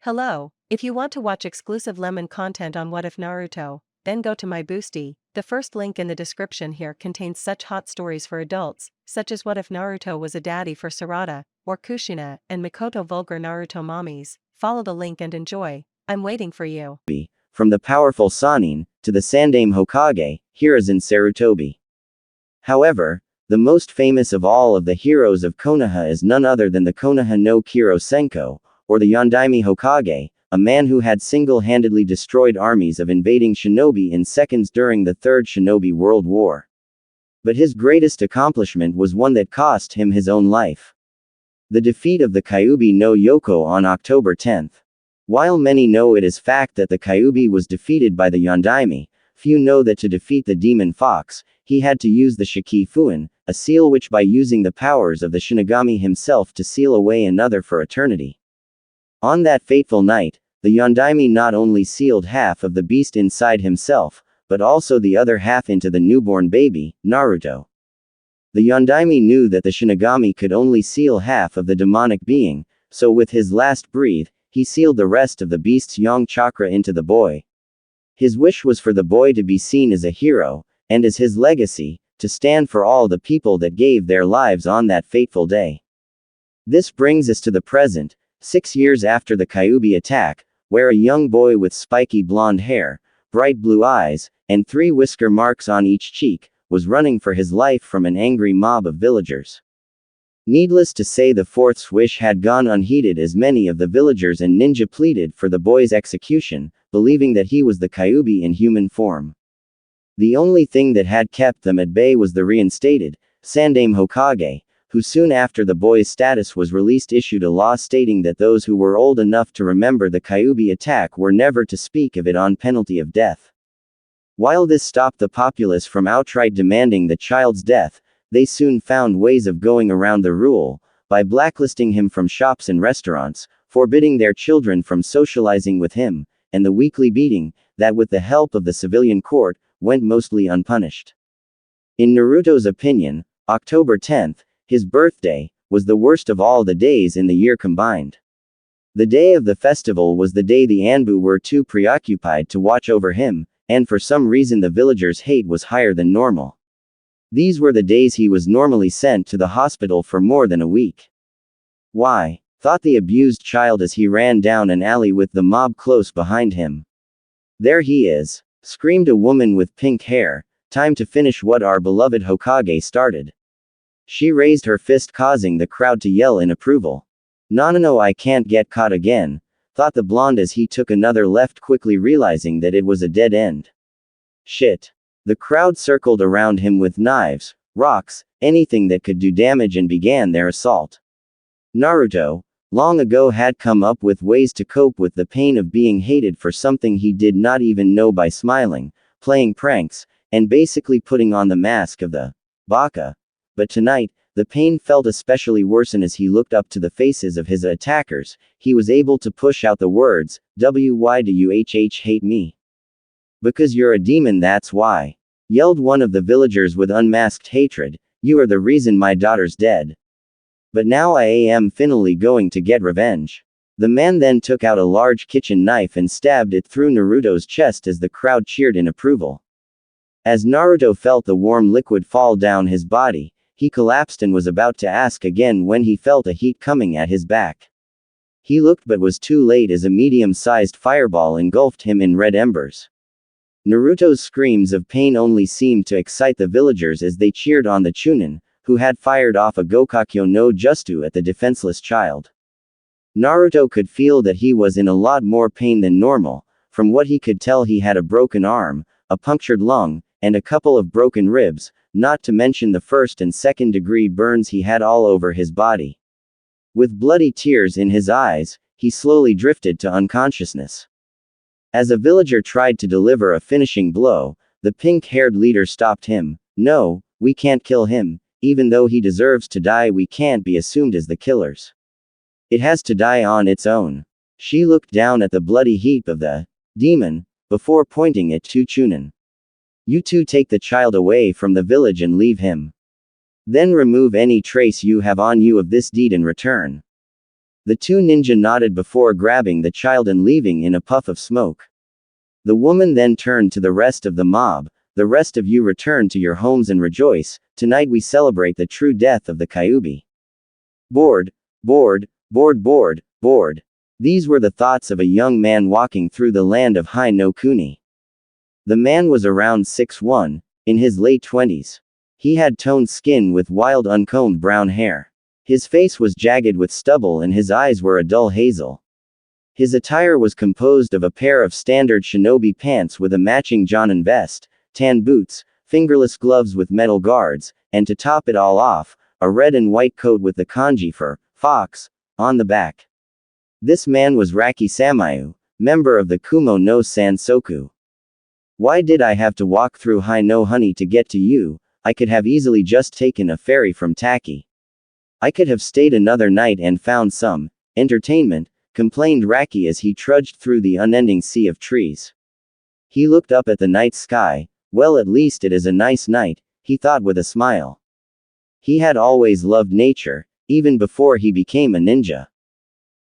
Hello, if you want to watch exclusive lemon content on What If Naruto, then go to my Boosty. The first link in the description here contains such hot stories for adults, such as What If Naruto was a daddy for Sarada, or Kushina and Mikoto vulgar Naruto mommies. Follow the link and enjoy. I'm waiting for you. From the powerful Sannin, to the Sandaime Hokage, Hiruzen Sarutobi. However, the most famous of all of the heroes of Konoha is none other than the Konoha no Kiro Senko, or the Yondaime Hokage, a man who had single-handedly destroyed armies of invading shinobi in seconds during the Third Shinobi World War. But his greatest accomplishment was one that cost him his own life. The defeat of the Kyuubi no Yoko on October 10. While many know it is fact that the Kyuubi was defeated by the Yondaime, few know that to defeat the demon fox, he had to use the Shiki Fuin, a seal which by using the powers of the Shinigami himself to seal away another for eternity. On that fateful night, the Yondaime not only sealed half of the beast inside himself, but also the other half into the newborn baby, Naruto. The Yondaime knew that the Shinigami could only seal half of the demonic being, so with his last breath, he sealed the rest of the beast's yang chakra into the boy. His wish was for the boy to be seen as a hero, and as his legacy, to stand for all the people that gave their lives on that fateful day. This brings us to the present, 6 years after the Kyuubi attack, where a young boy with spiky blonde hair, bright blue eyes, and 3 whisker marks on each cheek, was running for his life from an angry mob of villagers. Needless to say, the fourth's wish had gone unheeded, as many of the villagers and ninja pleaded for the boy's execution, believing that he was the Kyuubi in human form. The only thing that had kept them at bay was the reinstated Sandaime Hokage, who soon after the boy's status was released issued a law stating that those who were old enough to remember the Kyuubi attack were never to speak of it on penalty of death. While this stopped the populace from outright demanding the child's death, they soon found ways of going around the rule, by blacklisting him from shops and restaurants, forbidding their children from socializing with him, and the weekly beating, that with the help of the civilian court, went mostly unpunished. In Naruto's opinion, October 10th, his birthday, was the worst of all the days in the year combined. The day of the festival was the day the Anbu were too preoccupied to watch over him, and for some reason the villagers' hate was higher than normal. These were the days he was normally sent to the hospital for more than a week. Why? Thought the abused child as he ran down an alley with the mob close behind him. There he is, screamed a woman with pink hair, time to finish what our beloved Hokage started. She raised her fist, causing the crowd to yell in approval. No, I can't get caught again, thought the blonde as he took another left, quickly realizing that it was a dead end. Shit. The crowd circled around him with knives, rocks, anything that could do damage, and began their assault. Naruto, long ago, had come up with ways to cope with the pain of being hated for something he did not even know by smiling, playing pranks, and basically putting on the mask of the Baka. But tonight, the pain felt especially worse, and as he looked up to the faces of his attackers, he was able to push out the words, "Why do you hate me? Because you're a demon, that's why," yelled one of the villagers with unmasked hatred. "You are the reason my daughter's dead. But now I am finally going to get revenge." The man then took out a large kitchen knife and stabbed it through Naruto's chest as the crowd cheered in approval. As Naruto felt the warm liquid fall down his body, he collapsed and was about to ask again when he felt a heat coming at his back. He looked but was too late, as a medium-sized fireball engulfed him in red embers. Naruto's screams of pain only seemed to excite the villagers as they cheered on the Chunin, who had fired off a Gokakyo no Jutsu at the defenseless child. Naruto could feel that he was in a lot more pain than normal. From what he could tell, he had a broken arm, a punctured lung, and a couple of broken ribs, not to mention the first and second degree burns he had all over his body. With bloody tears in his eyes, he slowly drifted to unconsciousness. As a villager tried to deliver a finishing blow, the pink-haired leader stopped him. "No, we can't kill him. Even though he deserves to die, we can't be assumed as the killers. It has to die on its own." She looked down at the bloody heap of the demon, before pointing it to Chunin. "You two take the child away from the village and leave him. Then remove any trace you have on you of this deed in return." The two ninja nodded before grabbing the child and leaving in a puff of smoke. The woman then turned to the rest of the mob. The rest of you return to your homes and rejoice. Tonight we celebrate the true death of the Kyuubi. Bored, bored, bored, bored, bored. These were the thoughts of a young man walking through the land of Hai no Kuni. The man was around 6'1", in his late 20s. He had toned skin with wild uncombed brown hair. His face was jagged with stubble and his eyes were a dull hazel. His attire was composed of a pair of standard shinobi pants with a matching Jonin vest, tan boots, fingerless gloves with metal guards, and to top it all off, a red and white coat with the kanji for fox on the back. This man was Raki Samayu, member of the Kumo no Sansoku. Why did I have to walk through Hai no Honey to get to you? I could have easily just taken a ferry from Taki. I could have stayed another night and found some entertainment, complained Raki as he trudged through the unending sea of trees. He looked up at the night sky. Well, at least it is a nice night, he thought with a smile. He had always loved nature, even before he became a ninja.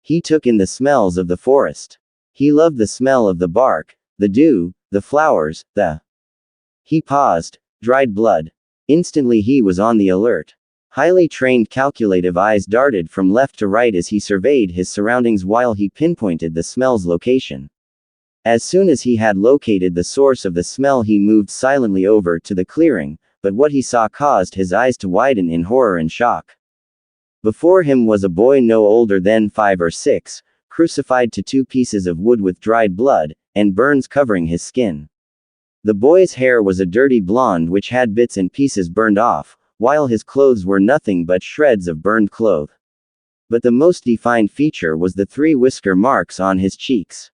He took in the smells of the forest. He loved the smell of the bark, the dew, the flowers, He paused, dried blood. Instantly he was on the alert. Highly trained calculative eyes darted from left to right as he surveyed his surroundings while he pinpointed the smell's location. As soon as he had located the source of the smell, he moved silently over to the clearing, but what he saw caused his eyes to widen in horror and shock. Before him was a boy no older than 5 or 6, crucified to 2 pieces of wood with dried blood, and burns covering his skin. The boy's hair was a dirty blonde which had bits and pieces burned off, while his clothes were nothing but shreds of burned cloth. But the most defined feature was the 3 whisker marks on his cheeks.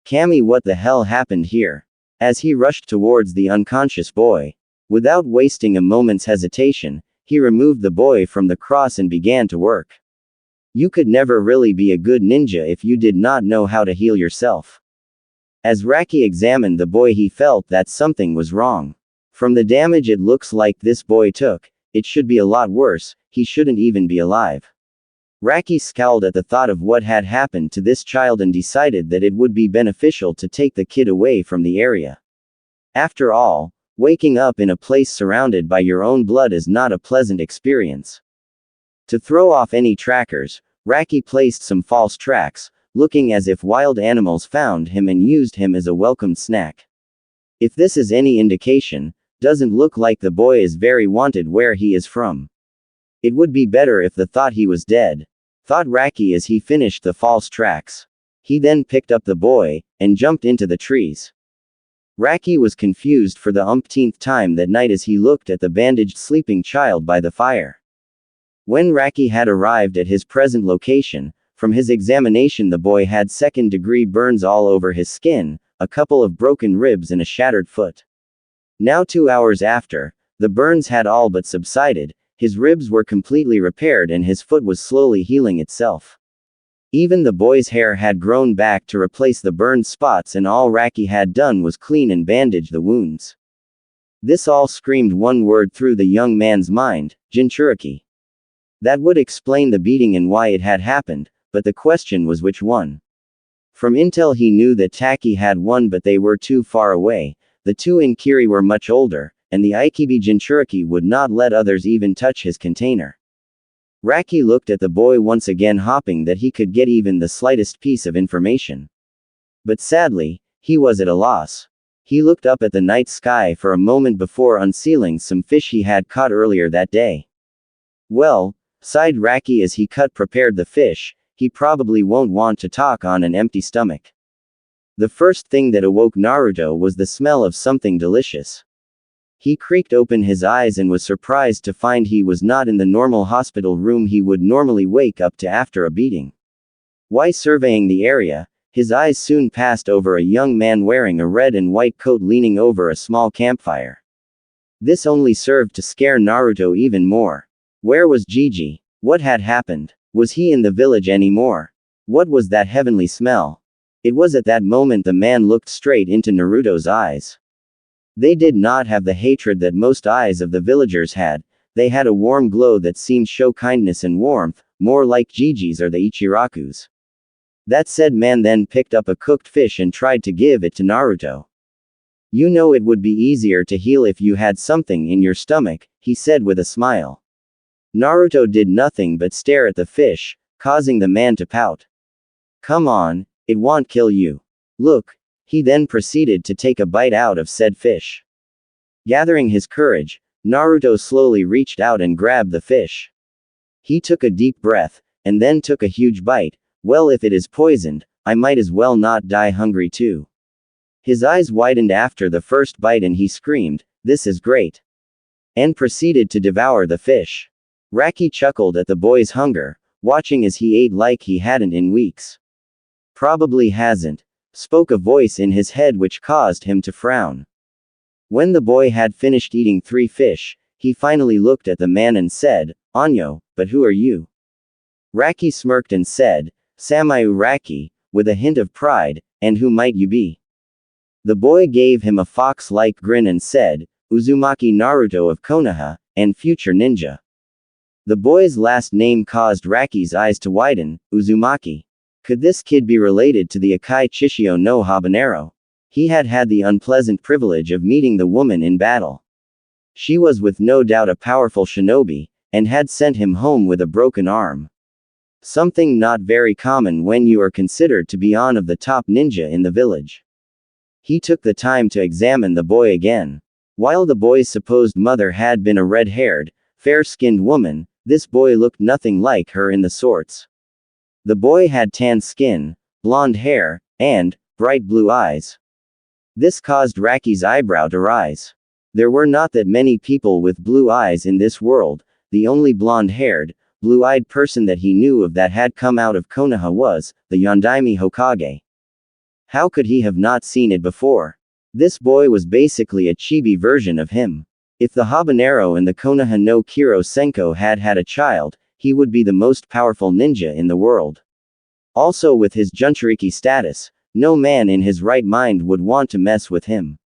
Cammy, what the hell happened here? As he rushed towards the unconscious boy. Without wasting a moment's hesitation, he removed the boy from the cross and began to work. You could never really be a good ninja if you did not know how to heal yourself. As Raki examined the boy, he felt that something was wrong. From the damage it looks like this boy took, it should be a lot worse, he shouldn't even be alive. Raki scowled at the thought of what had happened to this child and decided that it would be beneficial to take the kid away from the area. After all, waking up in a place surrounded by your own blood is not a pleasant experience. To throw off any trackers, Raki placed some false tracks, looking as if wild animals found him and used him as a welcomed snack. If this is any indication, doesn't look like the boy is very wanted where he is from. It would be better if the thought he was dead, thought Raki as he finished the false tracks. He then picked up the boy, and jumped into the trees. Raki was confused for the umpteenth time that night as he looked at the bandaged sleeping child by the fire. When Raki had arrived at his present location, from his examination the boy had second-degree burns all over his skin, a couple of broken ribs and a shattered foot. Now 2 hours after, the burns had all but subsided, his ribs were completely repaired and his foot was slowly healing itself. Even the boy's hair had grown back to replace the burned spots and all Raki had done was clean and bandage the wounds. This all screamed one word through the young man's mind, Jinchuriki. That would explain the beating and why it had happened, but the question was which one. From intel he knew that Taki had one but they were too far away, the 2 in Kiri were much older, and the Ikibi Jinchuriki would not let others even touch his container. Raki looked at the boy once again hoping that he could get even the slightest piece of information. But sadly, he was at a loss. He looked up at the night sky for a moment before unsealing some fish he had caught earlier that day. Well, sighed Raki as he prepared the fish, he probably won't want to talk on an empty stomach. The first thing that awoke Naruto was the smell of something delicious. He creaked open his eyes and was surprised to find he was not in the normal hospital room he would normally wake up to after a beating. While surveying the area, his eyes soon passed over a young man wearing a red and white coat leaning over a small campfire. This only served to scare Naruto even more. Where was Gigi? What had happened? Was he in the village anymore? What was that heavenly smell? It was at that moment the man looked straight into Naruto's eyes. They did not have the hatred that most eyes of the villagers had, they had a warm glow that seemed to show kindness and warmth, more like Gigi's or the Ichiraku's. That said man then picked up a cooked fish and tried to give it to Naruto. You know it would be easier to heal if you had something in your stomach, he said with a smile. Naruto did nothing but stare at the fish, causing the man to pout. Come on, it won't kill you. Look. He then proceeded to take a bite out of said fish. Gathering his courage, Naruto slowly reached out and grabbed the fish. He took a deep breath, and then took a huge bite. Well, if it is poisoned, I might as well not die hungry too. His eyes widened after the first bite and he screamed, "This is great!" and proceeded to devour the fish. Raki chuckled at the boy's hunger, watching as he ate like he hadn't in weeks. Probably hasn't, spoke a voice in his head which caused him to frown. When the boy had finished eating 3 fish, he finally looked at the man and said, "Anyo, but who are you?" Raki smirked and said, "Samayu Raki," with a hint of pride, "and who might you be?" The boy gave him a fox-like grin and said, "Uzumaki Naruto of Konoha, and future ninja." The boy's last name caused Raki's eyes to widen. Uzumaki. Could this kid be related to the Akai Chishio no Habanero? He had had the unpleasant privilege of meeting the woman in battle. She was with no doubt a powerful shinobi, and had sent him home with a broken arm. Something not very common when you are considered to be one of the top ninja in the village. He took the time to examine the boy again. While the boy's supposed mother had been a red-haired, fair-skinned woman, this boy looked nothing like her in the sorts. The boy had tan skin, blonde hair, and bright blue eyes. This caused Raki's eyebrow to rise. There were not that many people with blue eyes in this world. The only blonde-haired, blue-eyed person that he knew of that had come out of Konoha was the Yondaime Hokage. How could he have not seen it before? This boy was basically a chibi version of him. If the habanero and the Konoha no Kiro Senko had had a child, he would be the most powerful ninja in the world. Also with his Jinchuriki status, no man in his right mind would want to mess with him.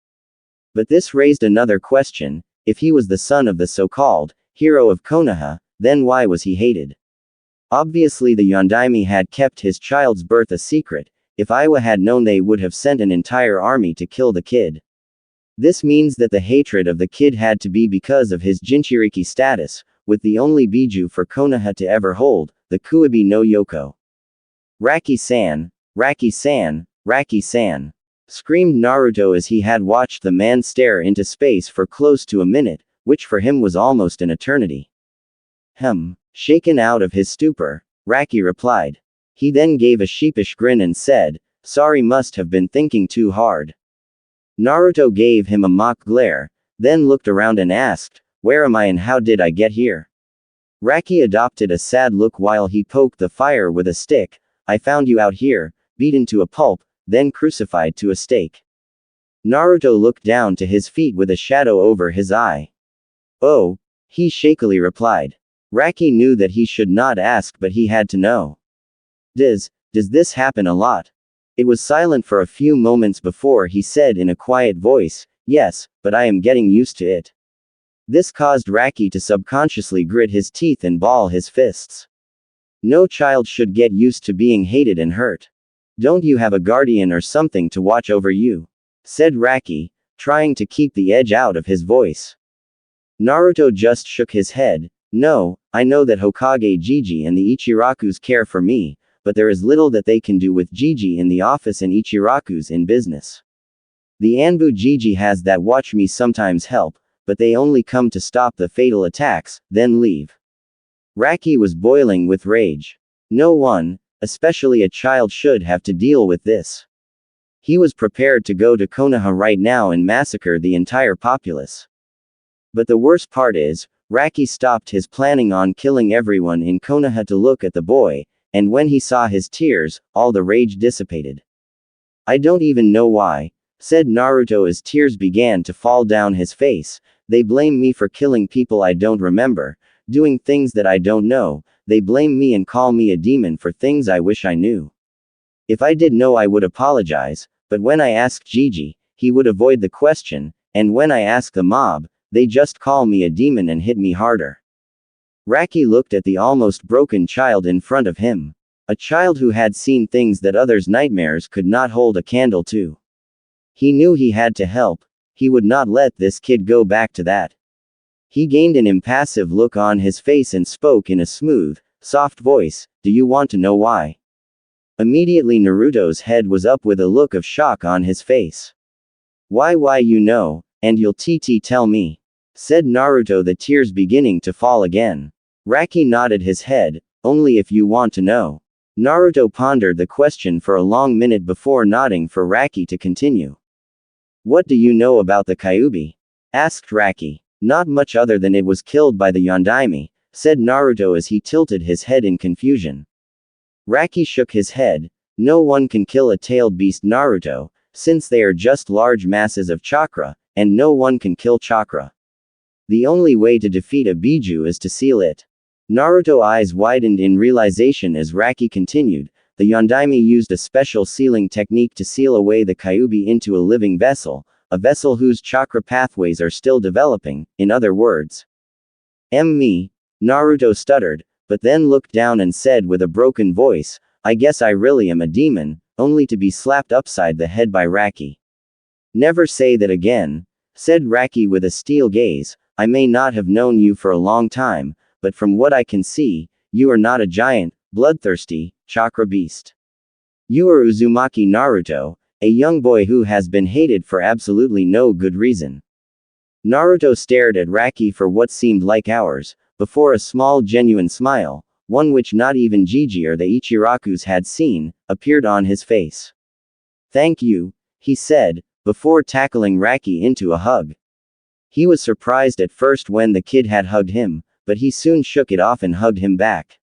But this raised another question: if he was the son of the so-called hero of Konoha, then why was he hated? Obviously the Yondaime had kept his child's birth a secret. If Iwa had known, they would have sent an entire army to kill the kid. This means that the hatred of the kid had to be because of his Jinchuriki status, with the only Biju for Konoha to ever hold, the Kuibi no Yoko. Raki-san, Raki-san, Raki-san, screamed Naruto as he had watched the man stare into space for close to a minute, which for him was almost an eternity. Shaken out of his stupor, Raki replied. He then gave a sheepish grin and said, "Sorry, must have been thinking too hard." Naruto gave him a mock glare, then looked around and asked, "Where am I and how did I get here?" Raki adopted a sad look while he poked the fire with a stick. "I found you out here, beaten to a pulp, then crucified to a stake." Naruto looked down to his feet with a shadow over his eye. "Oh," he shakily replied. Raki knew that he should not ask, but he had to know. Does this happen a lot?" It was silent for a few moments before he said in a quiet voice, "Yes, but I am getting used to it." This caused Raki to subconsciously grit his teeth and ball his fists. No child should get used to being hated and hurt. "Don't you have a guardian or something to watch over you?" said Raki, trying to keep the edge out of his voice. Naruto just shook his head. "No, I know that Hokage Gigi and the Ichirakus care for me, but there is little that they can do with Gigi in the office and Ichiraku's in business. The Anbu Gigi has that watch me sometimes help, but they only come to stop the fatal attacks, then leave." Raki was boiling with rage. No one, especially a child, should have to deal with this. He was prepared to go to Konoha right now and massacre the entire populace. But the worst part is, Raki stopped his planning on killing everyone in Konoha to look at the boy, and when he saw his tears, all the rage dissipated. "I don't even know why," said Naruto as tears began to fall down his face. "They blame me for killing people I don't remember, doing things that I don't know. They blame me and call me a demon for things I wish I knew. If I did know, I would apologize, but when I ask Gigi, he would avoid the question, and when I ask the mob, they just call me a demon and hit me harder." Raki looked at the almost broken child in front of him. A child who had seen things that others' nightmares could not hold a candle to. He knew he had to help. He would not let this kid go back to that. He gained an impassive look on his face and spoke in a smooth, soft voice, "Do you want to know why?" Immediately Naruto's head was up with a look of shock on his face. Why you know, and you'll tell me," said Naruto, the tears beginning to fall again. Raki nodded his head, "Only if you want to know." Naruto pondered the question for a long minute before nodding for Raki to continue. "What do you know about the Kyuubi?" asked Raki. "Not much other than it was killed by the Yondaime," said Naruto as he tilted his head in confusion. Raki shook his head. "No one can kill a tailed beast, Naruto, since they are just large masses of chakra, and no one can kill chakra. The only way to defeat a Biju is to seal it." Naruto's eyes widened in realization as Raki continued. The Yondaime used a special sealing technique to seal away the Kyuubi into a living vessel, a vessel whose chakra pathways are still developing, in other words. Me, Naruto stuttered, but then looked down and said with a broken voice, "I guess I really am a demon," only to be slapped upside the head by Raki. "Never say that again," said Raki with a steel gaze. "I may not have known you for a long time, but from what I can see, you are not a giant, bloodthirsty, chakra beast. You are Uzumaki Naruto, a young boy who has been hated for absolutely no good reason." Naruto stared at Raki for what seemed like hours, before a small genuine smile, one which not even Jiji or the Ichirakus had seen, appeared on his face. "Thank you," he said, before tackling Raki into a hug. He was surprised at first when the kid had hugged him, but he soon shook it off and hugged him back.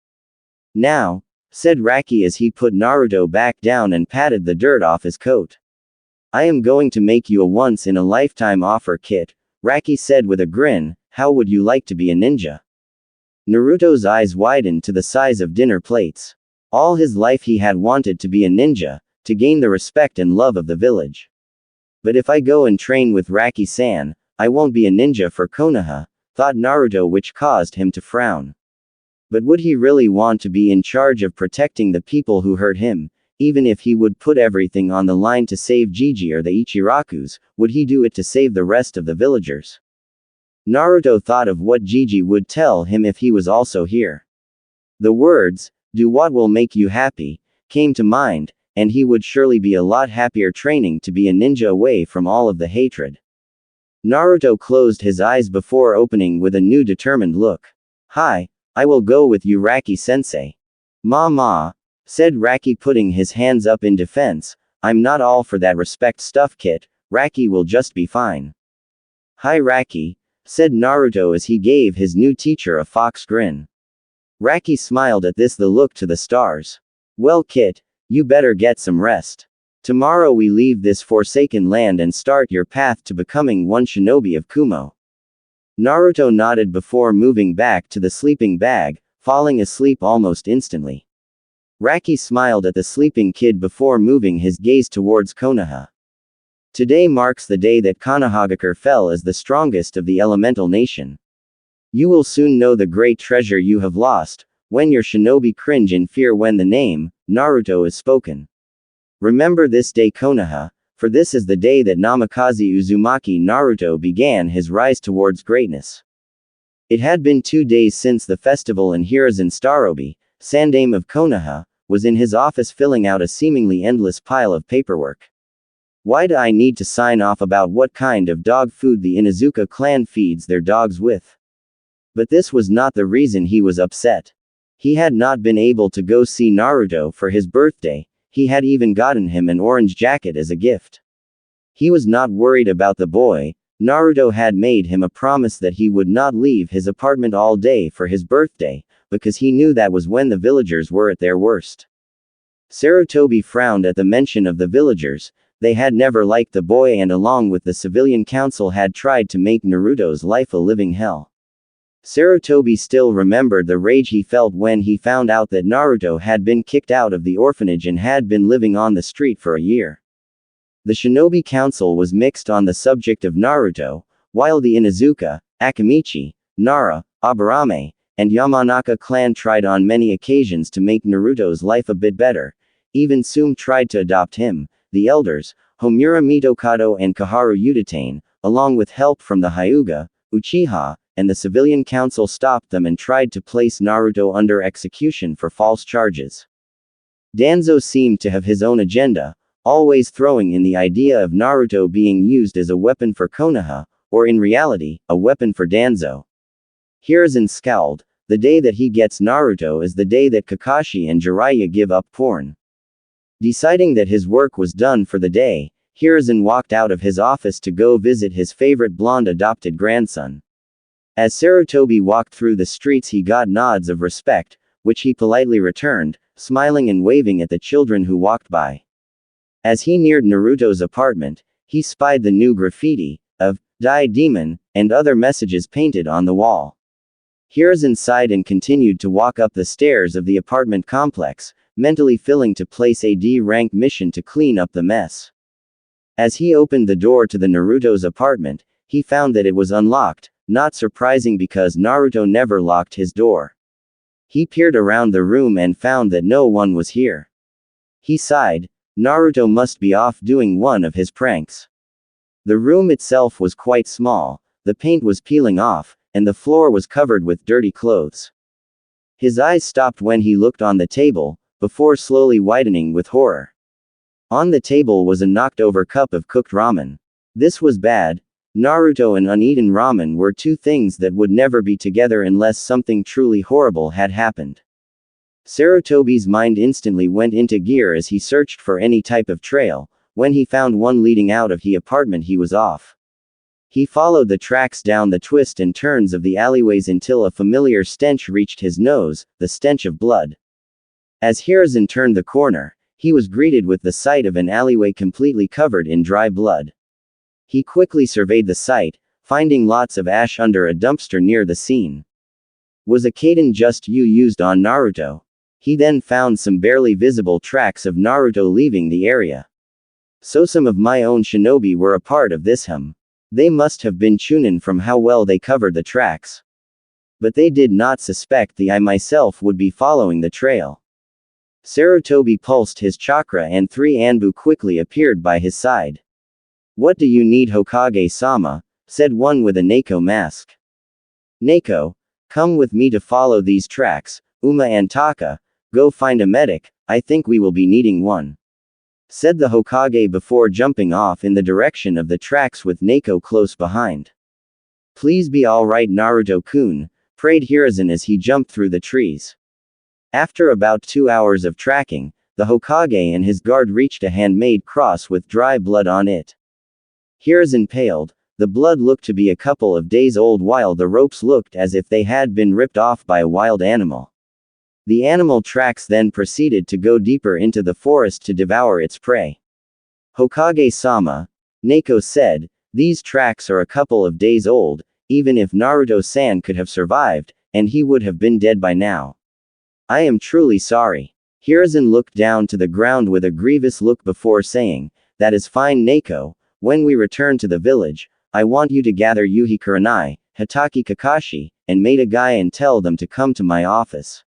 "Now," said Raki as he put Naruto back down and patted the dirt off his coat. "I am going to make you a once-in-a-lifetime offer, Kit," Raki said with a grin. "How would you like to be a ninja?" Naruto's eyes widened to the size of dinner plates. All his life he had wanted to be a ninja, to gain the respect and love of the village. "But if I go and train with Raki-san, I won't be a ninja for Konoha," thought Naruto, which caused him to frown. But would he really want to be in charge of protecting the people who hurt him? Even if he would put everything on the line to save Jiji or the Ichirakus, would he do it to save the rest of the villagers? Naruto thought of what Jiji would tell him if he was also here. The words, "Do what will make you happy," came to mind, and he would surely be a lot happier training to be a ninja away from all of the hatred. Naruto closed his eyes before opening with a new determined look. "Hi, I will go with you, Raki-sensei." "Ma," said Raki, putting his hands up in defense. "I'm not all for that respect stuff, Kit. Raki will just be fine." "Hi, Raki," said Naruto as he gave his new teacher a fox grin. Raki smiled at this, the look to the stars. "Well, Kit, you better get some rest. Tomorrow we leave this forsaken land and start your path to becoming one shinobi of Kumo." Naruto nodded before moving back to the sleeping bag, falling asleep almost instantly. Raki smiled at the sleeping kid before moving his gaze towards Konoha. Today marks the day that Konohagakure fell as the strongest of the elemental nation. You will soon know the great treasure you have lost, when your shinobi cringe in fear when the name, Naruto, is spoken. Remember this day, Konoha, for this is the day that Namikaze Uzumaki Naruto began his rise towards greatness. It had been 2 days since the festival, and Hiruzen Starobi, Sandaime of Konoha, was in his office filling out a seemingly endless pile of paperwork. Why do I need to sign off about what kind of dog food the Inuzuka clan feeds their dogs with? But this was not the reason he was upset. He had not been able to go see Naruto for his birthday. He had even gotten him an orange jacket as a gift. He was not worried about the boy. Naruto had made him a promise that he would not leave his apartment all day for his birthday, because he knew that was when the villagers were at their worst. Sarutobi frowned at the mention of the villagers. They had never liked the boy, and along with the civilian council had tried to make Naruto's life a living hell. Sarutobi still remembered the rage he felt when he found out that Naruto had been kicked out of the orphanage and had been living on the street for a year. The Shinobi Council was mixed on the subject of Naruto, while the Inuzuka, Akamichi, Nara, Aburame, and Yamanaka clan tried on many occasions to make Naruto's life a bit better. Even Tsume tried to adopt him. The elders, Homura Mitokado and Koharu Udatane, along with help from the Hyuga, Uchiha, and the civilian council stopped them and tried to place Naruto under execution for false charges. Danzo seemed to have his own agenda, always throwing in the idea of Naruto being used as a weapon for Konoha, or in reality, a weapon for Danzo. Hiruzen scowled. The day that he gets Naruto is the day that Kakashi and Jiraiya give up porn. Deciding that his work was done for the day, Hiruzen walked out of his office to go visit his favorite blonde adopted grandson. As Sarutobi walked through the streets, he got nods of respect, which he politely returned, smiling and waving at the children who walked by. As he neared Naruto's apartment, he spied the new graffiti of "Die Demon" and other messages painted on the wall. Hiruzen sighed and continued to walk up the stairs of the apartment complex, mentally filling to place a D-rank mission to clean up the mess. As he opened the door to the Naruto's apartment, he found that it was unlocked, not surprising because Naruto never locked his door. He peered around the room and found that no one was here. He sighed. Naruto must be off doing one of his pranks. The room itself was quite small, the paint was peeling off, and the floor was covered with dirty clothes. His eyes stopped when he looked on the table, before slowly widening with horror. On the table was a knocked-over cup of cooked ramen. This was bad. Naruto and uneaten ramen were two things that would never be together unless something truly horrible had happened. Sarutobi's mind instantly went into gear as he searched for any type of trail. When he found one leading out of the apartment, he was off. He followed the tracks down the twists and turns of the alleyways until a familiar stench reached his nose, the stench of blood. As Hiruzen turned the corner, he was greeted with the sight of an alleyway completely covered in dry blood. He quickly surveyed the site, finding lots of ash under a dumpster near the scene. Was a Kaden just used on Naruto? He then found some barely visible tracks of Naruto leaving the area. So some of my own shinobi were a part of this. They must have been Chunin from how well they covered the tracks. But they did not suspect that I myself would be following the trail. Sarutobi pulsed his chakra and 3 Anbu quickly appeared by his side. What do you need, Hokage-sama? Said one with a Neko mask. Neko, come with me to follow these tracks. Uma and Taka, go find a medic, I think we will be needing one. Said the Hokage before jumping off in the direction of the tracks with Neko close behind. Please be alright, Naruto-kun, prayed Hiruzen as he jumped through the trees. After about 2 hours of tracking, the Hokage and his guard reached a handmade cross with dry blood on it. Hiruzen paled. The blood looked to be a couple of days old while the ropes looked as if they had been ripped off by a wild animal. The animal tracks then proceeded to go deeper into the forest to devour its prey. Hokage-sama, Neko said, these tracks are a couple of days old, even if Naruto-san could have survived, and he would have been dead by now. I am truly sorry. Hiruzen looked down to the ground with a grievous look before saying, that is fine, Neko. When we return to the village, I want you to gather Yuhi Kurenai, Hatake Kakashi, and Maeda and tell them to come to my office.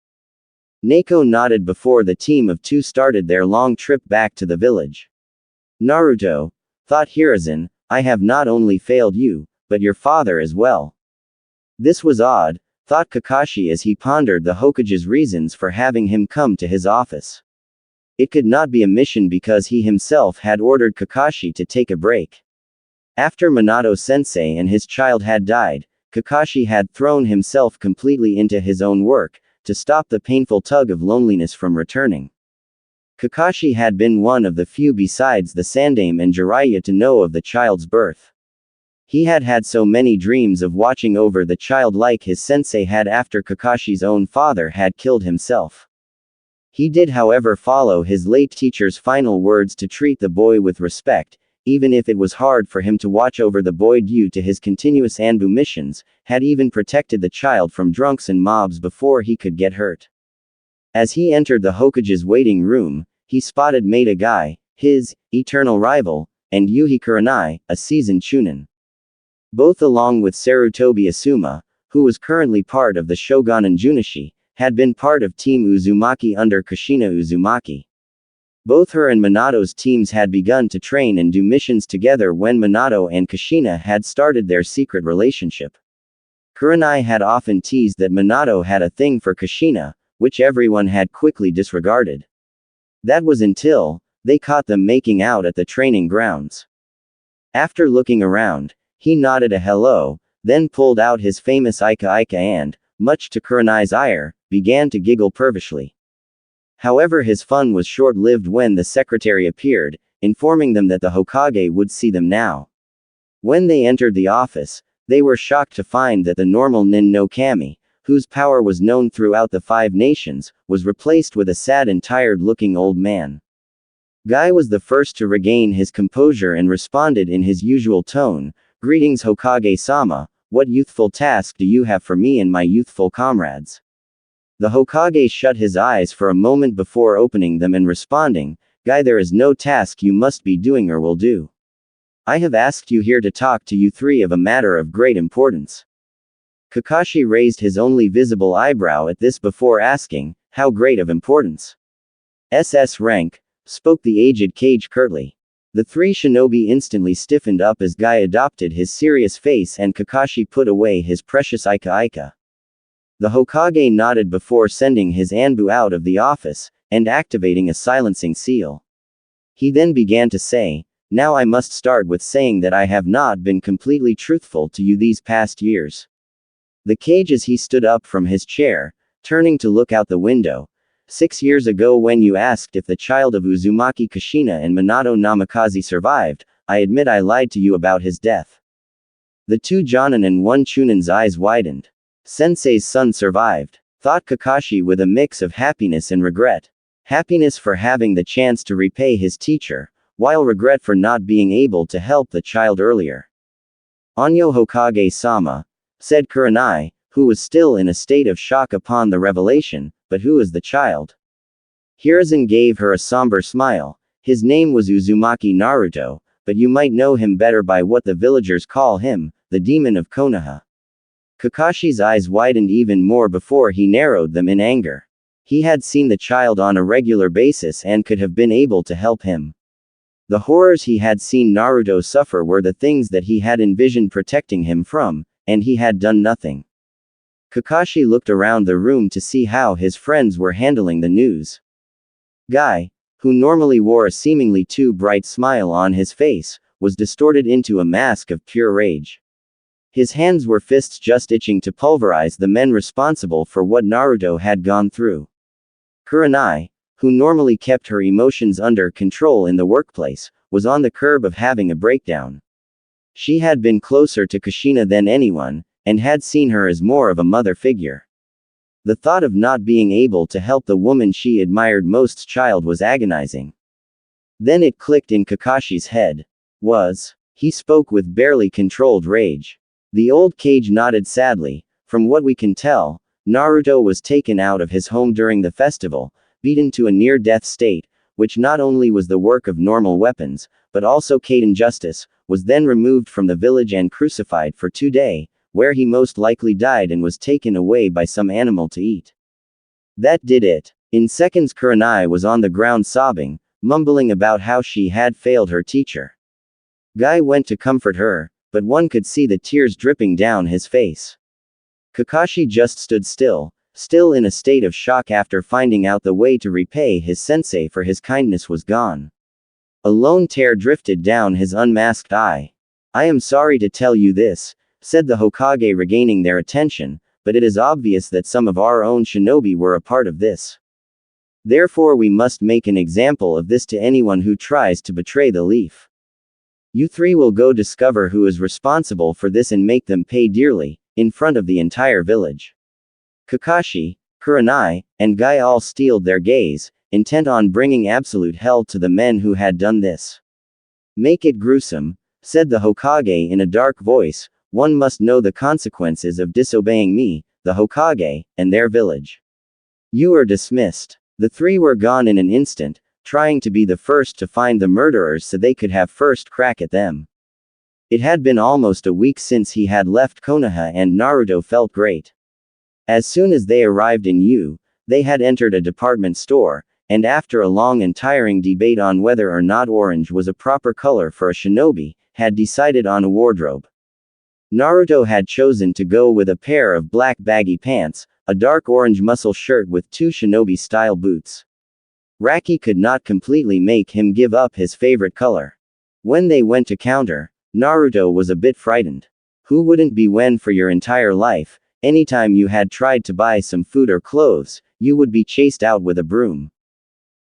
Neko nodded before the team of 2 started their long trip back to the village. Naruto, thought Hiruzen, I have not only failed you, but your father as well. This was odd, thought Kakashi as he pondered the Hokage's reasons for having him come to his office. It could not be a mission because he himself had ordered Kakashi to take a break. After Minato-sensei and his child had died, Kakashi had thrown himself completely into his own work, to stop the painful tug of loneliness from returning. Kakashi had been one of the few besides the Sandaime and Jiraiya to know of the child's birth. He had had so many dreams of watching over the child like his sensei had after Kakashi's own father had killed himself. He did however follow his late teacher's final words to treat the boy with respect, even if it was hard for him to watch over the boy due to his continuous Anbu missions, had even protected the child from drunks and mobs before he could get hurt. As he entered the Hokage's waiting room, he spotted Maeda, his eternal rival, and Yuhi Kurenai, a seasoned Chunin. Both along with Sarutobi Asuma, who was currently part of the Shogunin Junichi, had been part of Team Uzumaki under Kushina Uzumaki. Both her and Minato's teams had begun to train and do missions together when Minato and Kushina had started their secret relationship. Kurenai had often teased that Minato had a thing for Kushina, which everyone had quickly disregarded. That was until they caught them making out at the training grounds. After looking around, he nodded a hello, then pulled out his famous Ika Ika and, much to Kurenai's ire, began to giggle pervishly. However, his fun was short-lived when the secretary appeared, informing them that the Hokage would see them now. When they entered the office, they were shocked to find that the normal Nin no Kami, whose power was known throughout the 5 nations, was replaced with a sad and tired-looking old man. Guy was the first to regain his composure and responded in his usual tone, "Greetings Hokage-sama, what youthful task do you have for me and my youthful comrades?" The Hokage shut his eyes for a moment before opening them and responding, "Guy, there is no task you must be doing or will do. I have asked you here to talk to you 3 of a matter of great importance." Kakashi raised his only visible eyebrow at this before asking, "How great of importance?" "SS rank," spoke the aged Kage curtly. The 3 shinobi instantly stiffened up as Guy adopted his serious face and Kakashi put away his precious Ika Ika. The Hokage nodded before sending his Anbu out of the office, and activating a silencing seal. He then began to say, "Now I must start with saying that I have not been completely truthful to you these past years." The Kage as he stood up from his chair, turning to look out the window. 6 years ago when you asked if the child of Uzumaki Kushina and Minato Namikaze survived, I admit I lied to you about his death. The 2 Jonin and 1 Chunin's eyes widened. Sensei's son survived, thought Kakashi with a mix of happiness and regret. Happiness for having the chance to repay his teacher, while regret for not being able to help the child earlier. "Onyo Hokage-sama," said Kurenai, who was still in a state of shock upon the revelation, "but who is the child?" Hiruzen gave her a somber smile. "His name was Uzumaki Naruto, but you might know him better by what the villagers call him, the demon of Konoha." Kakashi's eyes widened even more before he narrowed them in anger. He had seen the child on a regular basis and could have been able to help him. The horrors he had seen Naruto suffer were the things that he had envisioned protecting him from, and he had done nothing. Kakashi looked around the room to see how his friends were handling the news. Guy, who normally wore a seemingly too bright smile on his face, was distorted into a mask of pure rage. His hands were fists just itching to pulverize the men responsible for what Naruto had gone through. Kurenai, who normally kept her emotions under control in the workplace, was on the curb of having a breakdown. She had been closer to Kushina than anyone, and had seen her as more of a mother figure. The thought of not being able to help the woman she admired most child was agonizing. Then it clicked in Kakashi's head. He spoke with barely controlled rage. The old Kage nodded sadly. "From what we can tell, Naruto was taken out of his home during the festival, beaten to a near-death state, which not only was the work of normal weapons, but also Kaden Justice, was then removed from the village and crucified for 2 days, where he most likely died and was taken away by some animal to eat. That did it." In seconds Kurenai was on the ground sobbing, mumbling about how she had failed her teacher. Guy went to comfort her, but one could see the tears dripping down his face. Kakashi just stood still in a state of shock after finding out the way to repay his sensei for his kindness was gone. A lone tear drifted down his unmasked eye. "I am sorry to tell you this," said the Hokage regaining their attention, "but it is obvious that some of our own shinobi were a part of this. Therefore we must make an example of this to anyone who tries to betray the leaf. You 3 will go discover who is responsible for this and make them pay dearly, in front of the entire village." Kakashi, Kurenai, and Guy all steeled their gaze, intent on bringing absolute hell to the men who had done this. "Make it gruesome," said the Hokage in a dark voice. "One must know the consequences of disobeying me, the Hokage, and their village. You are dismissed." The 3 were gone in an instant, trying to be the first to find the murderers so they could have first crack at them. It had been almost a week since he had left Konoha and Naruto felt great. As soon as they arrived in Yu, they had entered a department store, and after a long and tiring debate on whether or not orange was a proper color for a shinobi, had decided on a wardrobe. Naruto had chosen to go with a pair of black baggy pants, a dark orange muscle shirt with 2 shinobi-style boots. Raki could not completely make him give up his favorite color. When they went to counter, Naruto was a bit frightened. Who wouldn't be when for your entire life, anytime you had tried to buy some food or clothes, you would be chased out with a broom.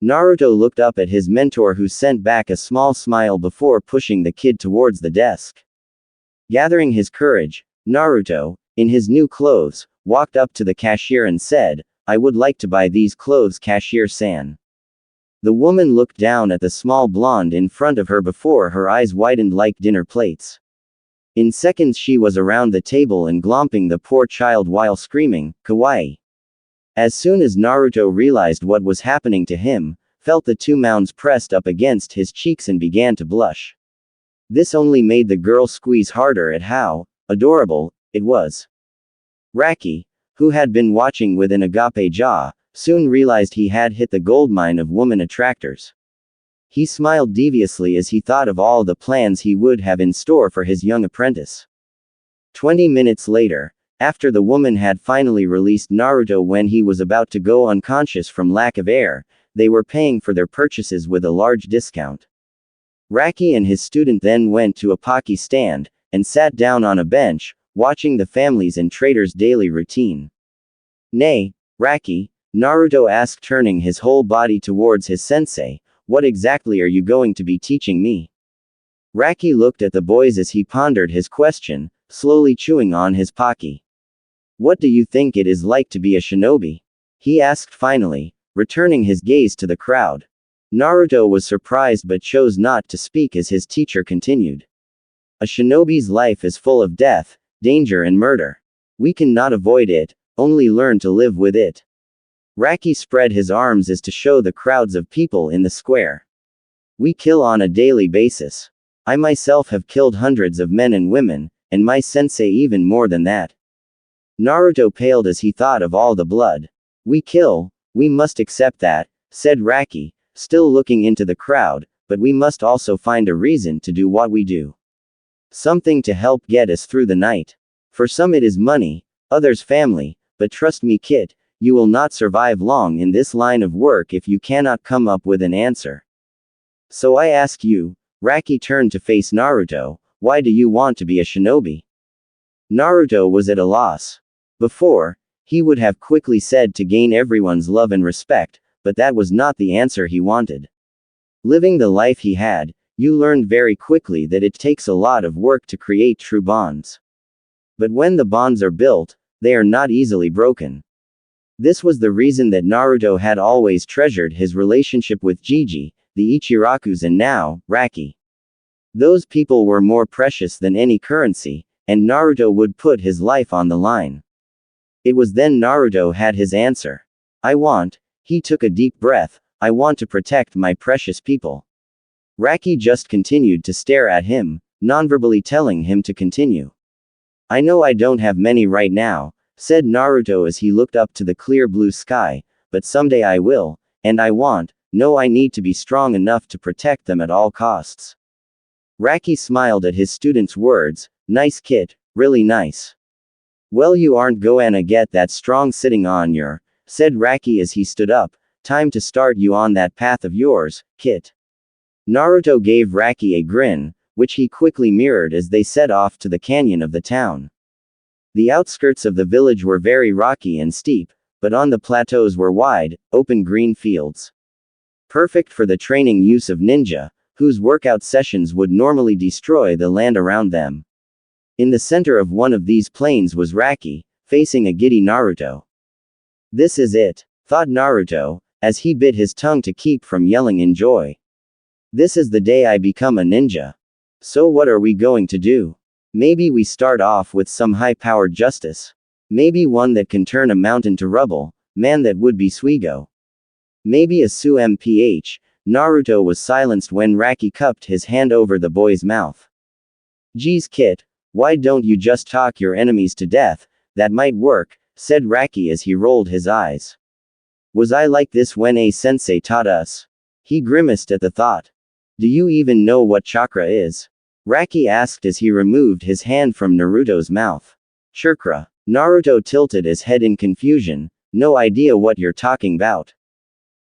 Naruto looked up at his mentor who sent back a small smile before pushing the kid towards the desk. Gathering his courage, Naruto, in his new clothes, walked up to the cashier and said, "I would like to buy these clothes, cashier-san." The woman looked down at the small blonde in front of her before her eyes widened like dinner plates. In seconds she was around the table and glomping the poor child while screaming, "Kawaii." As soon as Naruto realized what was happening to him, felt the 2 mounds pressed up against his cheeks and began to blush. This only made the girl squeeze harder at how adorable it was. Raki, who had been watching with an agape jaw, soon realized he had hit the goldmine of woman attractors. He smiled deviously as he thought of all the plans he would have in store for his young apprentice. 20 minutes later, after the woman had finally released Naruto when he was about to go unconscious from lack of air, they were paying for their purchases with a large discount. Raki and his student then went to a pocky stand, and sat down on a bench, watching the families and traders' daily routine. "Nay, Raki," Naruto asked, turning his whole body towards his sensei, "what exactly are you going to be teaching me?" Raki looked at the boys as he pondered his question, slowly chewing on his pocky. "What do you think it is like to be a shinobi?" he asked finally, returning his gaze to the crowd. Naruto was surprised but chose not to speak as his teacher continued. "A shinobi's life is full of death, danger and murder. We cannot avoid it, only learn to live with it." Raki spread his arms as to show the crowds of people in the square. "We kill on a daily basis. I myself have killed hundreds of men and women, and my sensei even more than that." Naruto paled as he thought of all the blood. "We kill, we must accept that," said Raki, still looking into the crowd, "but we must also find a reason to do what we do. Something to help get us through the night. For some it is money, others family, but trust me kid, you will not survive long in this line of work if you cannot come up with an answer. So I ask you," Raki turned to face Naruto, "why do you want to be a shinobi?" Naruto was at a loss. Before, he would have quickly said to gain everyone's love and respect, but that was not the answer he wanted. Living the life he had, you learned very quickly that it takes a lot of work to create true bonds. But when the bonds are built, they are not easily broken. This was the reason that Naruto had always treasured his relationship with Jiji, the Ichirakus and now, Raki. Those people were more precious than any currency, and Naruto would put his life on the line. It was then Naruto had his answer. He took a deep breath, "I want to protect my precious people." Raki just continued to stare at him, nonverbally telling him to continue. "I know I don't have many right now," said Naruto as he looked up to the clear blue sky, "but someday I will, and I need to be strong enough to protect them at all costs." Raki smiled at his student's words, "Nice kid, really nice. Well, you aren't gonna get that strong sitting on your," said Raki as he stood up, "time to start you on that path of yours, kid." Naruto gave Raki a grin, which he quickly mirrored as they set off to the canyon of the town. The outskirts of the village were very rocky and steep, but on the plateaus were wide, open green fields. Perfect for the training use of ninja, whose workout sessions would normally destroy the land around them. In the center of one of these plains was Raki, facing a giddy Naruto. "This is it," thought Naruto, as he bit his tongue to keep from yelling in joy. "This is the day I become a ninja. So what are we going to do? Maybe we start off with some high-powered justice. Maybe one that can turn a mountain to rubble, man that would be Suigo. Maybe a Su-mph." Naruto was silenced when Raki cupped his hand over the boy's mouth. Geez kid, why don't you just talk your enemies to death? That might work, said Raki as he rolled his eyes. Was I like this when a sensei taught us? He grimaced at the thought. Do you even know what chakra is? Raki asked as he removed his hand from Naruto's mouth. Chakra. Naruto tilted his head in confusion. No idea what you're talking about.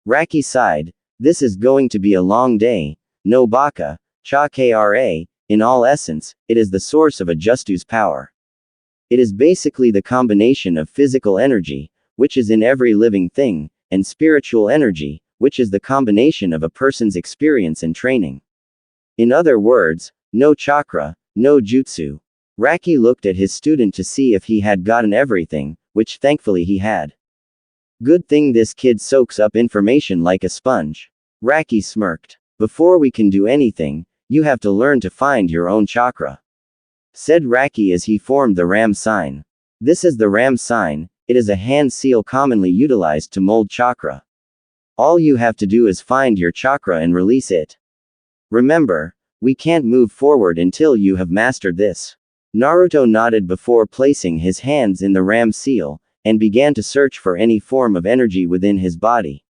Raki sighed. This is going to be a long day. No baka. Chakra. In all essence, it is the source of a Justu's power. It is basically the combination of physical energy, which is in every living thing, and spiritual energy, which is the combination of a person's experience and training. In other words, no chakra, no jutsu. Raki looked at his student to see if he had gotten everything, which thankfully he had. Good thing this kid soaks up information like a sponge. Raki smirked. Before we can do anything, you have to learn to find your own chakra, said Raki as he formed the ram sign. This is the ram sign. It is a hand seal commonly utilized to mold chakra. All you have to do is find your chakra and release it. Remember, we can't move forward until you have mastered this. Naruto nodded before placing his hands in the ram seal, and began to search for any form of energy within his body.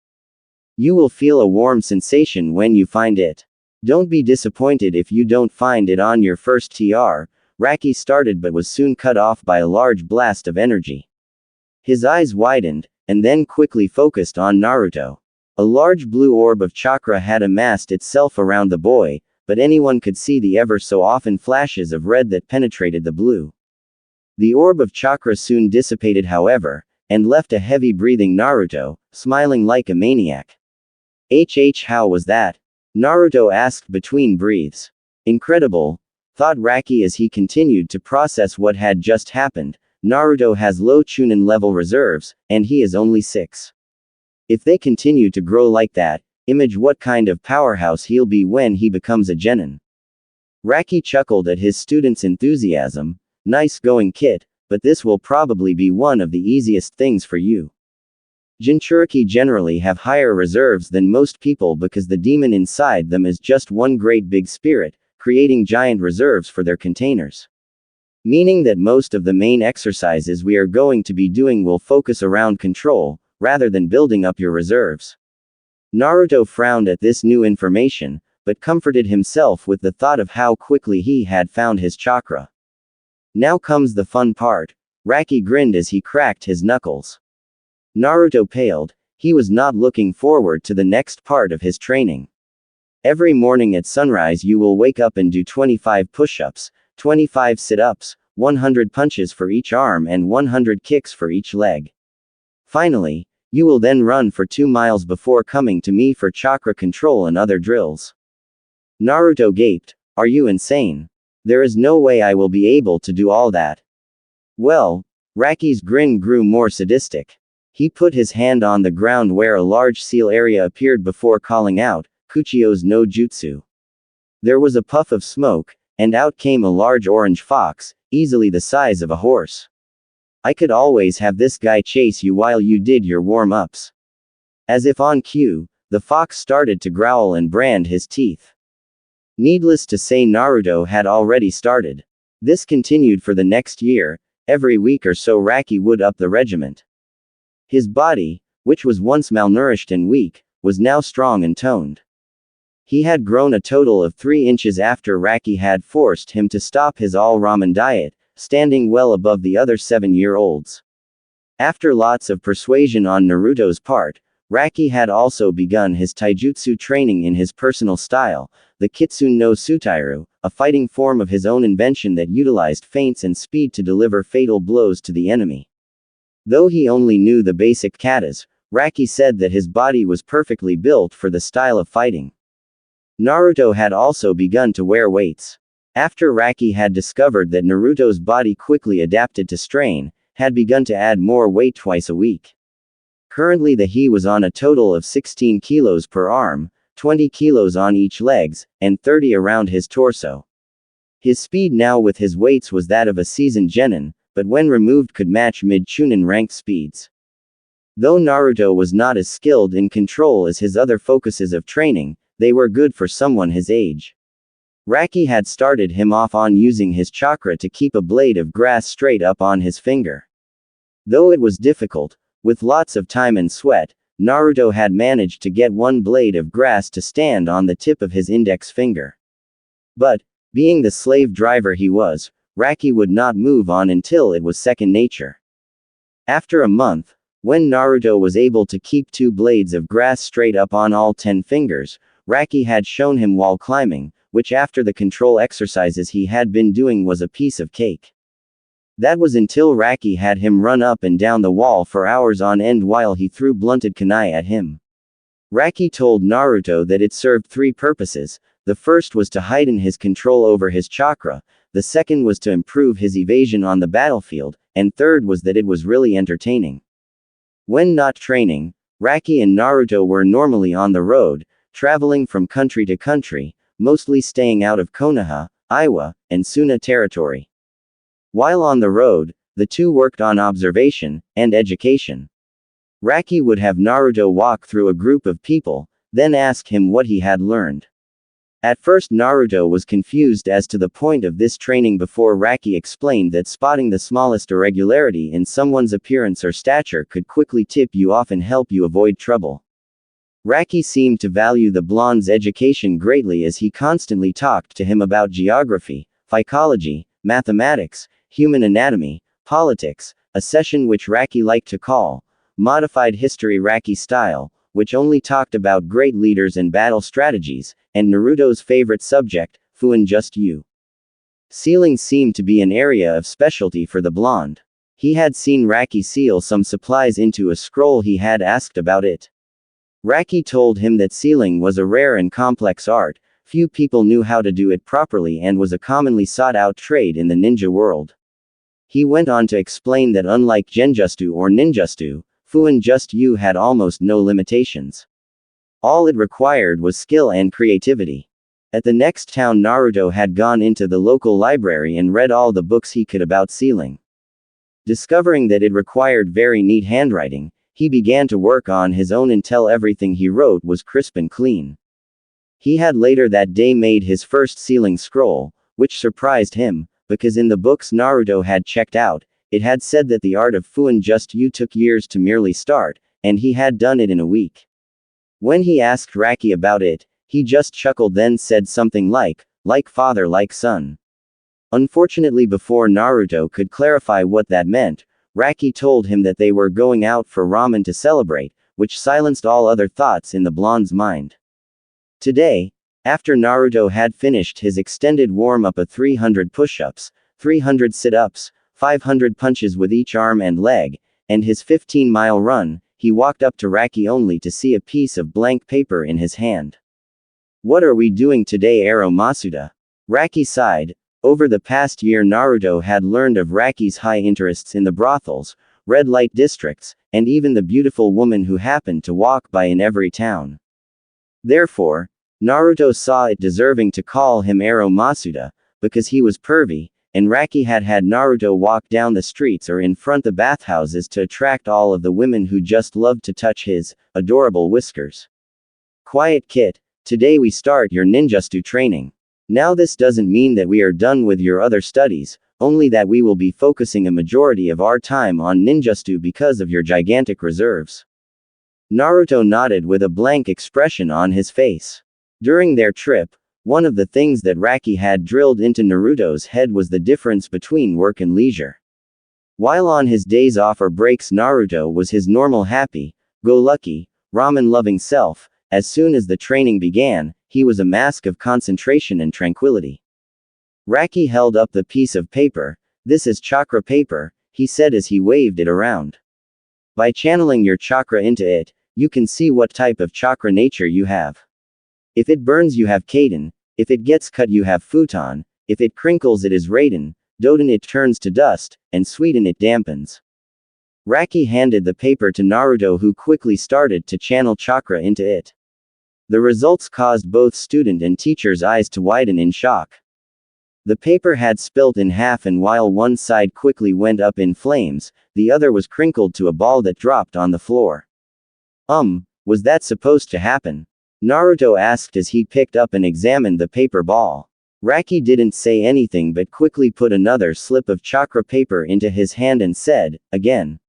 You will feel a warm sensation when you find it. Don't be disappointed if you don't find it on your first TR. Raki started but was soon cut off by a large blast of energy. His eyes widened, and then quickly focused on Naruto. A large blue orb of chakra had amassed itself around the boy, but anyone could see the ever so often flashes of red that penetrated the blue. The orb of chakra soon dissipated however, and left a heavy breathing Naruto, smiling like a maniac. How was that? Naruto asked between breaths. Incredible, thought Raki as he continued to process what had just happened. Naruto has low Chunin level reserves, and he is only 6. If they continue to grow like that, imagine what kind of powerhouse he'll be when he becomes a genin. Raki chuckled at his student's enthusiasm. Nice going kid, but this will probably be one of the easiest things for you. Jinchuriki generally have higher reserves than most people because the demon inside them is just one great big spirit, creating giant reserves for their containers. Meaning that most of the main exercises we are going to be doing will focus around control, rather than building up your reserves. Naruto frowned at this new information, but comforted himself with the thought of how quickly he had found his chakra. Now comes the fun part. Raki grinned as he cracked his knuckles. Naruto paled. He was not looking forward to the next part of his training. Every morning at sunrise you will wake up and do 25 push-ups, 25 sit-ups, 100 punches for each arm and 100 kicks for each leg. Finally, you will then run for 2 miles before coming to me for chakra control and other drills. Naruto gaped. Are you insane? There is no way I will be able to do all that. Well, Raki's grin grew more sadistic. He put his hand on the ground where a large seal area appeared before calling out, Kuchio's no jutsu. There was a puff of smoke, and out came a large orange fox, easily the size of a horse. I could always have this guy chase you while you did your warm-ups. As if on cue, the fox started to growl and brand his teeth. Needless to say Naruto had already started. This continued for the next year. Every week or so Raki would up the regiment. His body, which was once malnourished and weak, was now strong and toned. He had grown a total of 3 inches after Raki had forced him to stop his all-ramen diet, standing well above the other 7-year-olds. After lots of persuasion on Naruto's part, Raki had also begun his taijutsu training in his personal style, the Kitsune no Sutairu, a fighting form of his own invention that utilized feints and speed to deliver fatal blows to the enemy. Though he only knew the basic katas, Raki said that his body was perfectly built for the style of fighting. Naruto had also begun to wear weights. After Raki had discovered that Naruto's body quickly adapted to strain, had begun to add more weight twice a week. Currently he was on a total of 16 kilos per arm, 20 kilos on each legs, and 30 around his torso. His speed now with his weights was that of a seasoned genin, but when removed could match mid-chunin ranked speeds. Though Naruto was not as skilled in control as his other focuses of training, they were good for someone his age. Raki had started him off on using his chakra to keep a blade of grass straight up on his finger. Though it was difficult, with lots of time and sweat, Naruto had managed to get one blade of grass to stand on the tip of his index finger. But, being the slave driver he was, Raki would not move on until it was second nature. After a month, when Naruto was able to keep 2 blades of grass straight up on all 10 fingers, Raki had shown him wall climbing, which after the control exercises he had been doing was a piece of cake. That was until Raki had him run up and down the wall for hours on end while he threw blunted kunai at him. Raki told Naruto that it served 3 purposes. The first was to heighten his control over his chakra, the second was to improve his evasion on the battlefield, and third was that it was really entertaining. When not training, Raki and Naruto were normally on the road, traveling from country to country, mostly staying out of Konoha, Iwa, and Suna territory. While on the road, the two worked on observation and education. Raki would have Naruto walk through a group of people, then ask him what he had learned. At first Naruto was confused as to the point of this training before Raki explained that spotting the smallest irregularity in someone's appearance or stature could quickly tip you off and help you avoid trouble. Raki seemed to value the blonde's education greatly as he constantly talked to him about geography, psychology, mathematics, human anatomy, politics, a session which Raki liked to call modified history Raki style, which only talked about great leaders and battle strategies, and Naruto's favorite subject, Fuin just you. Sealing seemed to be an area of specialty for the blonde. He had seen Raki seal some supplies into a scroll he had asked about it. Raki told him that sealing was a rare and complex art, few people knew how to do it properly and was a commonly sought-out trade in the ninja world. He went on to explain that unlike genjutsu or ninjutsu, Fuin just you had almost no limitations. All it required was skill and creativity. At the next town Naruto had gone into the local library and read all the books he could about sealing. Discovering that it required very neat handwriting, he began to work on his own until everything he wrote was crisp and clean. He had later that day made his first sealing scroll, which surprised him, because in the books Naruto had checked out, it had said that the art of Fuin just you took years to merely start, and he had done it in a week. When he asked Raki about it, he just chuckled then said something like father like son. Unfortunately before Naruto could clarify what that meant, Raki told him that they were going out for ramen to celebrate, which silenced all other thoughts in the blonde's mind. Today, after Naruto had finished his extended warm-up of 300 push-ups, 300 sit-ups, 500 punches with each arm and leg, and his 15-mile run, he walked up to Raki only to see a piece of blank paper in his hand. What are we doing today, Ero Masuda? Raki sighed. Over the past year Naruto had learned of Raki's high interests in the brothels, red light districts, and even the beautiful woman who happened to walk by in every town. Therefore, Naruto saw it deserving to call him Ero Masuda, because he was pervy, and Raki had had Naruto walk down the streets or in front the bathhouses to attract all of the women who just loved to touch his adorable whiskers. Quiet kid, today we start your ninjutsu training. Now this doesn't mean that we are done with your other studies, only that we will be focusing a majority of our time on ninjutsu because of your gigantic reserves. Naruto nodded with a blank expression on his face. During their trip, one of the things that Raki had drilled into Naruto's head was the difference between work and leisure. While on his days off or breaks Naruto was his normal happy-go-lucky, ramen-loving self. As soon as the training began, he was a mask of concentration and tranquility. Raki held up the piece of paper. This is chakra paper, he said as he waved it around. By channeling your chakra into it, you can see what type of chakra nature you have. If it burns you have Kaden, if it gets cut you have Futon, if it crinkles it is Raiden, Doden it turns to dust, and Sweeten it dampens. Raki handed the paper to Naruto who quickly started to channel chakra into it. The results caused both student and teacher's eyes to widen in shock. The paper had spilt in half and while one side quickly went up in flames, the other was crinkled to a ball that dropped on the floor. Was that supposed to happen? Naruto asked as he picked up and examined the paper ball. Raki didn't say anything but quickly put another slip of chakra paper into his hand and said, again.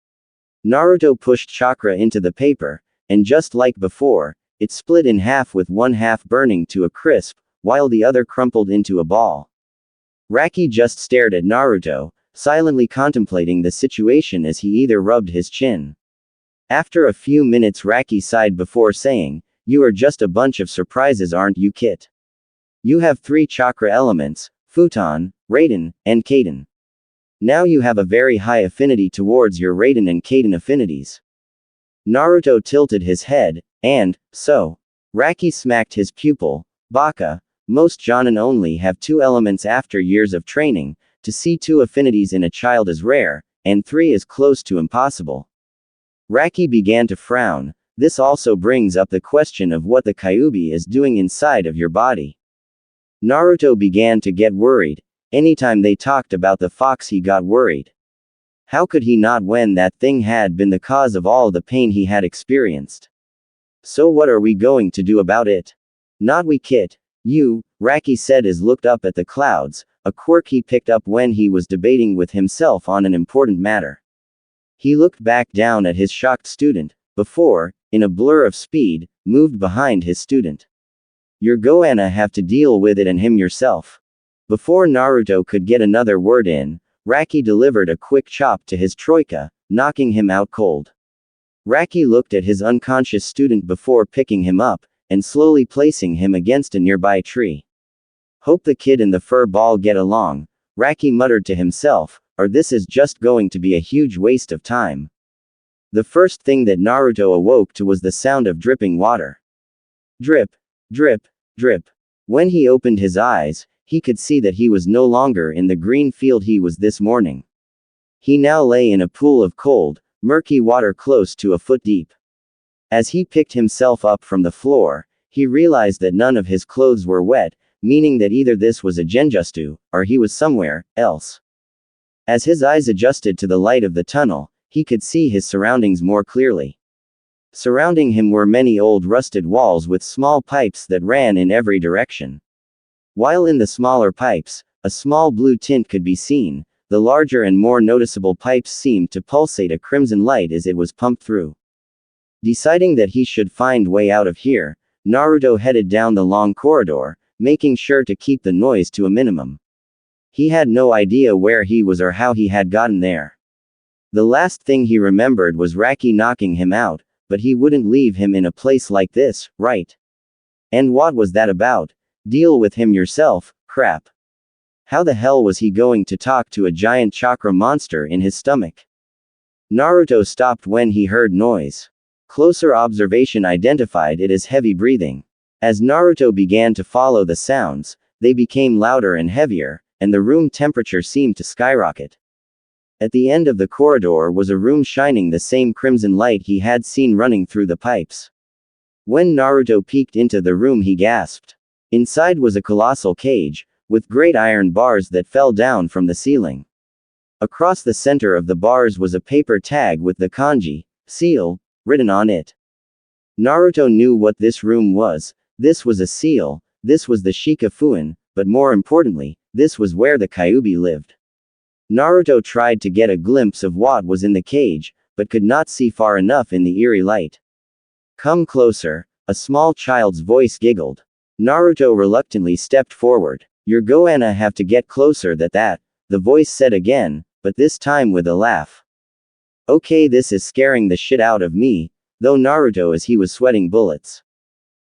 Naruto pushed chakra into the paper, and just like before, it split in half with one half burning to a crisp, while the other crumpled into a ball. Raki just stared at Naruto, silently contemplating the situation as he either rubbed his chin. After a few minutes Raki sighed before saying, "You are just a bunch of surprises, aren't you, Kit? You have 3 chakra elements, Futon, Raiden, and Kaden. Now you have a very high affinity towards your Raiden and Kaden affinities." Naruto tilted his head, and, so. Raki smacked his pupil, Baka, most Jonin only have 2 elements after years of training, to see 2 affinities in a child is rare, and 3 is close to impossible. Raki began to frown. This also brings up the question of what the Kyuubi is doing inside of your body. Naruto began to get worried. Anytime they talked about the fox he got worried. How could he not when that thing had been the cause of all the pain he had experienced? So what are we going to do about it? Not we, Kit. You, Raki said as looked up at the clouds, a quirk he picked up when he was debating with himself on an important matter. He looked back down at his shocked student, before, in a blur of speed, moved behind his student. You're gonna have to deal with it and him yourself. Before Naruto could get another word in, Raki delivered a quick chop to his troika, knocking him out cold. Raki looked at his unconscious student before picking him up, and slowly placing him against a nearby tree. Hope the kid and the fur ball get along, Raki muttered to himself, or this is just going to be a huge waste of time. The first thing that Naruto awoke to was the sound of dripping water. Drip, drip, drip. When he opened his eyes, he could see that he was no longer in the green field he was this morning. He now lay in a pool of cold, murky water close to a foot deep. As he picked himself up from the floor, he realized that none of his clothes were wet, meaning that either this was a genjutsu, or he was somewhere else. As his eyes adjusted to the light of the tunnel, he could see his surroundings more clearly. Surrounding him were many old rusted walls with small pipes that ran in every direction. While in the smaller pipes, a small blue tint could be seen, the larger and more noticeable pipes seemed to pulsate a crimson light as it was pumped through. Deciding that he should find way out of here, Naruto headed down the long corridor, making sure to keep the noise to a minimum. He had no idea where he was or how he had gotten there. The last thing he remembered was Raki knocking him out, but he wouldn't leave him in a place like this, right? And what was that about? Deal with him yourself, crap. How the hell was he going to talk to a giant chakra monster in his stomach? Naruto stopped when he heard noise. Closer observation identified it as heavy breathing. As Naruto began to follow the sounds, they became louder and heavier, and the room temperature seemed to skyrocket. At the end of the corridor was a room shining the same crimson light he had seen running through the pipes. When Naruto peeked into the room he gasped. Inside was a colossal cage, with great iron bars that fell down from the ceiling. Across the center of the bars was a paper tag with the kanji, seal, written on it. Naruto knew what this room was. This was a seal, this was the Shikafuin, but more importantly, this was where the Kyuubi lived. Naruto tried to get a glimpse of what was in the cage, but could not see far enough in the eerie light. Come closer, a small child's voice giggled. Naruto reluctantly stepped forward. You're gonna have to get closer that, the voice said again, but this time with a laugh. Okay, this is scaring the shit out of me, though Naruto as he was sweating bullets.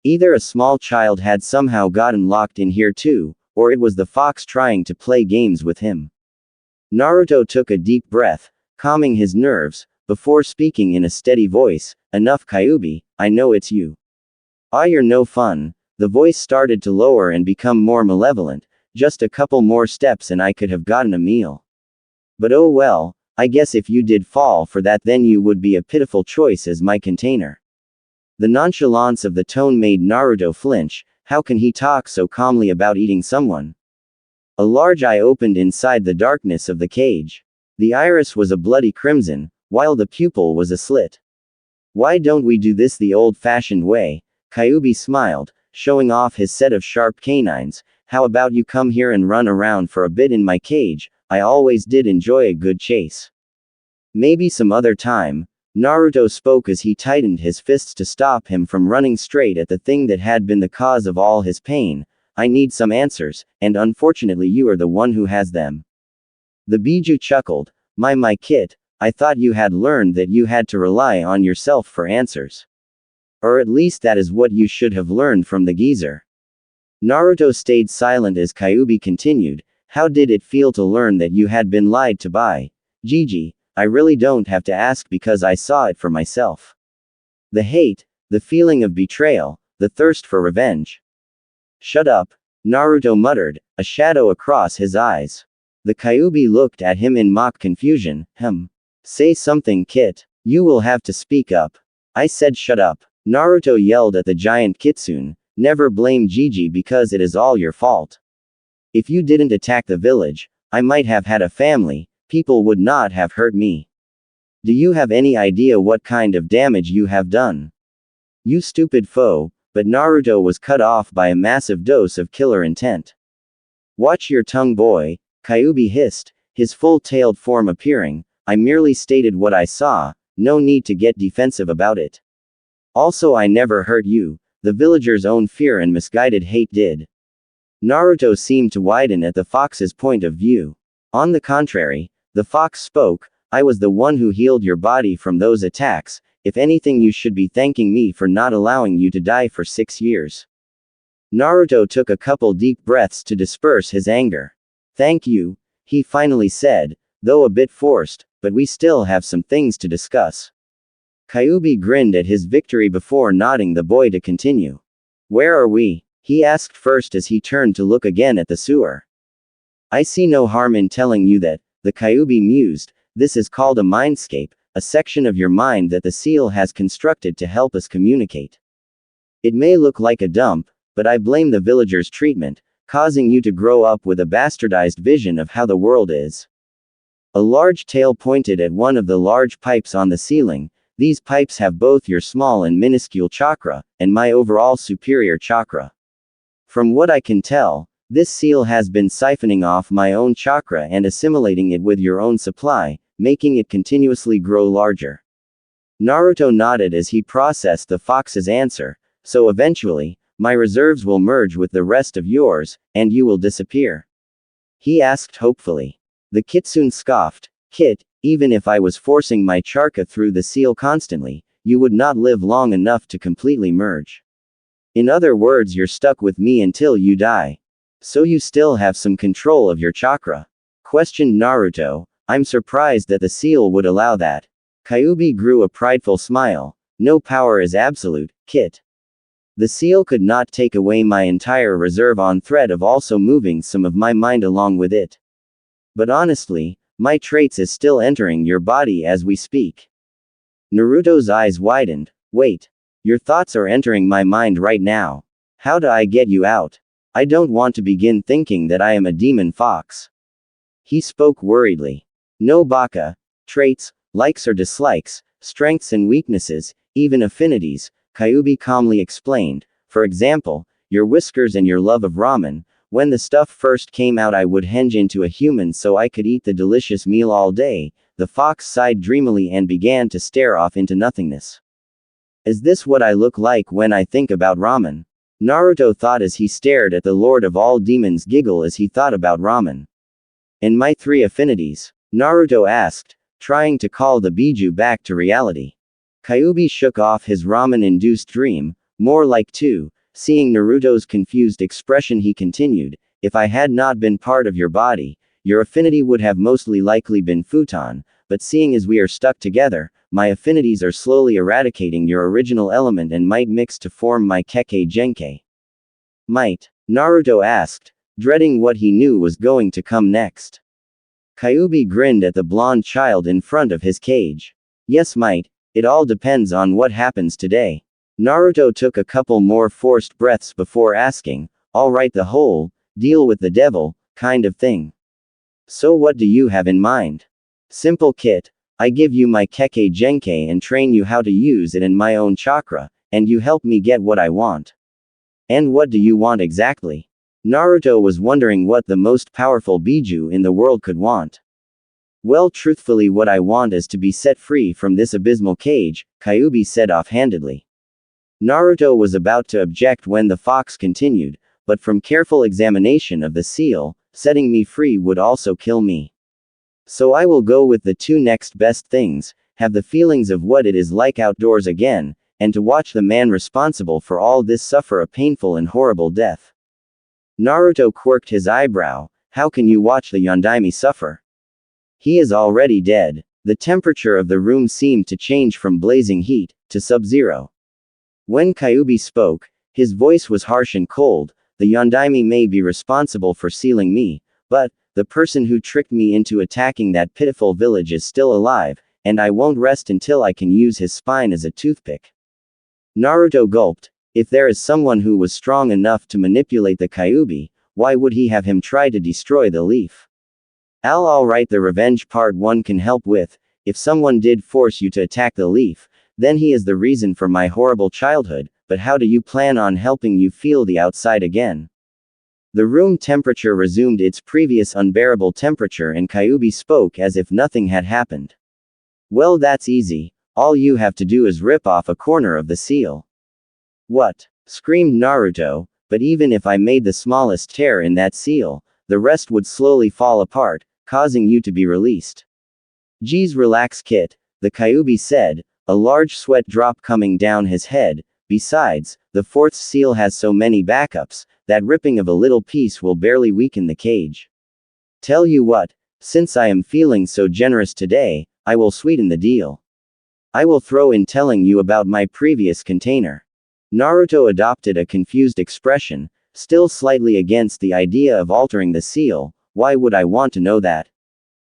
Either a small child had somehow gotten locked in here too, or it was the fox trying to play games with him. Naruto took a deep breath, calming his nerves, before speaking in a steady voice, enough Kyuubi, I know it's you. Ah, you're no fun. The voice started to lower and become more malevolent, just a couple more steps and I could have gotten a meal. But oh well, I guess if you did fall for that then you would be a pitiful choice as my container. The nonchalance of the tone made Naruto flinch. How can he talk so calmly about eating someone? A large eye opened inside the darkness of the cage. The iris was a bloody crimson, while the pupil was a slit. Why don't we do this the old-fashioned way? Kyuubi smiled, showing off his set of sharp canines, how about you come here and run around for a bit in my cage? I always did enjoy a good chase. Maybe some other time. Naruto spoke as he tightened his fists to stop him from running straight at the thing that had been the cause of all his pain. I need some answers, and unfortunately you are the one who has them. The Biju chuckled. My kid, I thought you had learned that you had to rely on yourself for answers. Or at least that is what you should have learned from the geezer. Naruto stayed silent as Kyuubi continued. How did it feel to learn that you had been lied to by Gigi? I really don't have to ask because I saw it for myself. The hate, the feeling of betrayal, the thirst for revenge. Shut up, Naruto muttered, a shadow across his eyes. The Kyuubi looked at him in mock confusion. Say something, Kit. You will have to speak up. I said shut up. Naruto yelled at the giant kitsune. Never blame Gigi because it is all your fault. If you didn't attack the village, I might have had a family, people would not have hurt me. Do you have any idea what kind of damage you have done? You stupid foe, but Naruto was cut off by a massive dose of killer intent. Watch your tongue, boy, Kyuubi hissed, his full-tailed form appearing. I merely stated what I saw, no need to get defensive about it. Also, I never hurt you, the villagers' own fear and misguided hate did. Naruto seemed to widen at the fox's point of view. On the contrary, the fox spoke, I was the one who healed your body from those attacks. If anything, you should be thanking me for not allowing you to die for 6 years. Naruto took a couple deep breaths to disperse his anger. Thank you, he finally said, though a bit forced, but we still have some things to discuss. Kyuubi grinned at his victory before nodding the boy to continue. Where are we? He asked first as he turned to look again at the sewer. I see no harm in telling you that, the Kyuubi mused, this is called a mindscape, a section of your mind that the seal has constructed to help us communicate. It may look like a dump, but I blame the villagers' treatment, causing you to grow up with a bastardized vision of how the world is. A large tail pointed at one of the large pipes on the ceiling. These pipes have both your small and minuscule chakra, and my overall superior chakra. From what I can tell, this seal has been siphoning off my own chakra and assimilating it with your own supply, making it continuously grow larger. Naruto nodded as he processed the fox's answer, so eventually, my reserves will merge with the rest of yours, and you will disappear. He asked hopefully. The kitsune scoffed, Kit, even if I was forcing my chakra through the seal constantly, you would not live long enough to completely merge. In other words, you're stuck with me until you die. So you still have some control of your chakra? Questioned Naruto. I'm surprised that the seal would allow that. Kyuubi grew a prideful smile. No power is absolute, Kit. The seal could not take away my entire reserve on threat of also moving some of my mind along with it. But honestly, my traits is still entering your body as we speak. Naruto's eyes widened. Wait. Your thoughts are entering my mind right now. How do I get you out? I don't want to begin thinking that I am a demon fox. He spoke worriedly. No baka. Traits, likes or dislikes, strengths and weaknesses, even affinities, Kyuubi calmly explained. For example, your whiskers and your love of ramen. When the stuff first came out, I would henge into a human so I could eat the delicious meal all day. The fox sighed dreamily and began to stare off into nothingness. Is this what I look like when I think about ramen? Naruto thought as he stared at the Lord of all Demons giggle as he thought about ramen. And my 3 affinities? Naruto asked, trying to call the Biju back to reality. Kyuubi shook off his ramen-induced dream, more like 2. Seeing Naruto's confused expression, he continued, if I had not been part of your body, your affinity would have mostly likely been futon, but seeing as we are stuck together, my affinities are slowly eradicating your original element and might mix to form my Kekkei Genkei. Might? Naruto asked, dreading what he knew was going to come next. Kyuubi grinned at the blonde child in front of his cage. Yes, might. It all depends on what happens today. Naruto took a couple more forced breaths before asking, alright, the whole deal with the devil kind of thing. So what do you have in mind? Simple, Kit. I give you my Kekkei Genkei and train you how to use it in my own chakra, and you help me get what I want. And what do you want exactly? Naruto was wondering what the most powerful Biju in the world could want. Well, truthfully, what I want is to be set free from this abysmal cage, Kyuubi said offhandedly. Naruto was about to object when the fox continued, but from careful examination of the seal, setting me free would also kill me. So I will go with the two next best things, have the feelings of what it is like outdoors again, and to watch the man responsible for all this suffer a painful and horrible death. Naruto quirked his eyebrow. How can you watch the Yondaime suffer? He is already dead. The temperature of the room seemed to change from blazing heat to sub-zero. When Kyuubi spoke, his voice was harsh and cold. The Yondaime may be responsible for sealing me, but the person who tricked me into attacking that pitiful village is still alive, and I won't rest until I can use his spine as a toothpick. Naruto gulped. If there is someone who was strong enough to manipulate the Kyuubi, why would he have him try to destroy the leaf? Alright, the revenge part one can help with. If someone did force you to attack the leaf, then he is the reason for my horrible childhood, but how do you plan on helping you feel the outside again? The room temperature resumed its previous unbearable temperature and Kyuubi spoke as if nothing had happened. Well, that's easy. All you have to do is rip off a corner of the seal. What? Screamed Naruto, but even if I made the smallest tear in that seal, the rest would slowly fall apart, causing you to be released. Geez, relax, Kit, the Kyuubi said, a large sweat drop coming down his head. Besides, the fourth seal has so many backups, that ripping of a little piece will barely weaken the cage. Tell you what, since I am feeling so generous today, I will sweeten the deal. I will throw in telling you about my previous container. Naruto adopted a confused expression, still slightly against the idea of altering the seal. Why would I want to know that?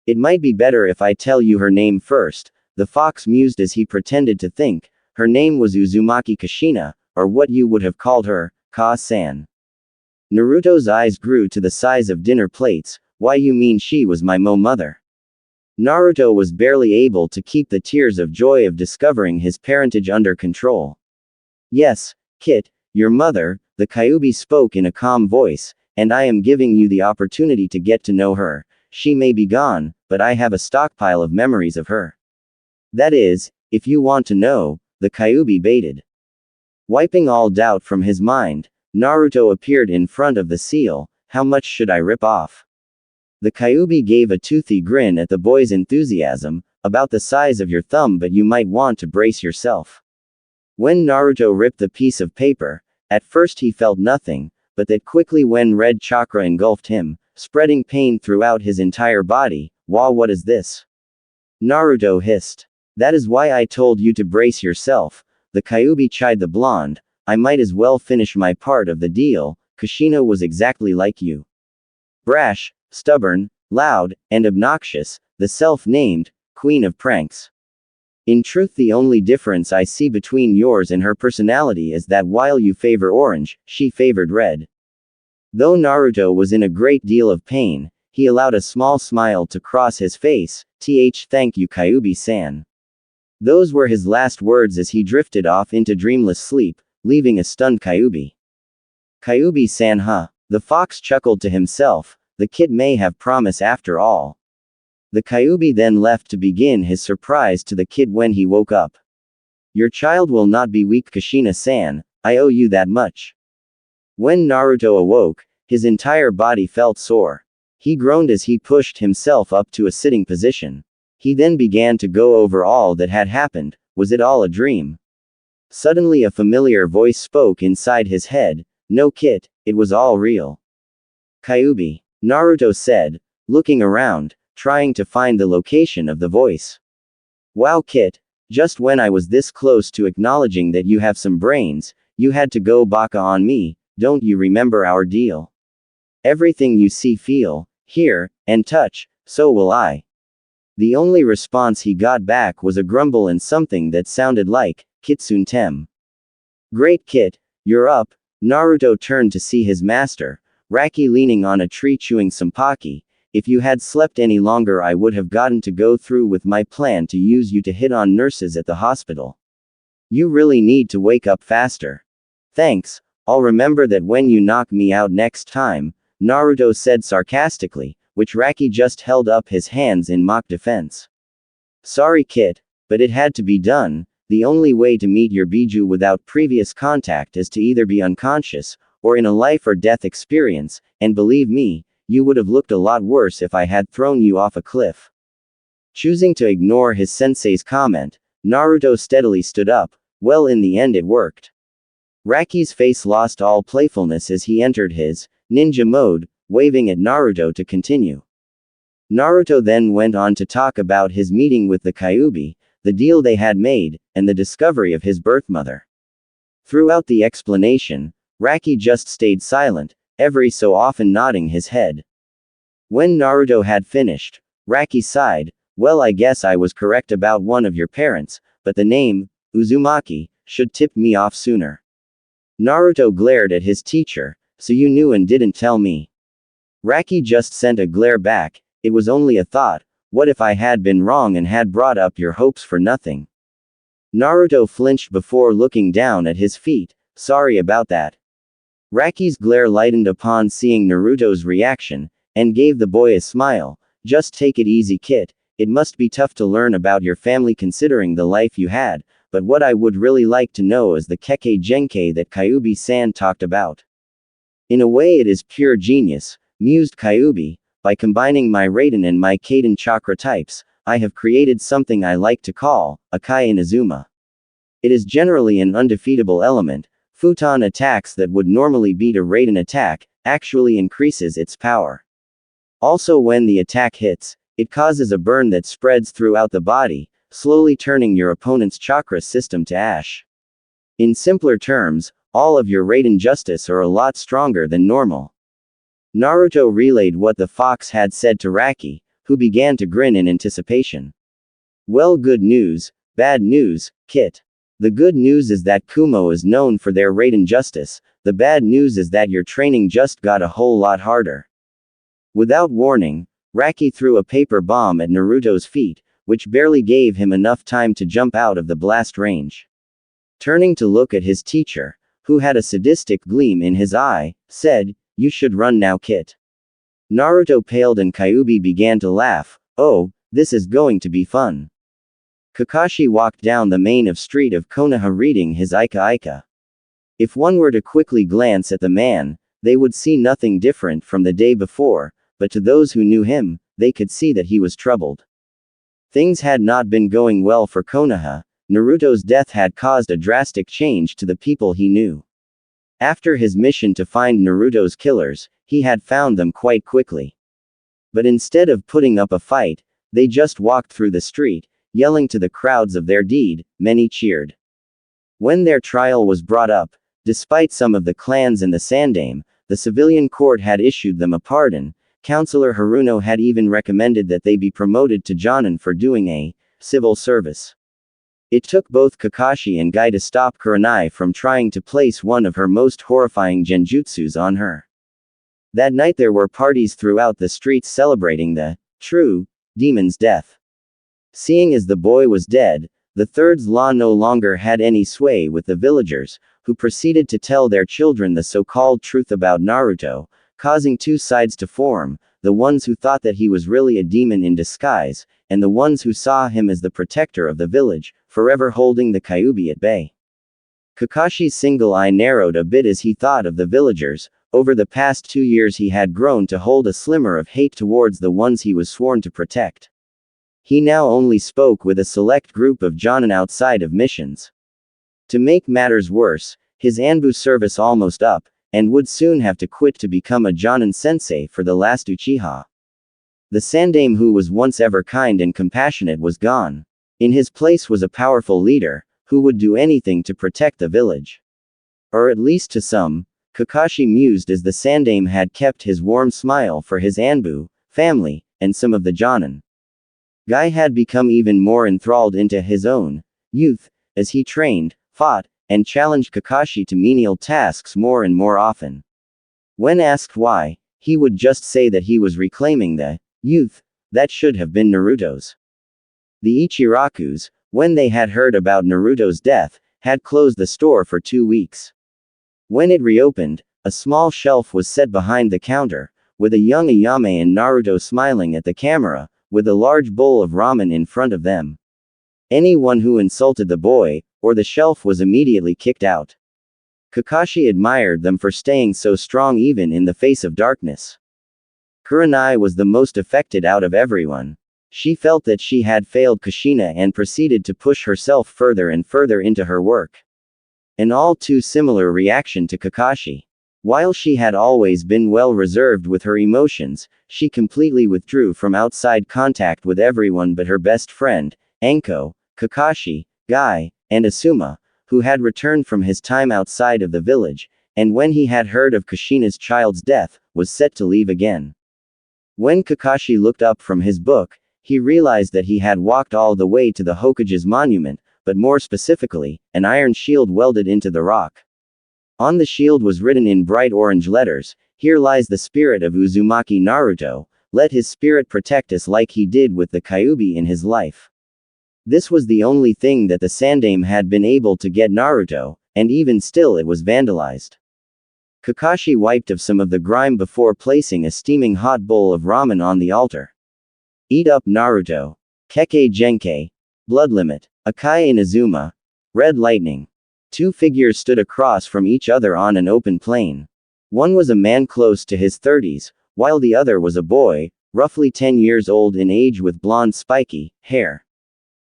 It might be better if I tell you her name first, the fox mused as he pretended to think. Her name was Uzumaki Kushina, or what you would have called her, Ka-san. Naruto's eyes grew to the size of dinner plates. Why, you mean she was my mother? Naruto was barely able to keep the tears of joy of discovering his parentage under control. Yes, Kit, your mother, the Kyuubi spoke in a calm voice, and I am giving you the opportunity to get to know her. She may be gone, but I have a stockpile of memories of her. That is, if you want to know, the Kyuubi baited. Wiping all doubt from his mind, Naruto appeared in front of the seal. How much should I rip off? The Kyuubi gave a toothy grin at the boy's enthusiasm. About the size of your thumb, but you might want to brace yourself. When Naruto ripped the piece of paper, at first he felt nothing, but that quickly when red chakra engulfed him, spreading pain throughout his entire body. Wow, what is this? Naruto hissed. That is why I told you to brace yourself, the Kyuubi chided the blonde. I might as well finish my part of the deal. Kushina was exactly like you. Brash, stubborn, loud, and obnoxious, the self-named queen of pranks. In truth, the only difference I see between yours and her personality is that while you favor orange, she favored red. Though Naruto was in a great deal of pain, he allowed a small smile to cross his face. Thank you, Kyuubi-san. Those were his last words as he drifted off into dreamless sleep, leaving a stunned Kyuubi. Kyuubi-san, huh? The fox chuckled to himself. The kid may have promise after all. The Kyuubi then left to begin his surprise to the kid when he woke up. Your child will not be weak, Kushina-san, I owe you that much. When Naruto awoke, his entire body felt sore. He groaned as he pushed himself up to a sitting position. He then began to go over all that had happened. Was it all a dream? Suddenly a familiar voice spoke inside his head. No, Kit, it was all real. Kyuubi, Naruto said, looking around, trying to find the location of the voice. Wow, Kit, just when I was this close to acknowledging that you have some brains, you had to go baka on me. Don't you remember our deal? Everything you see, feel, hear, and touch, so will I. The only response he got back was a grumble and something that sounded like, Kitsuntem. Great, Kit, you're up. Naruto turned to see his master, Raki, leaning on a tree chewing some pocky. If you had slept any longer, I would have gotten to go through with my plan to use you to hit on nurses at the hospital. You really need to wake up faster. Thanks. I'll remember that when you knock me out next time, Naruto said sarcastically, which Raki just held up his hands in mock defense. Sorry Kit, but it had to be done. The only way to meet your Biju without previous contact is to either be unconscious, or in a life or death experience, and believe me, you would have looked a lot worse if I had thrown you off a cliff. Choosing to ignore his sensei's comment, Naruto steadily stood up. Well, in the end it worked. Raki's face lost all playfulness as he entered his ninja mode, waving at Naruto to continue. Naruto then went on to talk about his meeting with the Kyuubi, the deal they had made, and the discovery of his birth mother. Throughout the explanation, Raki just stayed silent, every so often nodding his head. When Naruto had finished, Raki sighed, well, I guess I was correct about one of your parents, but the name, Uzumaki, should tip me off sooner. Naruto glared at his teacher, so you knew and didn't tell me. Raki just sent a glare back, it was only a thought, what if I had been wrong and had brought up your hopes for nothing? Naruto flinched before looking down at his feet, sorry about that. Raki's glare lightened upon seeing Naruto's reaction, and gave the boy a smile, just take it easy Kit, it must be tough to learn about your family considering the life you had, but what I would really like to know is the Kekkei Genkai that Kyuubi-san talked about. In a way it is pure genius, mused Kyuubi, by combining my Raiden and my Kaden chakra types, I have created something I like to call, a Kai Inazuma. It is generally an undefeatable element, futon attacks that would normally beat a Raiden attack, actually increases its power. Also when the attack hits, it causes a burn that spreads throughout the body, slowly turning your opponent's chakra system to ash. In simpler terms, all of your Raiden justice are a lot stronger than normal. Naruto relayed what the fox had said to Raki, who began to grin in anticipation. Well, good news, bad news, Kit. The good news is that Kumo is known for their Raiden justice, the bad news is that your training just got a whole lot harder. Without warning, Raki threw a paper bomb at Naruto's feet, which barely gave him enough time to jump out of the blast range. Turning to look at his teacher, who had a sadistic gleam in his eye, said, you should run now Kit. Naruto paled and Kyuubi began to laugh, oh, this is going to be fun. Kakashi walked down the main street of Konoha reading his Ika Ika. If one were to quickly glance at the man, they would see nothing different from the day before, but to those who knew him, they could see that he was troubled. Things had not been going well for Konoha. Naruto's death had caused a drastic change to the people he knew. After his mission to find Naruto's killers, he had found them quite quickly. But instead of putting up a fight, they just walked through the street, yelling to the crowds of their deed, many cheered. When their trial was brought up, despite some of the clans and the Sandaime, the civilian court had issued them a pardon. Counselor Haruno had even recommended that they be promoted to Jonin for doing a civil service. It took both Kakashi and Guy to stop Kurenai from trying to place one of her most horrifying genjutsus on her. That night there were parties throughout the streets celebrating the true demon's death. Seeing as the boy was dead, the Third's law no longer had any sway with the villagers, who proceeded to tell their children the so-called truth about Naruto, causing two sides to form, the ones who thought that he was really a demon in disguise, and the ones who saw him as the protector of the village, forever holding the Kyuubi at bay. Kakashi's single eye narrowed a bit as he thought of the villagers. Over the past 2 years he had grown to hold a slimmer of hate towards the ones he was sworn to protect. He now only spoke with a select group of Jonin outside of missions. To make matters worse, his Anbu service almost up, and would soon have to quit to become a Jonin sensei for the last Uchiha. The Sandaime who was once ever kind and compassionate was gone. In his place was a powerful leader, who would do anything to protect the village. Or at least to some, Kakashi mused as the Sandaime had kept his warm smile for his Anbu, family, and some of the Jonin. Guy had become even more enthralled into his own youth, as he trained, fought, and challenged Kakashi to menial tasks more and more often. When asked why, he would just say that he was reclaiming the youth that should have been Naruto's. The Ichirakus, when they had heard about Naruto's death, had closed the store for 2 weeks. When it reopened, a small shelf was set behind the counter, with a young Ayame and Naruto smiling at the camera, with a large bowl of ramen in front of them. Anyone who insulted the boy, or the shelf was immediately kicked out. Kakashi admired them for staying so strong even in the face of darkness. Kurenai was the most affected out of everyone. She felt that she had failed Kushina and proceeded to push herself further and further into her work. An all too similar reaction to Kakashi. While she had always been well reserved with her emotions, she completely withdrew from outside contact with everyone but her best friend, Anko, Kakashi, Guy, and Asuma, who had returned from his time outside of the village, and when he had heard of Kushina's child's death, was set to leave again. When Kakashi looked up from his book, he realized that he had walked all the way to the Hokage's monument, but more specifically, an iron shield welded into the rock. On the shield was written in bright orange letters, "Here lies the spirit of Uzumaki Naruto, let his spirit protect us like he did with the Kyuubi in his life." This was the only thing that the Sandaime had been able to get Naruto, and even still it was vandalized. Kakashi wiped off some of the grime before placing a steaming hot bowl of ramen on the altar. Eat up Naruto. Kekkei Genkei. Blood Limit. Akai Inazuma. Red Lightning. Two figures stood across from each other on an open plain. One was a man close to his 30s, while the other was a boy, roughly 10 years old in age with blonde spiky hair.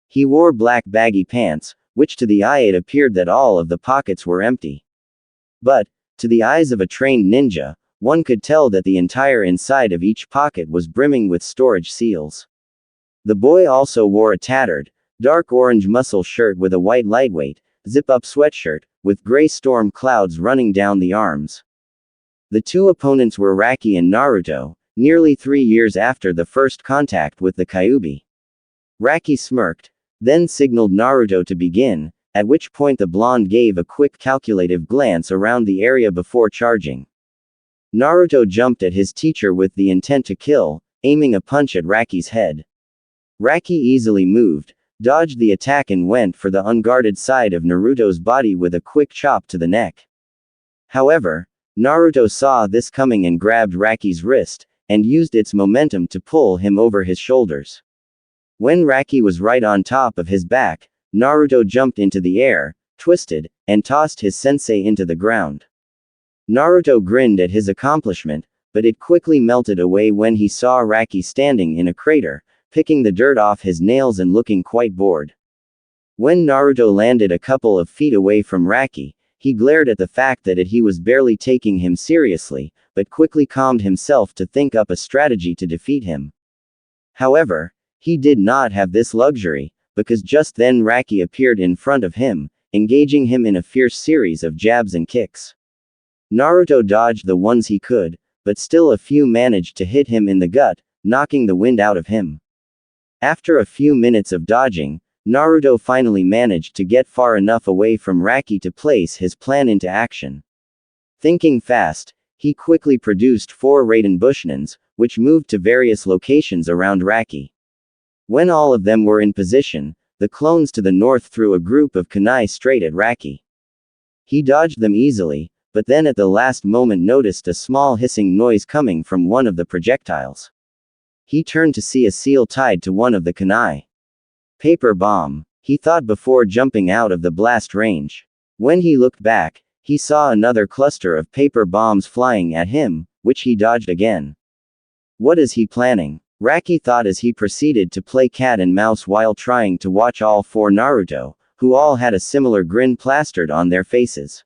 He wore black baggy pants, which to the eye it appeared that all of the pockets were empty. But, to the eyes of a trained ninja, one could tell that the entire inside of each pocket was brimming with storage seals. The boy also wore a tattered, dark orange muscle shirt with a white lightweight, zip-up sweatshirt, with gray storm clouds running down the arms. The two opponents were Raki and Naruto, nearly 3 years after the first contact with the Kyuubi. Raki smirked, then signaled Naruto to begin, at which point the blonde gave a quick calculative glance around the area before charging. Naruto jumped at his teacher with the intent to kill, aiming a punch at Raki's head. Raki easily moved, dodged the attack and went for the unguarded side of Naruto's body with a quick chop to the neck. However, Naruto saw this coming and grabbed Raki's wrist, and used its momentum to pull him over his shoulders. When Raki was right on top of his back, Naruto jumped into the air, twisted, and tossed his sensei into the ground. Naruto grinned at his accomplishment, but it quickly melted away when he saw Raki standing in a crater, picking the dirt off his nails and looking quite bored. When Naruto landed a couple of feet away from Raki, he glared at the fact that he was barely taking him seriously, but quickly calmed himself to think up a strategy to defeat him. However, he did not have this luxury, because just then Raki appeared in front of him, engaging him in a fierce series of jabs and kicks. Naruto dodged the ones he could, but still a few managed to hit him in the gut, knocking the wind out of him. After a few minutes of dodging, Naruto finally managed to get far enough away from Raki to place his plan into action. Thinking fast, he quickly produced 4 Raiden Bushinens, which moved to various locations around Raki. When all of them were in position, the clones to the north threw a group of kunai straight at Raki. He dodged them easily, but then at the last moment noticed a small hissing noise coming from one of the projectiles. He turned to see a seal tied to one of the kunai. Paper bomb, he thought before jumping out of the blast range. When he looked back, he saw another cluster of paper bombs flying at him, which he dodged again. What is he planning? Raki thought as he proceeded to play cat and mouse while trying to watch all 4 Naruto, who all had a similar grin plastered on their faces.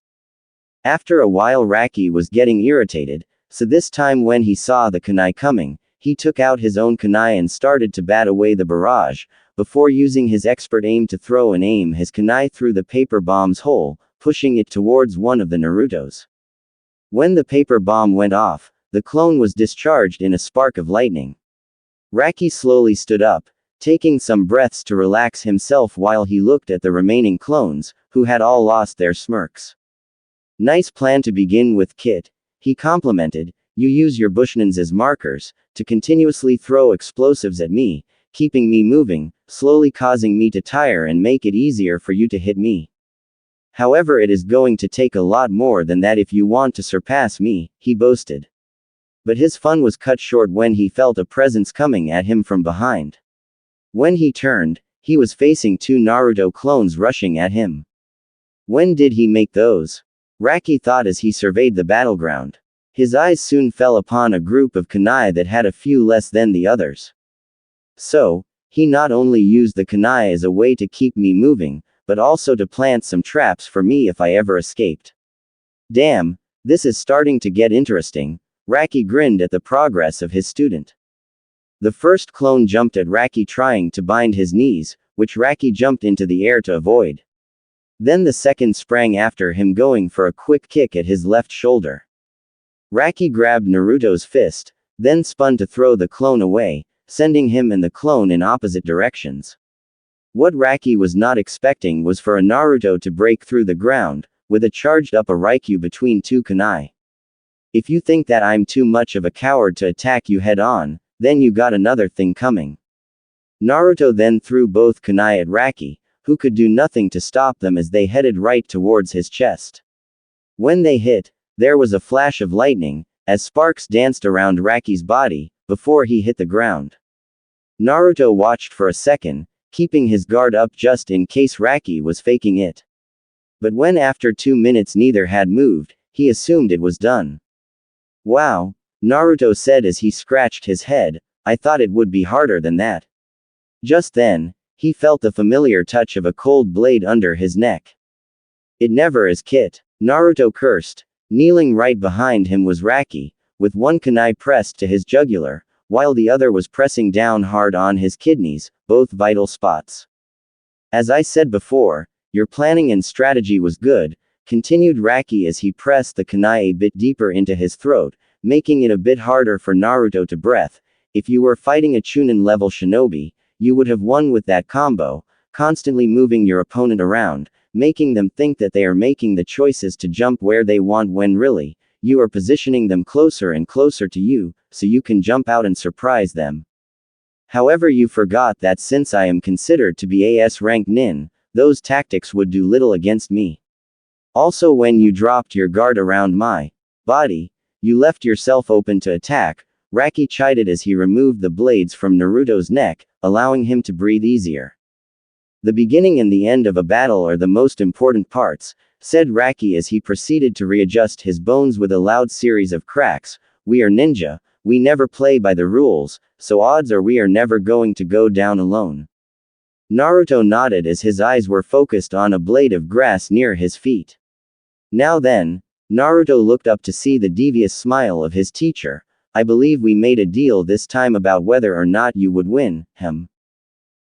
After a while Raki was getting irritated, so this time when he saw the kunai coming, he took out his own kunai and started to bat away the barrage, before using his expert aim to throw and aim his kunai through the paper bomb's hole, pushing it towards one of the Narutos. When the paper bomb went off, the clone was discharged in a spark of lightning. Raki slowly stood up, taking some breaths to relax himself while he looked at the remaining clones, who had all lost their smirks. Nice plan to begin with, Kit, he complimented. You use your Bushinens as markers, to continuously throw explosives at me, keeping me moving, slowly causing me to tire and make it easier for you to hit me. However, it is going to take a lot more than that if you want to surpass me, he boasted. But his fun was cut short when he felt a presence coming at him from behind. When he turned, he was facing two Naruto clones rushing at him. When did he make those? Raki thought as he surveyed the battleground. His eyes soon fell upon a group of kunai that had a few less than the others. So, he not only used the kunai as a way to keep me moving, but also to plant some traps for me if I ever escaped. Damn, this is starting to get interesting. Raki grinned at the progress of his student. The first clone jumped at Raki trying to bind his knees, which Raki jumped into the air to avoid. Then the second sprang after him going for a quick kick at his left shoulder. Raki grabbed Naruto's fist, then spun to throw the clone away, sending him and the clone in opposite directions. What Raki was not expecting was for a Naruto to break through the ground, with a charged up Raikyu between two kunai. If you think that I'm too much of a coward to attack you head on, then you got another thing coming. Naruto then threw both kunai at Raki, who could do nothing to stop them as they headed right towards his chest. When they hit, there was a flash of lightning, as sparks danced around Raki's body, before he hit the ground. Naruto watched for a second, keeping his guard up just in case Raki was faking it. But when after 2 minutes neither had moved, he assumed it was done. Wow, Naruto said as he scratched his head, I thought it would be harder than that. Just then, he felt the familiar touch of a cold blade under his neck. It never is Kit, Naruto cursed. Kneeling right behind him was Raki, with one kunai pressed to his jugular, while the other was pressing down hard on his kidneys, both vital spots. As I said before, your planning and strategy was good, continued Raki as he pressed the kunai a bit deeper into his throat, making it a bit harder for Naruto to breathe. If you were fighting a Chunin-level shinobi, you would have won with that combo, constantly moving your opponent around, making them think that they are making the choices to jump where they want when really, you are positioning them closer and closer to you, so you can jump out and surprise them. However, you forgot that since I am considered to be AS rank nin, those tactics would do little against me. Also, when you dropped your guard around my body, you left yourself open to attack, Raki chided as he removed the blades from Naruto's neck, allowing him to breathe easier. The beginning and the end of a battle are the most important parts, said Raki as he proceeded to readjust his bones with a loud series of cracks. We are ninja, we never play by the rules, so odds are we are never going to go down alone. Naruto nodded as his eyes were focused on a blade of grass near his feet. Now then, Naruto looked up to see the devious smile of his teacher. I believe we made a deal this time about whether or not you would win,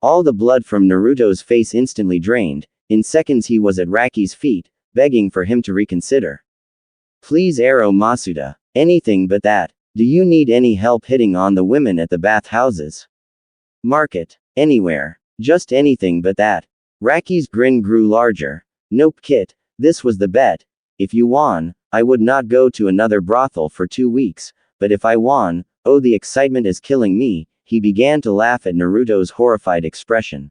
All the blood from Naruto's face instantly drained. In seconds he was at Raki's feet, begging for him to reconsider. Please Aro Masuda, anything but that. Do you need any help hitting on the women at the bathhouses? Market, anywhere. Just anything but that. Raki's grin grew larger. Nope Kit, this was the bet. If you won, I would not go to another brothel for 2 weeks, but if I won, oh the excitement is killing me. He began to laugh at Naruto's horrified expression.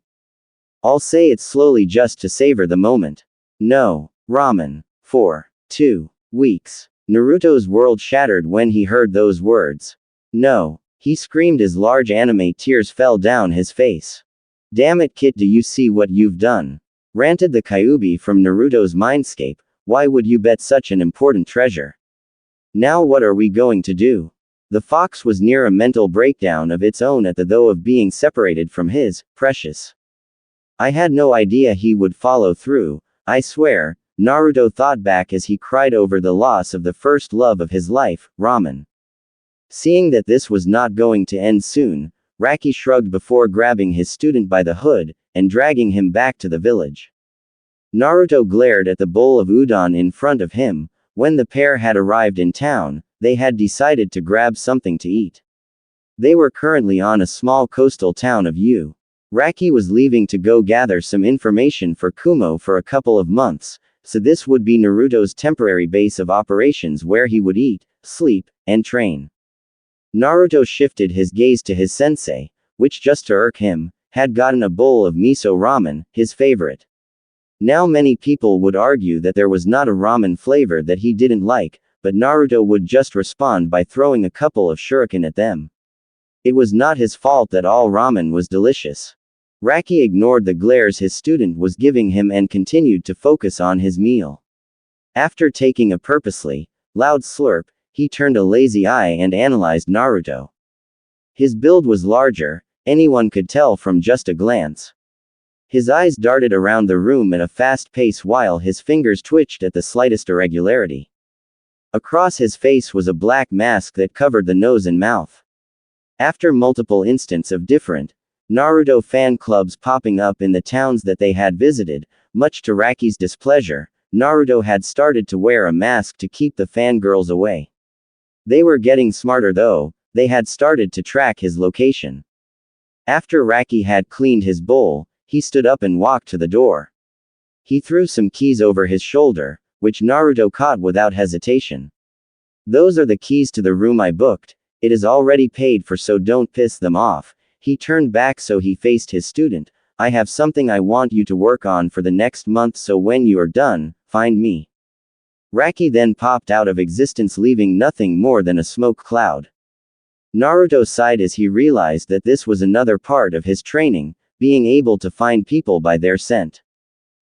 I'll say it slowly just to savor the moment. No, ramen. For 2 weeks. Naruto's world shattered when he heard those words. No, he screamed as large anime tears fell down his face. Damn it Kit, do you see what you've done? Ranted the Kyuubi from Naruto's mindscape. Why would you bet such an important treasure? Now what are we going to do? The fox was near a mental breakdown of its own at the thought of being separated from his precious. I had no idea he would follow through, I swear, Naruto thought back as he cried over the loss of the first love of his life, ramen. Seeing that this was not going to end soon, Raki shrugged before grabbing his student by the hood, and dragging him back to the village. Naruto glared at the bowl of udon in front of him. When the pair had arrived in town, they had decided to grab something to eat. They were currently on a small coastal town of U. Raki was leaving to go gather some information for Kumo for a couple of months, so this would be Naruto's temporary base of operations where he would eat, sleep, and train. Naruto shifted his gaze to his sensei, which just to irk him, had gotten a bowl of miso ramen, his favorite. Now many people would argue that there was not a ramen flavor that he didn't like, but Naruto would just respond by throwing a couple of shuriken at them. It was not his fault that all ramen was delicious. Raki ignored the glares his student was giving him and continued to focus on his meal. After taking a purposely loud slurp, he turned a lazy eye and analyzed Naruto. His build was larger, anyone could tell from just a glance. His eyes darted around the room at a fast pace while his fingers twitched at the slightest irregularity. Across his face was a black mask that covered the nose and mouth. After multiple instances of different Naruto fan clubs popping up in the towns that they had visited, much to Raki's displeasure, Naruto had started to wear a mask to keep the fangirls away. They were getting smarter though, they had started to track his location. After Raki had cleaned his bowl, he stood up and walked to the door. He threw some keys over his shoulder, which Naruto caught without hesitation. "Those are the keys to the room I booked, it is already paid for, so don't piss them off." He turned back so he faced his student. "I have something I want you to work on for the next month, so when you are done, find me." Raki then popped out of existence, leaving nothing more than a smoke cloud. Naruto sighed as he realized that this was another part of his training, being able to find people by their scent.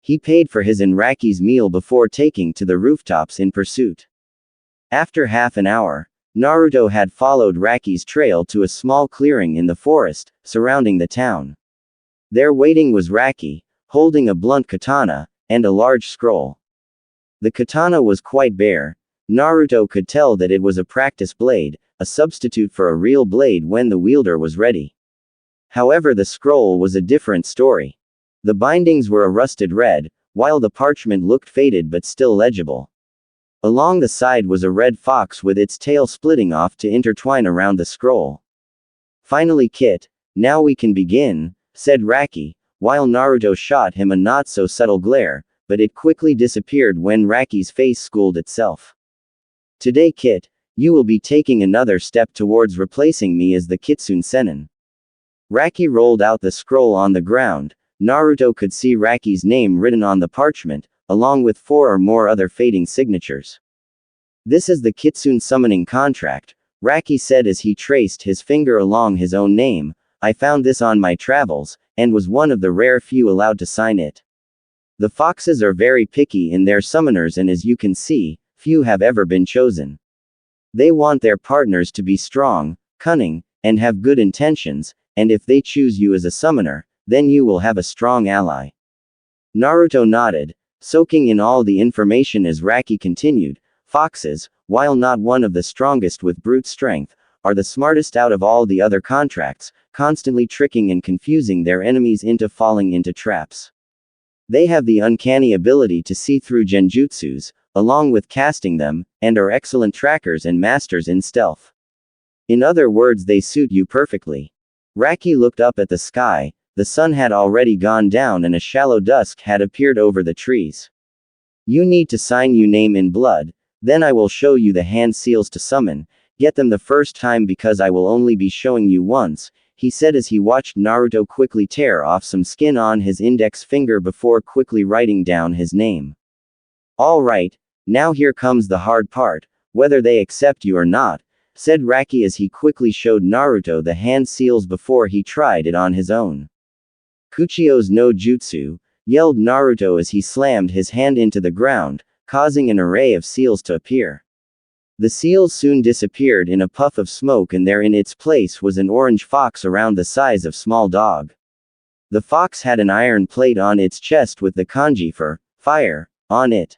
He paid for his and Raki's meal before taking to the rooftops in pursuit. After half an hour, Naruto had followed Raki's trail to a small clearing in the forest, surrounding the town. There waiting was Raki, holding a blunt katana, and a large scroll. The katana was quite bare. Naruto could tell that it was a practice blade, a substitute for a real blade when the wielder was ready. However, the scroll was a different story. The bindings were a rusted red, while the parchment looked faded but still legible. Along the side was a red fox with its tail splitting off to intertwine around the scroll. "Finally, Kit, now we can begin," said Raki, while Naruto shot him a not-so-subtle glare, but it quickly disappeared when Raki's face schooled itself. "Today, Kit, you will be taking another step towards replacing me as the Kitsune Sennin." Raki rolled out the scroll on the ground. Naruto could see Raki's name written on the parchment, along with 4 or more other fading signatures. "This is the Kitsune summoning contract," Raki said as he traced his finger along his own name. "I found this on my travels, and was one of the rare few allowed to sign it. The foxes are very picky in their summoners, and as you can see, few have ever been chosen. They want their partners to be strong, cunning, and have good intentions, and if they choose you as a summoner, then you will have a strong ally." Naruto nodded, soaking in all the information as Raki continued. "Foxes, while not one of the strongest with brute strength, are the smartest out of all the other contracts, constantly tricking and confusing their enemies into falling into traps. They have the uncanny ability to see through genjutsus, along with casting them, and are excellent trackers and masters in stealth. In other words, they suit you perfectly." Raki looked up at the sky. The sun had already gone down and a shallow dusk had appeared over the trees. "You need to sign your name in blood, then I will show you the hand seals to summon. Get them the first time because I will only be showing you once," he said as he watched Naruto quickly tear off some skin on his index finger before quickly writing down his name. "All right, now here comes the hard part, whether they accept you or not," said Raki as he quickly showed Naruto the hand seals before he tried it on his own. "Kuchio's no jutsu," yelled Naruto as he slammed his hand into the ground, causing an array of seals to appear. The seals soon disappeared in a puff of smoke, and there in its place was an orange fox around the size of small dog. The fox had an iron plate on its chest with the kanji for fire on it.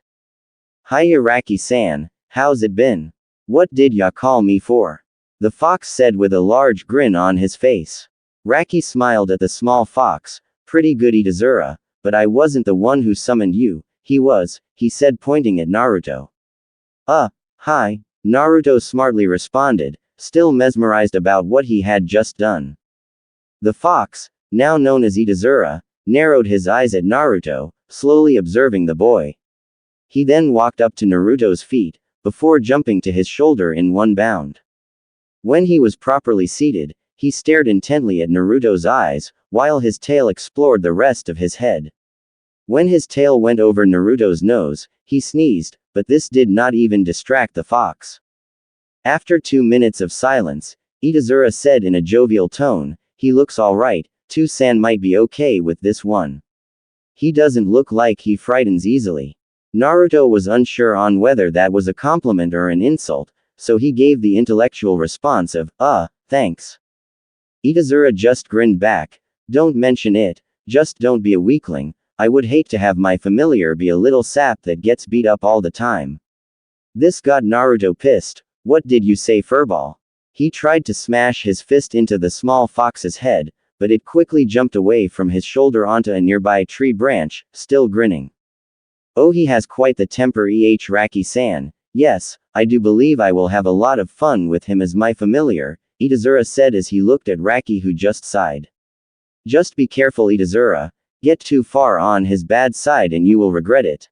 "Hiya Raki-san, how's it been? What did ya call me for?" the fox said with a large grin on his face. Raki smiled at the small fox. "Pretty good Itazura, but I wasn't the one who summoned you, he said pointing at Naruto. Hi," Naruto smartly responded, still mesmerized about what he had just done. The fox, now known as Itazura, narrowed his eyes at Naruto, slowly observing the boy. He then walked up to Naruto's feet, before jumping to his shoulder in one bound. When he was properly seated, he stared intently at Naruto's eyes, while his tail explored the rest of his head. When his tail went over Naruto's nose, he sneezed, but this did not even distract the fox. After 2 minutes of silence, Itazura said in a jovial tone, "He looks alright, 2-san might be okay with this one. He doesn't look like he frightens easily." Naruto was unsure on whether that was a compliment or an insult, so he gave the intellectual response of, thanks." Itazura just grinned back, "Don't mention it, just don't be a weakling. I would hate to have my familiar be a little sap that gets beat up all the time." This got Naruto pissed. "What did you say, furball?" He tried to smash his fist into the small fox's head, but it quickly jumped away from his shoulder onto a nearby tree branch, still grinning. "Oh, he has quite the temper, Raki-san. Yes, I do believe I will have a lot of fun with him as my familiar," Itazura said as he looked at Raki, who just sighed. "Just be careful, Itazura. Get too far on his bad side and you will regret it.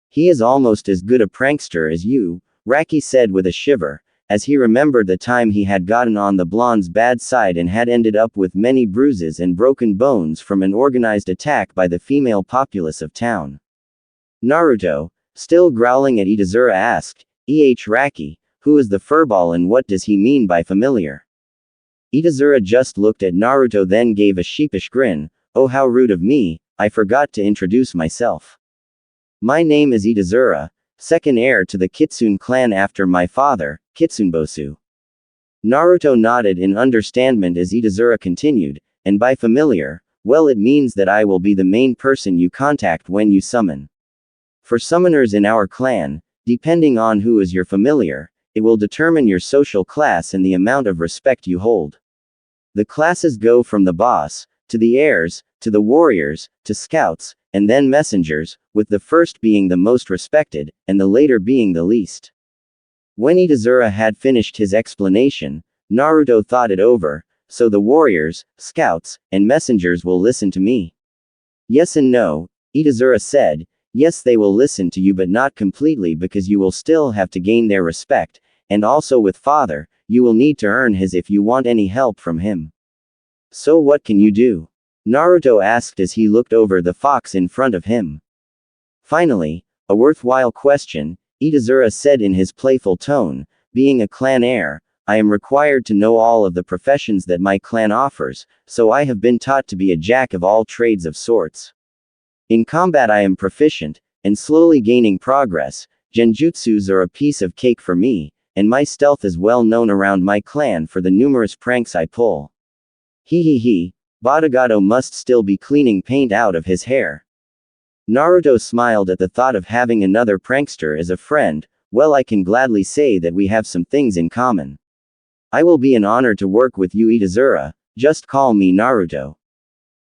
He is almost as good a prankster as you," Raki said with a shiver, as he remembered the time he had gotten on the blonde's bad side and had ended up with many bruises and broken bones from an organized attack by the female populace of town. Naruto, still growling at Itazura, asked, Raki, who is the furball and what does he mean by familiar?" Itazura just looked at Naruto, then gave a sheepish grin. "Oh, how rude of me, I forgot to introduce myself. My name is Itazura, second heir to the Kitsune clan after my father, Kitsunebosu." Naruto nodded in understanding as Itazura continued, "And by familiar, well, it means that I will be the main person you contact when you summon. For summoners in our clan, depending on who is your familiar, it will determine your social class and the amount of respect you hold. The classes go from the boss, to the heirs, to the warriors, to scouts, and then messengers, with the first being the most respected, and the later being the least." When Itazura had finished his explanation, Naruto thought it over. "So the warriors, scouts, and messengers will listen to me?" "Yes and no," Itazura said. "Yes, they will listen to you, but not completely, because you will still have to gain their respect, and also with father, you will need to earn his if you want any help from him." "So what can you do?" Naruto asked as he looked over the fox in front of him. "Finally, a worthwhile question," Itazura said in his playful tone. "Being a clan heir, I am required to know all of the professions that my clan offers, so I have been taught to be a jack of all trades of sorts. In combat I am proficient, and slowly gaining progress. Genjutsus are a piece of cake for me, and my stealth is well known around my clan for the numerous pranks I pull. He. Badagato must still be cleaning paint out of his hair." Naruto smiled at the thought of having another prankster as a friend. "Well, I can gladly say that we have some things in common. I will be an honor to work with you, Itazura. Just call me Naruto."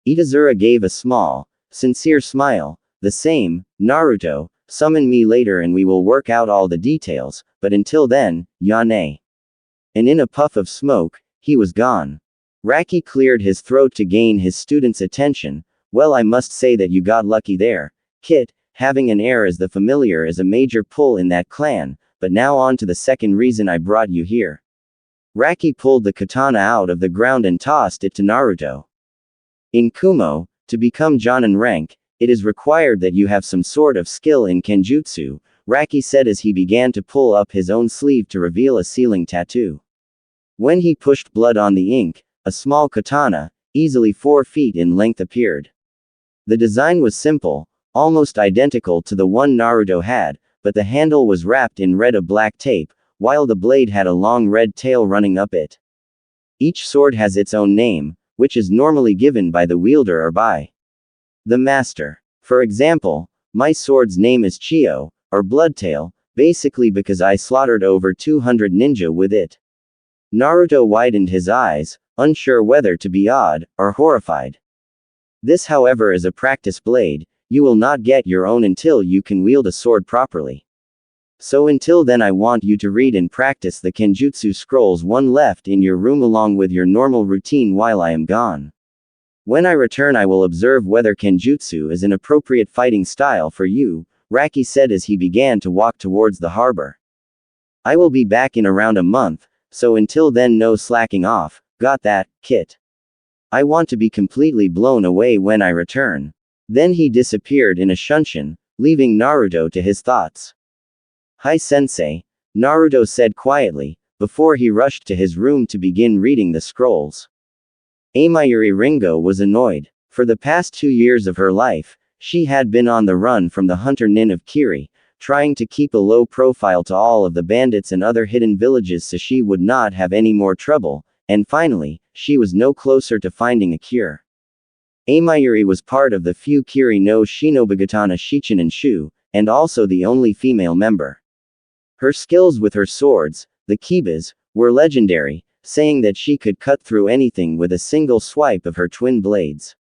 Itazura gave a small, sincere smile. "The same, Naruto. Summon me later and we will work out all the details, but until then, Yane." And in a puff of smoke, he was gone. Raki cleared his throat to gain his student's attention. "Well, I must say that you got lucky there, Kit. Having an heir as the familiar is a major pull in that clan, but now on to the second reason I brought you here." Raki pulled the katana out of the ground and tossed it to Naruto. "In Kumo, to become Jonin rank, it is required that you have some sort of skill in Kenjutsu," Raki said as he began to pull up his own sleeve to reveal a ceiling tattoo. When he pushed blood on the ink, a small katana, easily 4 feet in length, appeared. The design was simple, almost identical to the one Naruto had, but the handle was wrapped in red of black tape, while the blade had a long red tail running up it. Each sword has its own name, which is normally given by the wielder or by the master. For example, my sword's name is Chio, or Bloodtail, basically because I slaughtered over 200 ninja with it. Naruto widened his eyes, unsure whether to be awed or horrified. This, however, is a practice blade. You will not get your own until you can wield a sword properly. So until then I want you to read and practice the Kenjutsu scrolls one left in your room along with your normal routine while I am gone. When I return I will observe whether Kenjutsu is an appropriate fighting style for you, Raki said as he began to walk towards the harbor. I will be back in around a month, so until then no slacking off, got that, Kit? I want to be completely blown away when I return. Then he disappeared in a shunshin, leaving Naruto to his thoughts. "Hi sensei," Naruto said quietly, before he rushed to his room to begin reading the scrolls. Amayuri Ringo was annoyed. For the past 2 years of her life, she had been on the run from the hunter nin of Kiri, trying to keep a low profile to all of the bandits and other hidden villages so she would not have any more trouble, and finally, she was no closer to finding a cure. Amayuri was part of the few Kiri no Shinobigatana Shichinen Shu, and also the only female member. Her skills with her swords, the kibas, were legendary, saying that she could cut through anything with a single swipe of her twin blades.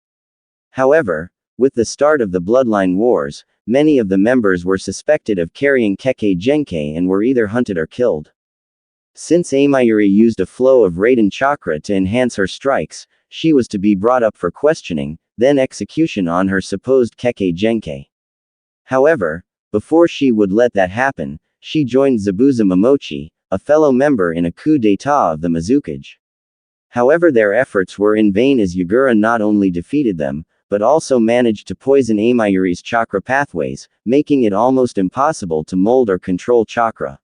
However, with the start of the Bloodline Wars, many of the members were suspected of carrying Kekkei Genkai and were either hunted or killed. Since Amayuri used a flow of Raiden chakra to enhance her strikes, she was to be brought up for questioning, then execution on her supposed Kekkei Genkai. However, before she would let that happen, she joined Zabuza Momochi, a fellow member in a coup d'état of the Mizukage. However, their efforts were in vain as Yagura not only defeated them, but also managed to poison Amayuri's chakra pathways, making it almost impossible to mold or control chakra.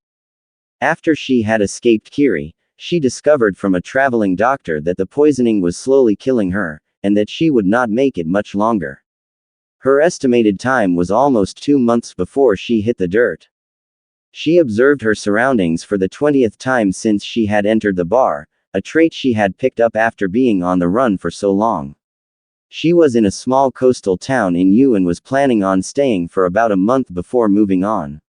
After she had escaped Kiri, she discovered from a traveling doctor that the poisoning was slowly killing her, and that she would not make it much longer. Her estimated time was almost 2 months before she hit the dirt. She observed her surroundings for the 20th time since she had entered the bar, a trait she had picked up after being on the run for so long. She was in a small coastal town in Yu and was planning on staying for about a month before moving on.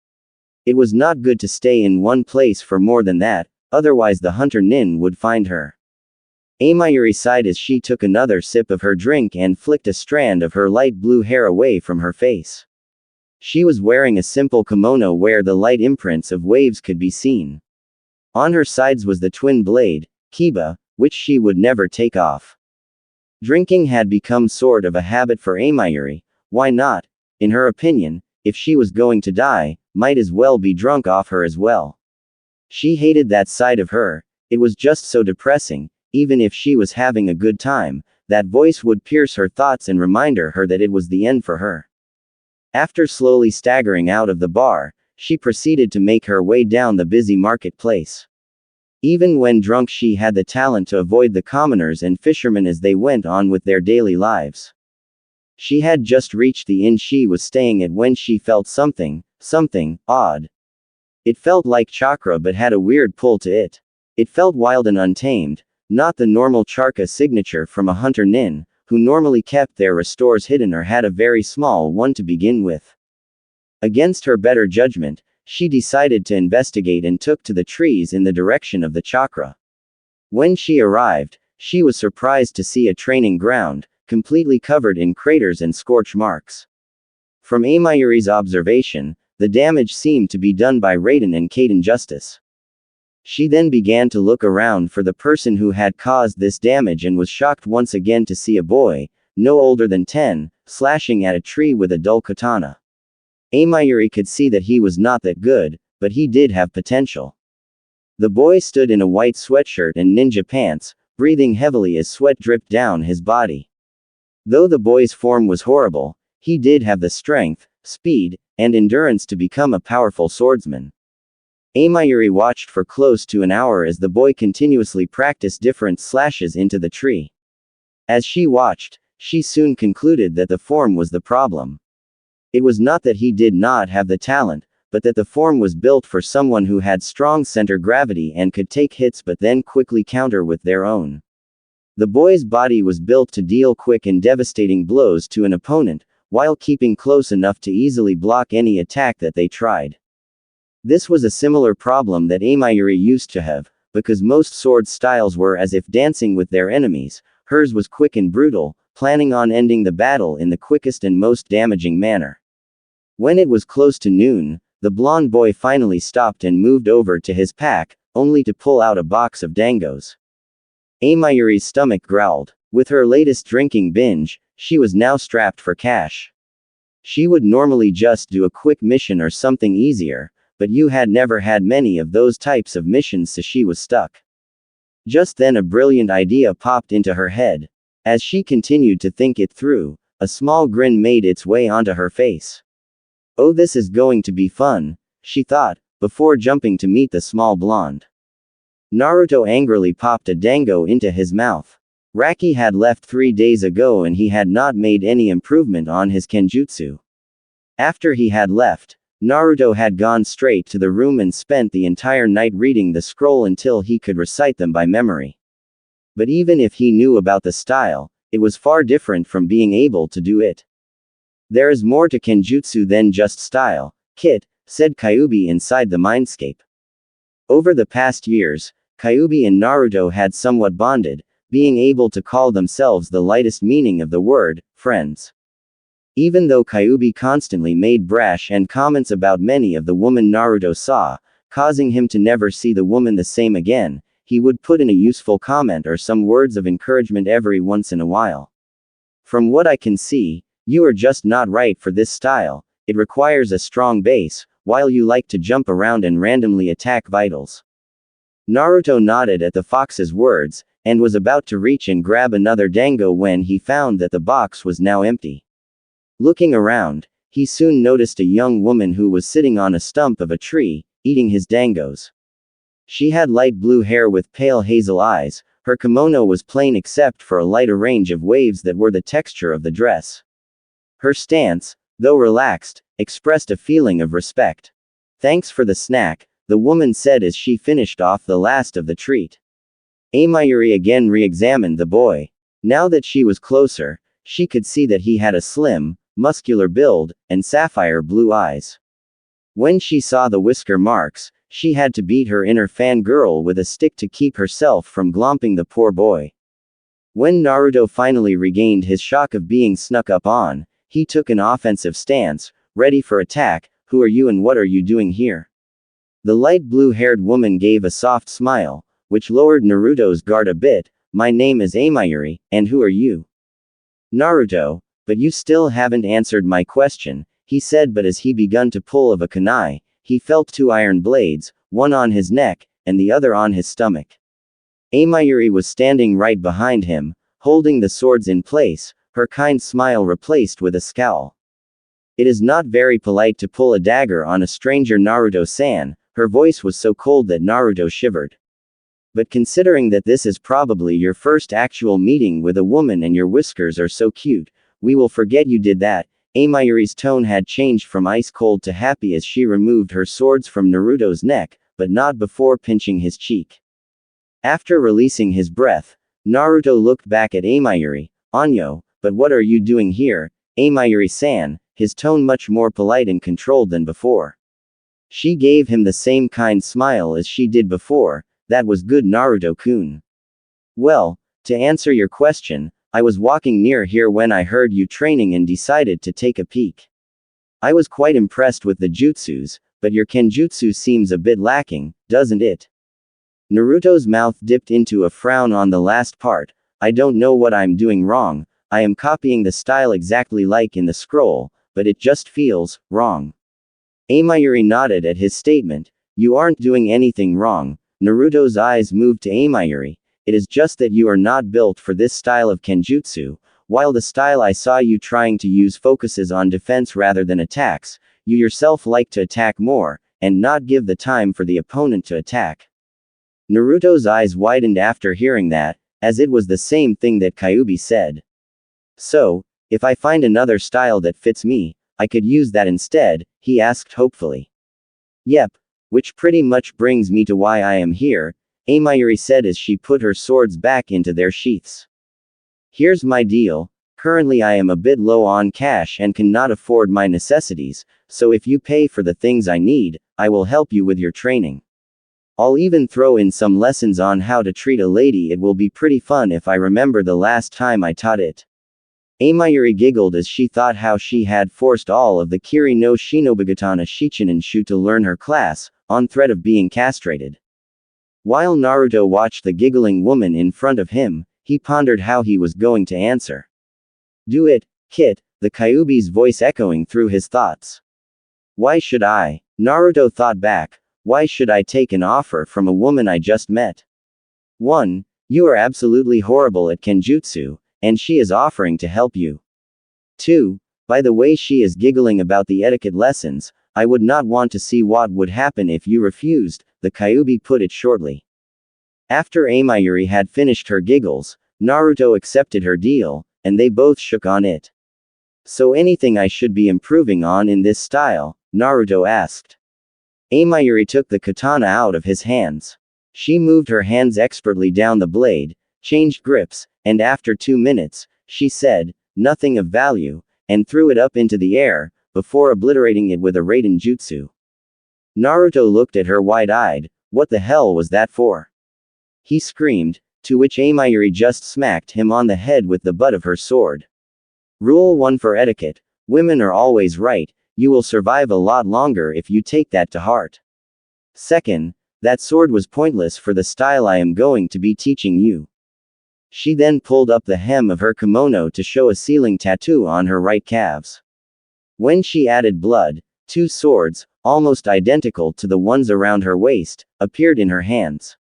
It was not good to stay in one place for more than that, otherwise the hunter nin would find her. Amayuri sighed as she took another sip of her drink and flicked a strand of her light blue hair away from her face. She was wearing a simple kimono where the light imprints of waves could be seen. On her sides was the twin blade, kiba, which she would never take off. Drinking had become sort of a habit for Amayuri. Why not? In her opinion, if she was going to die, might as well be drunk off her as well. She hated that side of her. It was just so depressing. Even if she was having a good time, that voice would pierce her thoughts and remind her that it was the end for her. After slowly staggering out of the bar, she proceeded to make her way down the busy marketplace. Even when drunk, she had the talent to avoid the commoners and fishermen as they went on with their daily lives. She had just reached the inn she was staying at when she felt something odd. It felt like chakra but had a weird pull to it. It felt wild and untamed, not the normal chakra signature from a hunter nin, who normally kept their restores hidden or had a very small one to begin with. Against her better judgment, she decided to investigate and took to the trees in the direction of the chakra. When she arrived, she was surprised to see a training ground, completely covered in craters and scorch marks. From Amayuri's observation, the damage seemed to be done by Raiden and Kaden Justice. She then began to look around for the person who had caused this damage and was shocked once again to see a boy, no older than 10, slashing at a tree with a dull katana. Amayuri could see that he was not that good, but he did have potential. The boy stood in a white sweatshirt and ninja pants, breathing heavily as sweat dripped down his body. Though the boy's form was horrible, he did have the strength, speed, and endurance to become a powerful swordsman. Amayuri watched for close to an hour as the boy continuously practiced different slashes into the tree. As she watched, she soon concluded that the form was the problem. It was not that he did not have the talent, but that the form was built for someone who had strong center gravity and could take hits but then quickly counter with their own. The boy's body was built to deal quick and devastating blows to an opponent, while keeping close enough to easily block any attack that they tried. This was a similar problem that Amayuri used to have, because most sword styles were as if dancing with their enemies. Hers was quick and brutal, planning on ending the battle in the quickest and most damaging manner. When it was close to noon, the blonde boy finally stopped and moved over to his pack, only to pull out a box of dangos. Amayuri's stomach growled. With her latest drinking binge, she was now strapped for cash. She would normally just do a quick mission or something easier, but you had never had many of those types of missions, so she was stuck. Just then a brilliant idea popped into her head. As she continued to think it through, a small grin made its way onto her face. Oh, this is going to be fun, she thought, before jumping to meet the small blonde. Naruto angrily popped a dango into his mouth. Raki had left 3 days ago and he had not made any improvement on his kenjutsu. After he had left, Naruto had gone straight to the room and spent the entire night reading the scroll until he could recite them by memory. But even if he knew about the style, it was far different from being able to do it. There is more to kenjutsu than just style, Kit, said Kyuubi inside the mindscape. Over the past years, Kyuubi and Naruto had somewhat bonded, being able to call themselves the lightest meaning of the word, friends. Even though Kyuubi constantly made brash and comments about many of the women Naruto saw, causing him to never see the woman the same again, he would put in a useful comment or some words of encouragement every once in a while. From what I can see, you are just not right for this style, it requires a strong base, while you like to jump around and randomly attack vitals. Naruto nodded at the fox's words, and was about to reach and grab another dango when he found that the box was now empty. Looking around, he soon noticed a young woman who was sitting on a stump of a tree, eating his dangos. She had light blue hair with pale hazel eyes, her kimono was plain except for a light arrange of waves that were the texture of the dress. Her stance, though relaxed, expressed a feeling of respect. Thanks for the snack, the woman said as she finished off the last of the treat. Amayuri again re-examined the boy. Now that she was closer, she could see that he had a slim, muscular build, and sapphire blue eyes. When she saw the whisker marks, she had to beat her inner fangirl with a stick to keep herself from glomping the poor boy. When Naruto finally regained his shock of being snuck up on, he took an offensive stance, ready for attack. Who are you and what are you doing here? The light blue-haired woman gave a soft smile, which lowered Naruto's guard a bit. My name is Amayuri, and who are you? Naruto, but you still haven't answered my question, he said, but as he begun to pull of a kunai, he felt 2 iron blades, one on his neck, and the other on his stomach. Amayuri was standing right behind him, holding the swords in place, her kind smile replaced with a scowl. It is not very polite to pull a dagger on a stranger, Naruto-san. Her voice was so cold that Naruto shivered. But considering that this is probably your first actual meeting with a woman and your whiskers are so cute, we will forget you did that. Amayuri's tone had changed from ice cold to happy as she removed her swords from Naruto's neck, but not before pinching his cheek. After releasing his breath, Naruto looked back at Amayuri. Anyo, but what are you doing here, Amayuri-san? His tone much more polite and controlled than before. She gave him the same kind smile as she did before. That was good, Naruto-kun. Well, to answer your question, I was walking near here when I heard you training and decided to take a peek. I was quite impressed with the jutsus, but your kenjutsu seems a bit lacking, doesn't it? Naruto's mouth dipped into a frown on the last part. I don't know what I'm doing wrong, I am copying the style exactly like in the scroll, but it just feels wrong. Amayuri nodded at his statement. You aren't doing anything wrong. Naruto's eyes moved to Amayuri. It is just that you are not built for this style of kenjutsu. While the style I saw you trying to use focuses on defense rather than attacks, you yourself like to attack more, and not give the time for the opponent to attack. Naruto's eyes widened after hearing that, as it was the same thing that Kyuubi said. So, if I find another style that fits me, I could use that instead, he asked hopefully. Yep, which pretty much brings me to why I am here, Amayuri said as she put her swords back into their sheaths. Here's my deal, currently I am a bit low on cash and cannot afford my necessities, so if you pay for the things I need, I will help you with your training. I'll even throw in some lessons on how to treat a lady. It will be pretty fun if I remember the last time I taught it. Amayuri giggled as she thought how she had forced all of the Kiri no Shinobigatana Shichinin Shu to learn her class, on threat of being castrated. While Naruto watched the giggling woman in front of him, he pondered how he was going to answer. Do it, Kit, the Kyuubi's voice echoing through his thoughts. Why should I? Naruto thought back. Why should I take an offer from a woman I just met? 1. You are absolutely horrible at kenjutsu, and she is offering to help you. 2. By the way she is giggling about the etiquette lessons, I would not want to see what would happen if you refused, the Kyuubi put it shortly. After Amayuri had finished her giggles, Naruto accepted her deal, and they both shook on it. So anything I should be improving on in this style? Naruto asked. Amayuri took the katana out of his hands. She moved her hands expertly down the blade, changed grips, and after 2 minutes, she said, nothing of value, and threw it up into the air, before obliterating it with a Raiden jutsu. Naruto looked at her wide-eyed. What the hell was that for? He screamed, to which Amayuri just smacked him on the head with the butt of her sword. Rule 1 for etiquette: women are always right, you will survive a lot longer if you take that to heart. Second, that sword was pointless for the style I am going to be teaching you. She then pulled up the hem of her kimono to show a ceiling tattoo on her right calves. When she added blood, 2 swords, almost identical to the ones around her waist, appeared in her hands.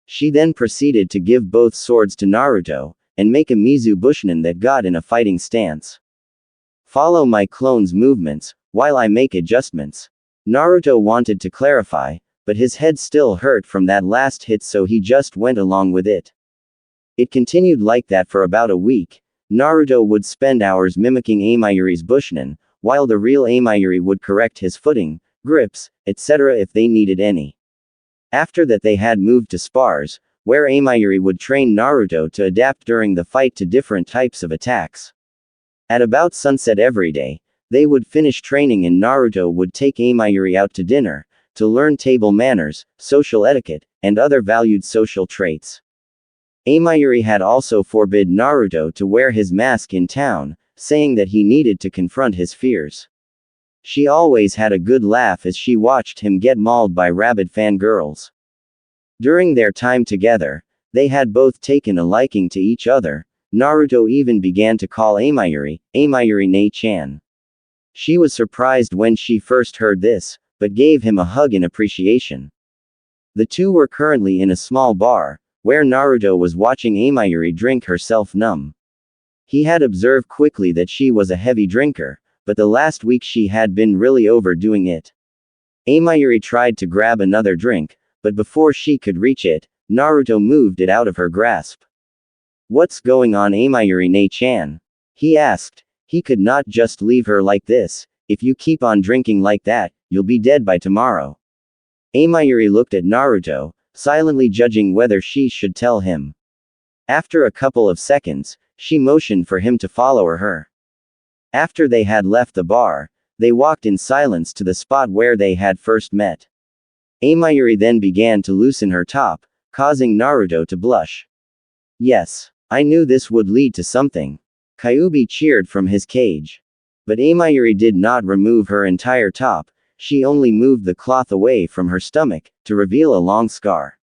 She then proceeded to give both swords to Naruto, and make a Mizu Bushinin that got in a fighting stance. Follow my clone's movements, while I make adjustments. Naruto wanted to clarify, but his head still hurt from that last hit, so he just went along with it. It continued like that for about a week. Naruto would spend hours mimicking Amayuri's Bushinin, while the real Amayuri would correct his footing, grips, etc. if they needed any. After that they had moved to spars, where Amayuri would train Naruto to adapt during the fight to different types of attacks. At about sunset every day, they would finish training and Naruto would take Amayuri out to dinner, to learn table manners, social etiquette, and other valued social traits. Amayuri had also forbid Naruto to wear his mask in town, saying that he needed to confront his fears. She always had a good laugh as she watched him get mauled by rabid fangirls. During their time together, they had both taken a liking to each other. Naruto even began to call Amayuri, Amayuri Ne-chan. She was surprised when she first heard this, but gave him a hug in appreciation. The two were currently in a small bar, where Naruto was watching Amayuri drink herself numb. He had observed quickly that she was a heavy drinker, but the last week she had been really overdoing it. Amayuri tried to grab another drink, but before she could reach it, Naruto moved it out of her grasp. What's going on, Amayuri Ne-chan? He asked. He could not just leave her like this. If you keep on drinking like that, you'll be dead by tomorrow. Amayuri looked at Naruto, silently judging whether she should tell him. After a couple of seconds, she motioned for him to follow her. After they had left the bar, they walked in silence to the spot where they had first met. Amayuri then began to loosen her top, causing Naruto to blush. Yes, I knew this would lead to something. Kyuubi cheered from his cage. But Amayuri did not remove her entire top, she only moved the cloth away from her stomach, to reveal a long scar.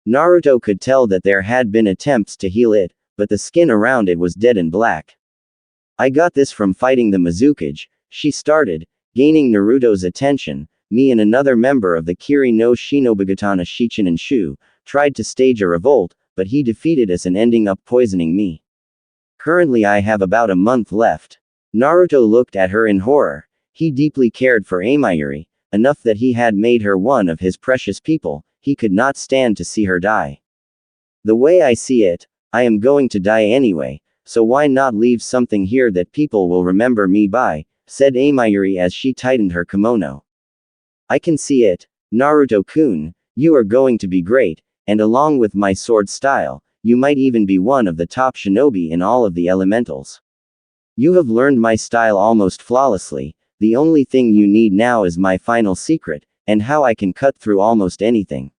Naruto could tell that there had been attempts to heal it, but the skin around it was dead and black. I got this from fighting the Mizukage, she started, gaining Naruto's attention. Me and another member of the Kiri no Shinobugatana Shichinen Shu tried to stage a revolt, but he defeated us and ending up poisoning me. Currently I have about a month left. Naruto looked at her in horror. He deeply cared for Amayuri, enough that he had made her one of his precious people. He could not stand to see her die. The way I see it, I am going to die anyway, so why not leave something here that people will remember me by, said Amayuri as she tightened her kimono. I can see it, Naruto-kun, you are going to be great, and along with my sword style, you might even be one of the top shinobi in all of the elementals. You have learned my style almost flawlessly. The only thing you need now is my final secret, and how I can cut through almost anything.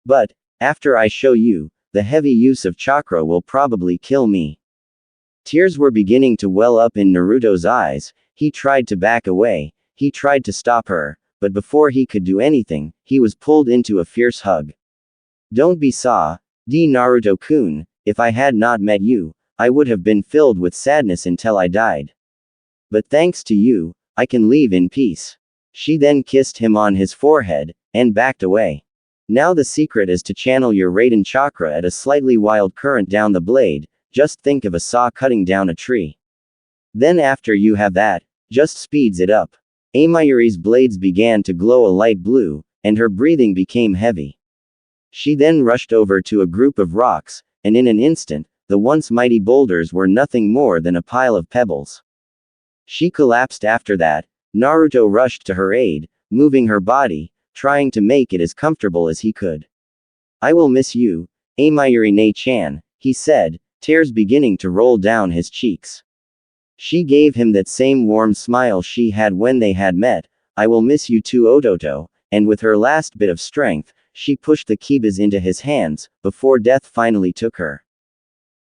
But, after I show you, the heavy use of chakra will probably kill me. Tears were beginning to well up in Naruto's eyes. He tried to back away, he tried to stop her, but before he could do anything, he was pulled into a fierce hug. Don't be Naruto-kun, if I had not met you, I would have been filled with sadness until I died. But thanks to you, I can leave in peace. She then kissed him on his forehead, and backed away. Now the secret is to channel your Raiden chakra at a slightly wild current down the blade, just think of a saw cutting down a tree. Then after you have that, just speeds it up. Amayuri's blades began to glow a light blue, and her breathing became heavy. She then rushed over to a group of rocks, and in an instant, the once mighty boulders were nothing more than a pile of pebbles. She collapsed after that. Naruto rushed to her aid, moving her body, trying to make it as comfortable as he could. I will miss you, Amayuri-ne-chan, he said, tears beginning to roll down his cheeks. She gave him that same warm smile she had when they had met. I will miss you too, Ototo, and with her last bit of strength, she pushed the kibas into his hands, before death finally took her.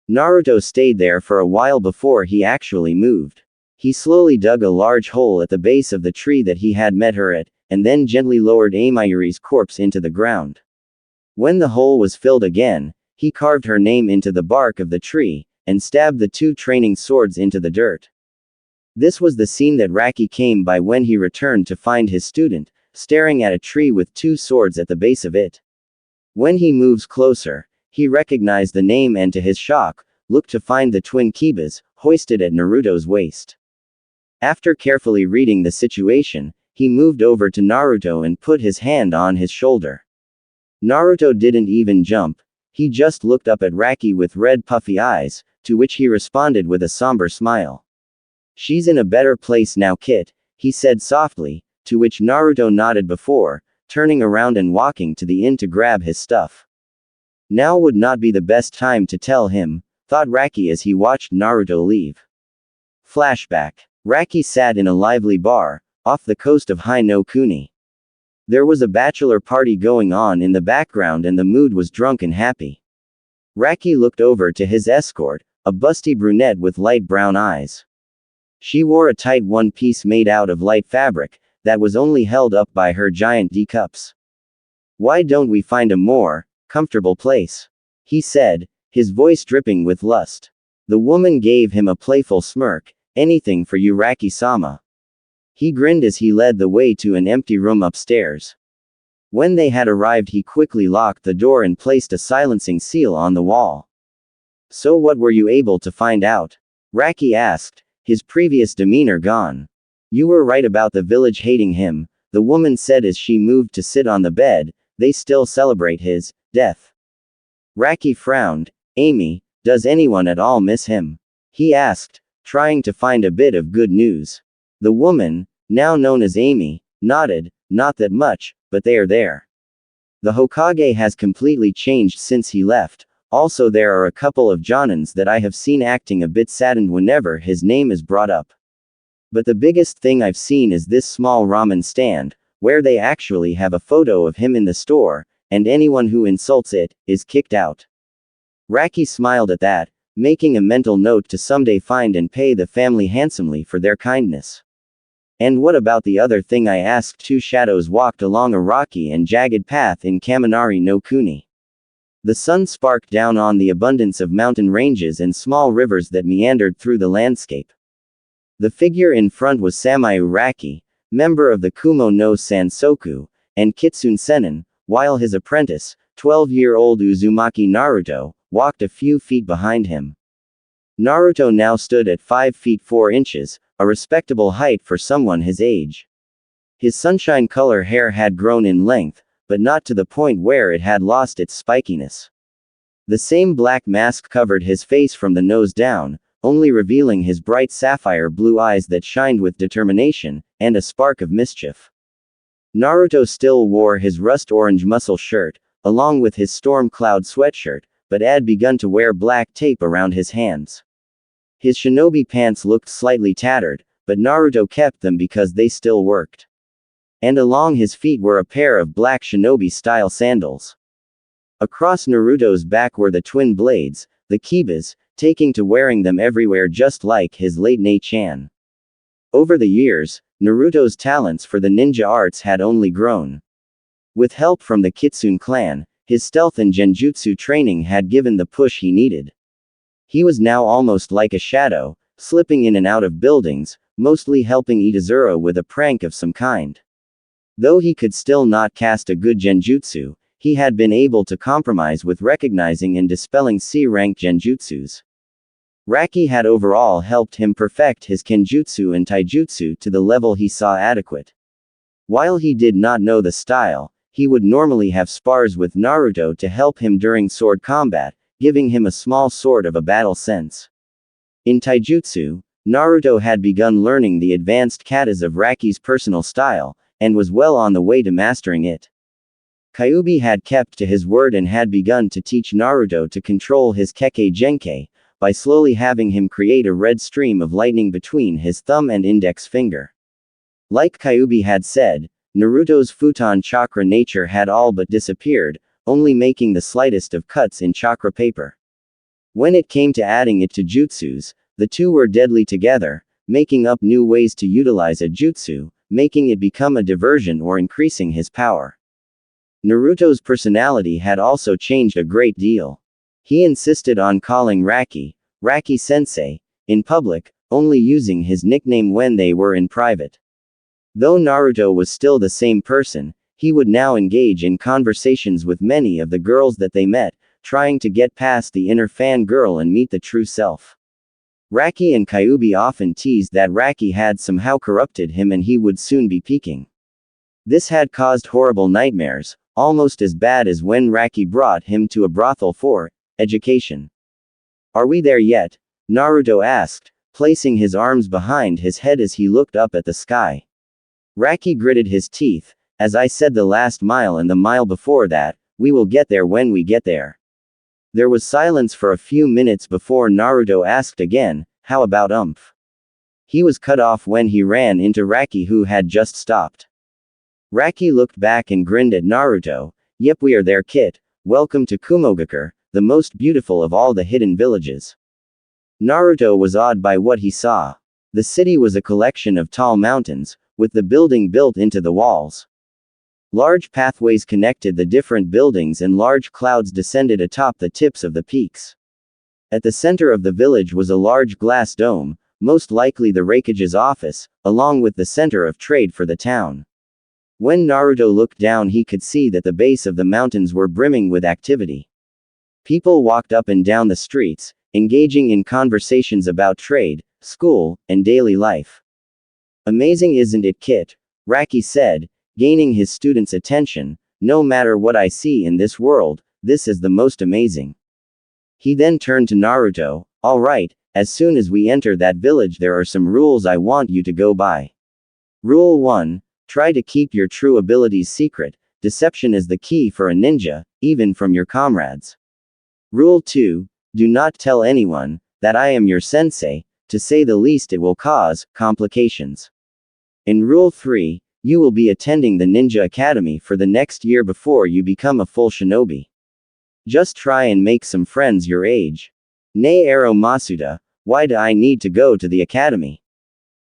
Naruto stayed there for a while before he actually moved. He slowly dug a large hole at the base of the tree that he had met her at, and then gently lowered Amayuri's corpse into the ground. When the hole was filled again, he carved her name into the bark of the tree, and stabbed the two training swords into the dirt. This was the scene that Raki came by when he returned to find his student, staring at a tree with two swords at the base of it. When he moves closer, he recognized the name and to his shock, looked to find the twin kibas, hoisted at Naruto's waist. After carefully reading the situation, he moved over to Naruto and put his hand on his shoulder. Naruto didn't even jump, he just looked up at Raki with red puffy eyes, to which he responded with a somber smile. She's in a better place now, Kit, he said softly, to which Naruto nodded before, turning around and walking to the inn to grab his stuff. Now would not be the best time to tell him, thought Raki as he watched Naruto leave. Flashback. Raki sat in a lively bar, off the coast of Hai no Kuni. There was a bachelor party going on in the background and the mood was drunk and happy. Raki looked over to his escort, a busty brunette with light brown eyes. She wore a tight one-piece made out of light fabric, that was only held up by her giant D-cups. Why don't we find a more comfortable place? He said, his voice dripping with lust. The woman gave him a playful smirk. Anything for you, Raki-sama. He grinned as he led the way to an empty room upstairs. When they had arrived, he quickly locked the door and placed a silencing seal on the wall. So what were you able to find out? Raki asked, his previous demeanor gone. You were right about the village hating him, the woman said as she moved to sit on the bed. They still celebrate his death. Raki frowned. Amy, does anyone at all miss him? He asked, trying to find a bit of good news. The woman, now known as Amy, nodded. Not that much, but they are there. The Hokage has completely changed since he left. Also there are a couple of Jonins that I have seen acting a bit saddened whenever his name is brought up. But the biggest thing I've seen is this small ramen stand, where they actually have a photo of him in the store, and anyone who insults it, is kicked out. Raki smiled at that, making a mental note to someday find and pay the family handsomely for their kindness. And what about the other thing, I asked. Two shadows walked along a rocky and jagged path in Kaminari no Kuni. The sun sparked down on the abundance of mountain ranges and small rivers that meandered through the landscape. The figure in front was Samayu Raki, member of the Kumo no Sansoku, and Kitsune Sennin, while his apprentice, 12-year-old Uzumaki Naruto, walked a few feet behind him. Naruto now stood at 5 feet 4 inches, a respectable height for someone his age. His sunshine color hair had grown in length, but not to the point where it had lost its spikiness. The same black mask covered his face from the nose down, only revealing his bright sapphire blue eyes that shined with determination, and a spark of mischief. Naruto still wore his rust orange muscle shirt, along with his storm cloud sweatshirt, but had begun to wear black tape around his hands. His shinobi pants looked slightly tattered, but Naruto kept them because they still worked. And along his feet were a pair of black shinobi-style sandals. Across Naruto's back were the twin blades, the kibas, taking to wearing them everywhere just like his late Ne-chan. Over the years, Naruto's talents for the ninja arts had only grown. With help from the Kitsune clan, his stealth and genjutsu training had given the push he needed. He was now almost like a shadow, slipping in and out of buildings, mostly helping Itazura with a prank of some kind. Though he could still not cast a good genjutsu, he had been able to compromise with recognizing and dispelling C-rank genjutsus. Raki had overall helped him perfect his kenjutsu and taijutsu to the level he saw adequate. While he did not know the style, he would normally have spars with Naruto to help him during sword combat, giving him a small sort of a battle sense. In taijutsu, Naruto had begun learning the advanced katas of Raki's personal style, and was well on the way to mastering it. Kyuubi had kept to his word and had begun to teach Naruto to control his Kekkei Genkei, by slowly having him create a red stream of lightning between his thumb and index finger. Like Kyuubi had said, Naruto's futon chakra nature had all but disappeared, only making the slightest of cuts in chakra paper. When it came to adding it to jutsus, the two were deadly together, making up new ways to utilize a jutsu, making it become a diversion or increasing his power. Naruto's personality had also changed a great deal. He insisted on calling Raki, Raki-sensei, in public, only using his nickname when they were in private. Though Naruto was still the same person, he would now engage in conversations with many of the girls that they met, trying to get past the inner fangirl and meet the true self. Raki and Kyuubi often teased that Raki had somehow corrupted him and he would soon be peaking. This had caused horrible nightmares, almost as bad as when Raki brought him to a brothel for education. "Are we there yet?" Naruto asked, placing his arms behind his head as he looked up at the sky. Raki gritted his teeth. "As I said the last mile and the mile before that, we will get there when we get there." There was silence for a few minutes before Naruto asked again, "How about Umph?" He was cut off when he ran into Raki, who had just stopped. Raki looked back and grinned at Naruto. "Yep, we are there, kid. Welcome to Kumogakure, the most beautiful of all the hidden villages." Naruto was awed by what he saw. The city was a collection of tall mountains, with the building built into the walls. Large pathways connected the different buildings and large clouds descended atop the tips of the peaks. At the center of the village was a large glass dome, most likely the Raikage's office, along with the center of trade for the town. When Naruto looked down, he could see that the base of the mountains were brimming with activity. People walked up and down the streets, engaging in conversations about trade, school, and daily life. "Amazing, isn't it, Kit?" Raki said, gaining his students' attention. "No matter what I see in this world, this is the most amazing." He then turned to Naruto. "All right, as soon as we enter that village there are some rules I want you to go by. Rule 1. Try to keep your true abilities secret. Deception is the key for a ninja, even from your comrades. Rule 2. Do not tell anyone that I am your sensei. To say the least, it will cause complications. And Rule 3. You will be attending the Ninja Academy for the next year before you become a full shinobi. Just try and make some friends your age." "Nay, Ero Masuda, why do I need to go to the academy?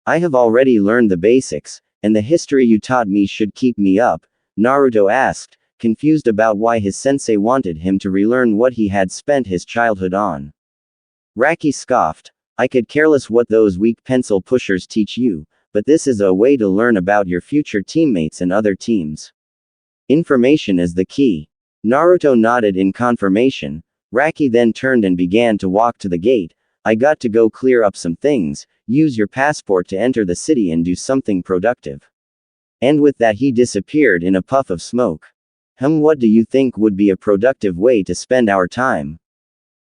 I have already learned the basics, and the history you taught me should keep me up," Naruto asked, confused about why his sensei wanted him to relearn what he had spent his childhood on. Raki scoffed. "I could care less what those weak pencil pushers teach you, but this is a way to learn about your future teammates and other teams. Information is the key." Naruto nodded in confirmation. Raki then turned and began to walk to the gate. "I got to go clear up some things. Use your passport to enter the city and do something productive." And with that he disappeared in a puff of smoke. What do you think would be a productive way to spend our time?"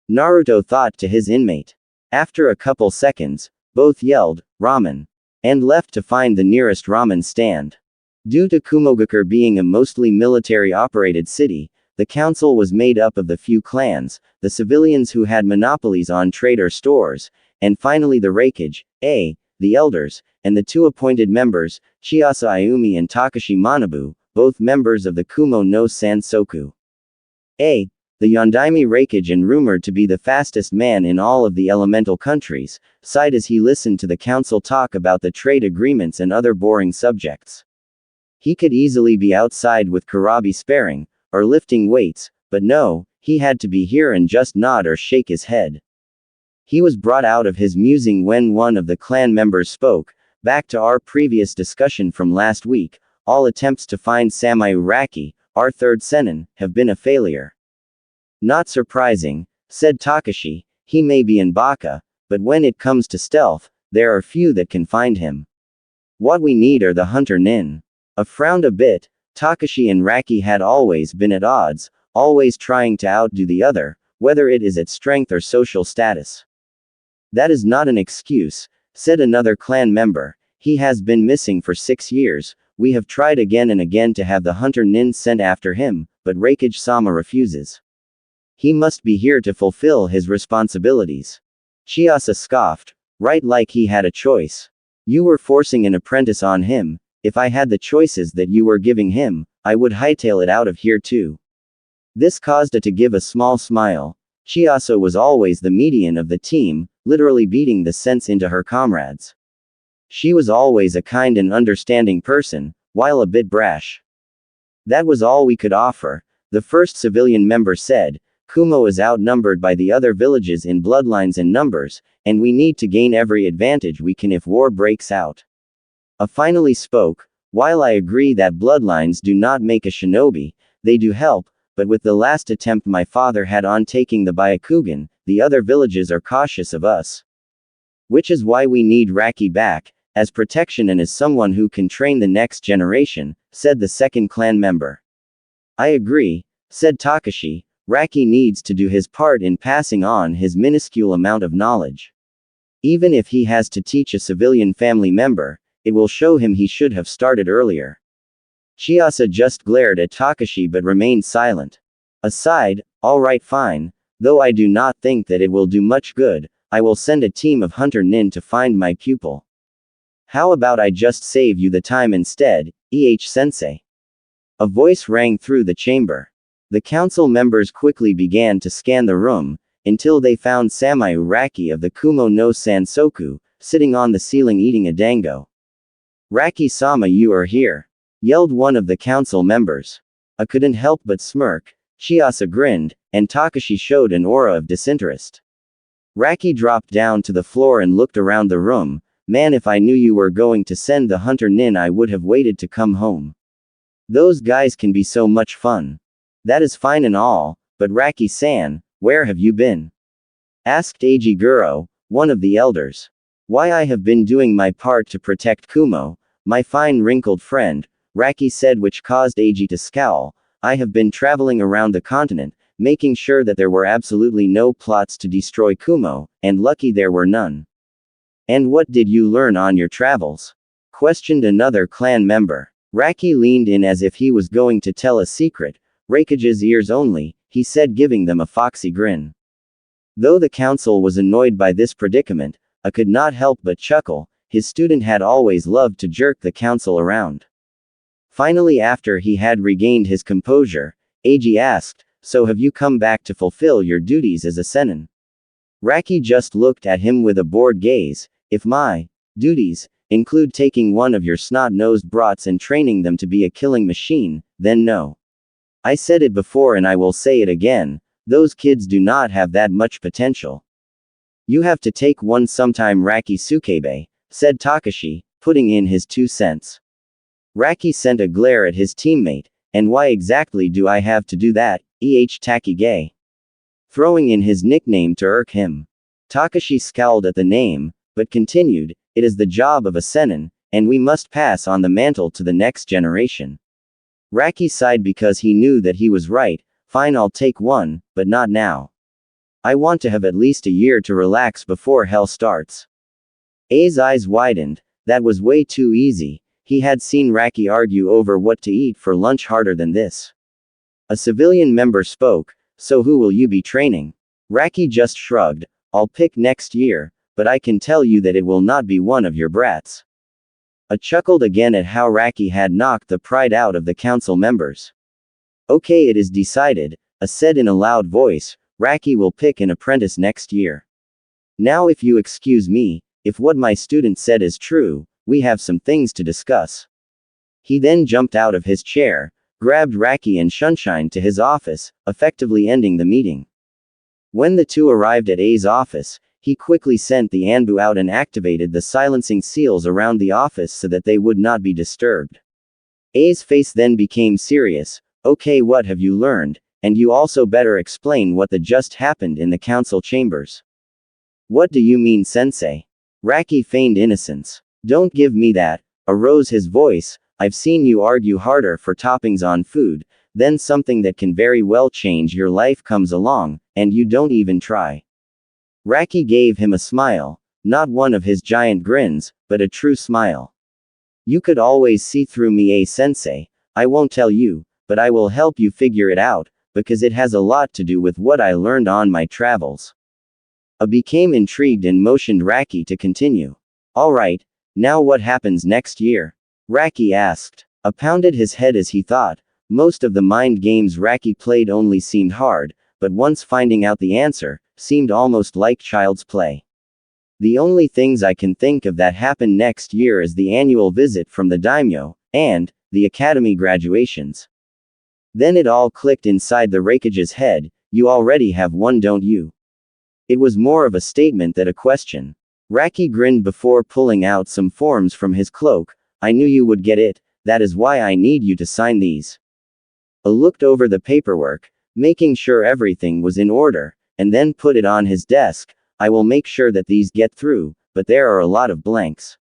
Naruto thought to his inmate. After a couple seconds, both yelled, "Ramen," and left to find the nearest ramen stand. Due to Kumogakure being a mostly military-operated city, the council was made up of the few clans, the civilians who had monopolies on trade or stores, and finally the Raikage, the elders, and the two appointed members, Chiasa Ayumi and Takashi Manabu, both members of the Kumo no Sansoku. The Yondaime Raikage, and rumored to be the fastest man in all of the elemental countries, sighed as he listened to the council talk about the trade agreements and other boring subjects. He could easily be outside with Kurabi sparring, or lifting weights, but no, he had to be here and just nod or shake his head. He was brought out of his musing when one of the clan members spoke. "Back to our previous discussion from last week, all attempts to find Samayu Raki, our third Sennin, have been a failure." "Not surprising," said Takashi. "He may be in Baka, but when it comes to stealth, there are few that can find him. What we need are the hunter nin. I frowned a bit. Takashi and Raki had always been at odds, always trying to outdo the other, whether it is at strength or social status. That is not an excuse, said another clan member. He has been missing for 6 years. We have tried again and again to have the hunter nin sent after him, but Raikage-sama refuses. He must be here to fulfill his responsibilities. Chiasa scoffed, right, like he had a choice. You were forcing an apprentice on him. If I had the choices that you were giving him, I would hightail it out of here too. This caused her to give a small smile. Chiasa was always the median of the team, literally beating the sense into her comrades. She was always a kind and understanding person, while a bit brash. That was all we could offer, the first civilian member said. Kumo is outnumbered by the other villages in bloodlines and numbers, and we need to gain every advantage we can if war breaks out. I finally spoke. While I agree that bloodlines do not make a shinobi, they do help, but with the last attempt my father had on taking the Byakugan, the other villages are cautious of us. Which is why we need Raki back, as protection and as someone who can train the next generation, said the second clan member. I agree, said Takashi. Raki needs to do his part in passing on his minuscule amount of knowledge. Even if he has to teach a civilian family member, it will show him he should have started earlier. Chiasa just glared at Takashi but remained silent. Aside, alright, fine, though I do not think that it will do much good. I will send a team of hunter nin to find my pupil. How about I just save you the time instead, sensei? A voice rang through the chamber. The council members quickly began to scan the room, until they found Samayu Raki of the Kumo no Sansoku, sitting on the ceiling eating a dango. Raki-sama, you are here, yelled one of the council members. I couldn't help but smirk. Chiasa grinned, and Takashi showed an aura of disinterest. Raki dropped down to the floor and looked around the room. Man, if I knew you were going to send the hunter nin, I would have waited to come home. Those guys can be so much fun. That is fine and all, but Raki-san, where have you been? Asked Eiji-guro, one of the elders. Why, I have been doing my part to protect Kumo, my fine wrinkled friend, Raki said, which caused Eiji to scowl. I have been traveling around the continent, making sure that there were absolutely no plots to destroy Kumo, and lucky there were none. And what did you learn on your travels? Questioned another clan member. Raki leaned in as if he was going to tell a secret. Raikage's ears only, he said, giving them a foxy grin. Though the council was annoyed by this predicament, I could not help but chuckle. His student had always loved to jerk the council around. Finally, after he had regained his composure, Eiji asked, so have you come back to fulfill your duties as a sennin? Raki just looked at him with a bored gaze. If my duties include taking one of your snot-nosed brats and training them to be a killing machine, then no. I said it before and I will say it again, those kids do not have that much potential. You have to take one sometime, Raki Sukebe, said Takashi, putting in his 2 cents. Raki sent a glare at his teammate. And why exactly do I have to do that, Takige? Throwing in his nickname to irk him. Takashi scowled at the name, but continued, it is the job of a sennin, and we must pass on the mantle to the next generation. Raki sighed because he knew that he was right. Fine, I'll take one, but not now. I want to have at least a year to relax before hell starts. A's eyes widened. That was way too easy. He had seen Raki argue over what to eat for lunch harder than this. A civilian member spoke, so who will you be training? Raki just shrugged, I'll pick next year, but I can tell you that it will not be one of your brats. I chuckled again at how Raki had knocked the pride out of the council members. Okay, it is decided, I said in a loud voice, Raki will pick an apprentice next year. Now if you excuse me, if what my student said is true, we have some things to discuss. He then jumped out of his chair, grabbed Raki and Sunshine to his office, effectively ending the meeting. When the two arrived at A's office, he quickly sent the Anbu out and activated the silencing seals around the office so that they would not be disturbed. A's face then became serious. Okay, what have you learned? And you also better explain what just happened in the council chambers. What do you mean, sensei? Raki feigned innocence. Don't give me that, arose his voice. I've seen you argue harder for toppings on food, then something that can very well change your life comes along, and you don't even try. Raki gave him a smile, not one of his giant grins, but a true smile. You could always see through me, sensei. I won't tell you, but I will help you figure it out, because it has a lot to do with what I learned on my travels. Became intrigued and motioned Raki to continue. Alright, now what happens next year? Raki asked. Pounded his head as he thought. Most of the mind games Raki played only seemed hard, but once finding out the answer, seemed almost like child's play. The only things I can think of that happen next year is the annual visit from the daimyo, and the academy graduations. Then it all clicked inside the Raikage's head. You already have one, don't you? It was more of a statement than a question. Raki grinned before pulling out some forms from his cloak. I knew you would get it, that is why I need you to sign these. Looked over the paperwork, making sure everything was in order, and then put it on his desk. I will make sure that these get through, but there are a lot of blanks.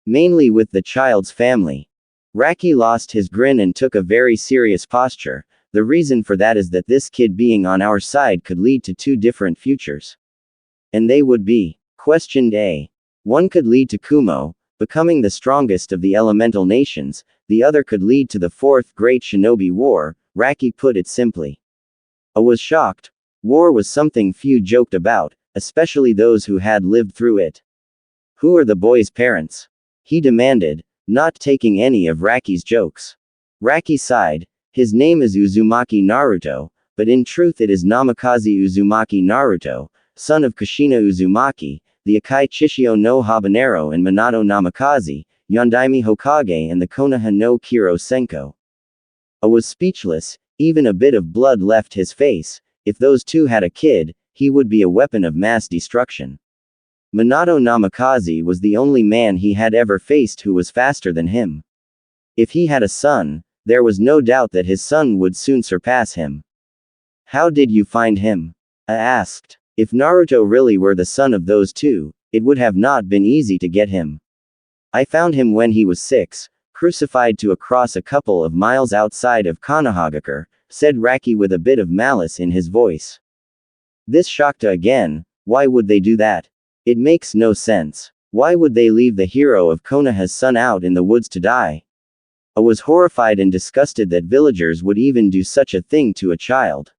Mainly with the child's family. Raki lost his grin and took a very serious posture. The reason for that is that this kid being on our side could lead to two different futures. And they would be, questioned A. One could lead to Kumo, becoming the strongest of the elemental nations, the other could lead to the Fourth Great Shinobi War. Raki put it simply. I was shocked. War was something few joked about, especially those who had lived through it. Who are the boy's parents? He demanded, not taking any of Raki's jokes. Raki sighed. His name is Uzumaki Naruto, but in truth it is Namikaze Uzumaki Naruto, son of Kushina Uzumaki, the Akai Chishio no Habanero and Minato Namikaze, Yondaime Hokage and the Konoha no Kiro Senko. I was speechless, even a bit of blood left his face. If those two had a kid, he would be a weapon of mass destruction. Minato Namikaze was the only man he had ever faced who was faster than him. If he had a son, there was no doubt that his son would soon surpass him. How did you find him? I asked. If Naruto really were the son of those two, it would have not been easy to get him. I found him when he was 6, crucified to a cross a couple of miles outside of Konohagakure, said Raki with a bit of malice in his voice. This shocked again. Why would they do that? It makes no sense. Why would they leave the hero of Konoha's son out in the woods to die? I was horrified and disgusted that villagers would even do such a thing to a child.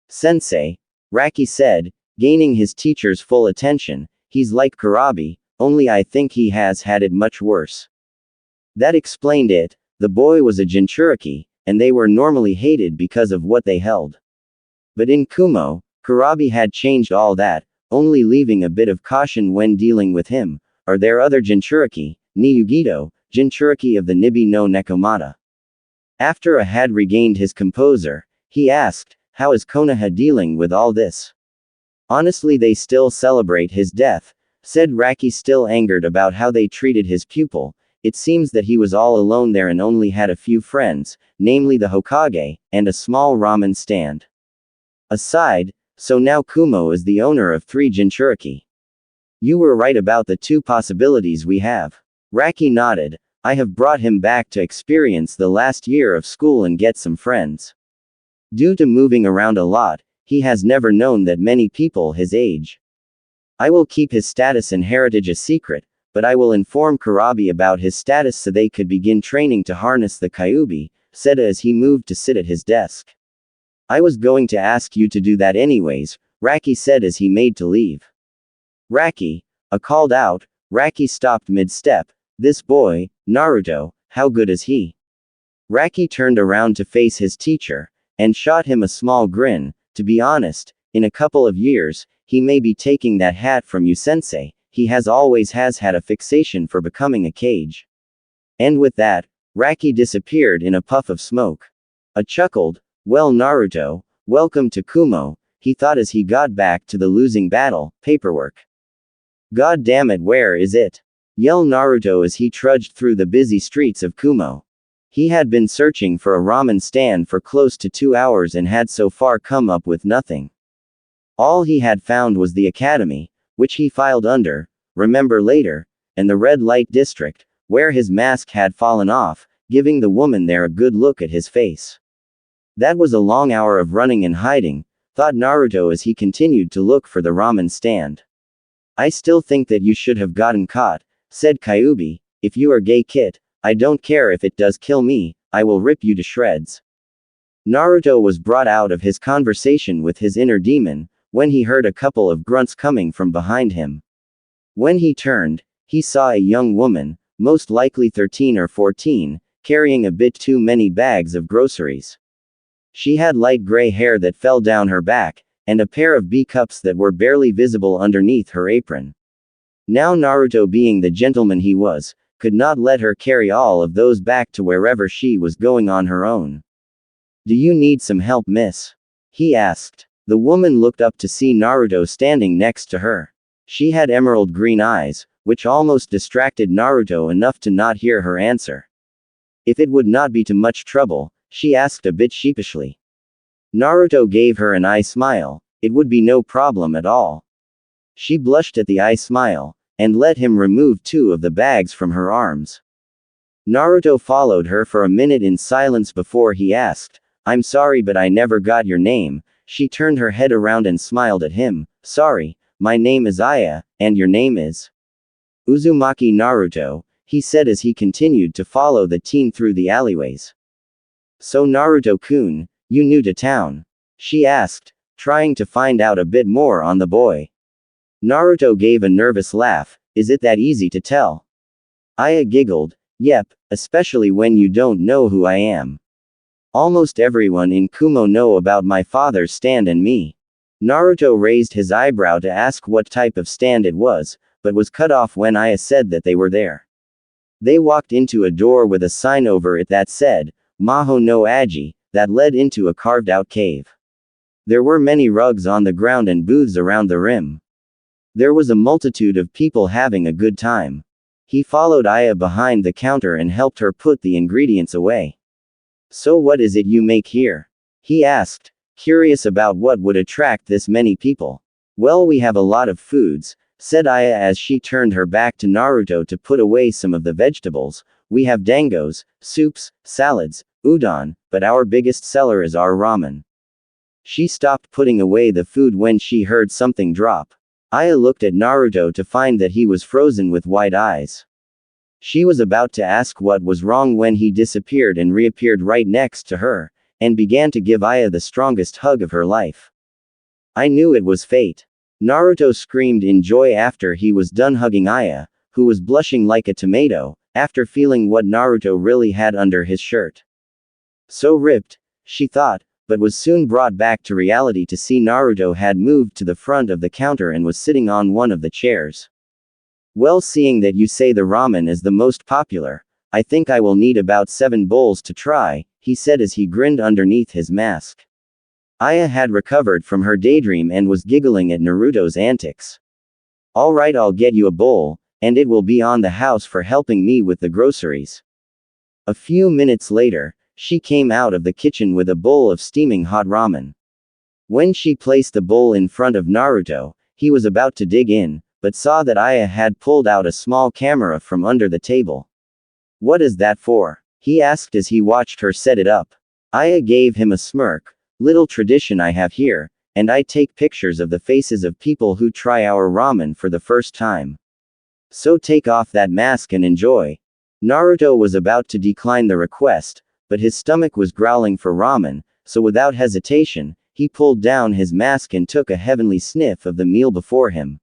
Sensei, Raki said, gaining his teacher's full attention, he's like Kurabi, only I think he has had it much worse. That explained it. The boy was a Jinchuriki, and they were normally hated because of what they held. But in Kumo, Kurabi had changed all that, only leaving a bit of caution when dealing with him. Are there other Jinchuriki, Niyugito, Jinchuriki of the Nibi no Nekomata? After A had regained his composure, he asked, how is Konoha dealing with all this? Honestly, they still celebrate his death, said Raki, still angered about how they treated his pupil. It seems that he was all alone there and only had a few friends, namely the Hokage, and a small ramen stand. Aside, so now Kumo is the owner of 3 Jinchuriki. You were right about the 2 possibilities we have. Raki nodded. I have brought him back to experience the last year of school and get some friends. Due to moving around a lot, he has never known that many people his age. I will keep his status and heritage a secret, but I will inform Kurabi about his status so they could begin training to harness the Kyuubi, said as he moved to sit at his desk. I was going to ask you to do that anyways, Raki said as he made to leave. Raki, called out. Raki stopped mid-step. This boy, Naruto, how good is he? Raki turned around to face his teacher, and shot him a small grin. To be honest, in a couple of years, he may be taking that hat from you, sensei. He always has had a fixation for becoming a Kage. And with that, Raki disappeared in a puff of smoke. I chuckled. Well, Naruto, welcome to Kumo, he thought as he got back to the losing battle, paperwork. God damn it, where is it? Yelled Naruto as he trudged through the busy streets of Kumo. He had been searching for a ramen stand for close to 2 hours and had so far come up with nothing. All he had found was the academy, which he filed under, remember later, and the red light district, where his mask had fallen off, giving the woman there a good look at his face. That was a long hour of running and hiding, thought Naruto as he continued to look for the ramen stand. I still think that you should have gotten caught, said Kyuubi. If you are gay Kit, I don't care if it does kill me, I will rip you to shreds. Naruto was brought out of his conversation with his inner demon, when he heard a couple of grunts coming from behind him. When he turned, he saw a young woman, most likely 13 or 14, carrying a bit too many bags of groceries. She had light gray hair that fell down her back, and a pair of B-cups that were barely visible underneath her apron. Now Naruto, being the gentleman he was, could not let her carry all of those back to wherever she was going on her own. Do you need some help, miss? He asked. The woman looked up to see Naruto standing next to her. She had emerald green eyes, which almost distracted Naruto enough to not hear her answer. If it would not be too much trouble, she asked a bit sheepishly. Naruto gave her an eye smile. It would be no problem at all. She blushed at the eye smile, and let him remove 2 of the bags from her arms. Naruto followed her for a minute in silence before he asked, I'm sorry but I never got your name. She turned her head around and smiled at him. Sorry, my name is Aya, and your name is? Uzumaki Naruto, he said as he continued to follow the teen through the alleyways. So Naruto-kun, you new to town? She asked, trying to find out a bit more on the boy. Naruto gave a nervous laugh. Is it that easy to tell? Aya giggled. Yep, especially when you don't know who I am. Almost everyone in Kumo know about my father's stand and me. Naruto raised his eyebrow to ask what type of stand it was, but was cut off when Aya said that they were there. They walked into a door with a sign over it that said, Maho no Aji, that led into a carved-out cave. There were many rugs on the ground and booths around the rim. There was a multitude of people having a good time. He followed Aya behind the counter and helped her put the ingredients away. So what is it you make here? He asked, curious about what would attract this many people. Well, we have a lot of foods, said Aya as she turned her back to Naruto to put away some of the vegetables. We have dangos, soups, salads, udon, but our biggest seller is our ramen. She stopped putting away the food when she heard something drop. Aya looked at Naruto to find that he was frozen with wide eyes. She was about to ask what was wrong when he disappeared and reappeared right next to her, and began to give Aya the strongest hug of her life. I knew it was fate. Naruto screamed in joy after he was done hugging Aya, who was blushing like a tomato, after feeling what Naruto really had under his shirt. So ripped, she thought, but was soon brought back to reality to see Naruto had moved to the front of the counter and was sitting on one of the chairs. Well, seeing that you say the ramen is the most popular, I think I will need about 7 bowls to try, he said as he grinned underneath his mask. Aya had recovered from her daydream and was giggling at Naruto's antics. Alright, I'll get you a bowl, and it will be on the house for helping me with the groceries. A few minutes later, she came out of the kitchen with a bowl of steaming hot ramen. When she placed the bowl in front of Naruto, he was about to dig in, but saw that Aya had pulled out a small camera from under the table. What is that for? He asked as he watched her set it up. Aya gave him a smirk. Little tradition I have here, and I take pictures of the faces of people who try our ramen for the first time. So take off that mask and enjoy. Naruto was about to decline the request, but his stomach was growling for ramen, so without hesitation, he pulled down his mask and took a heavenly sniff of the meal before him.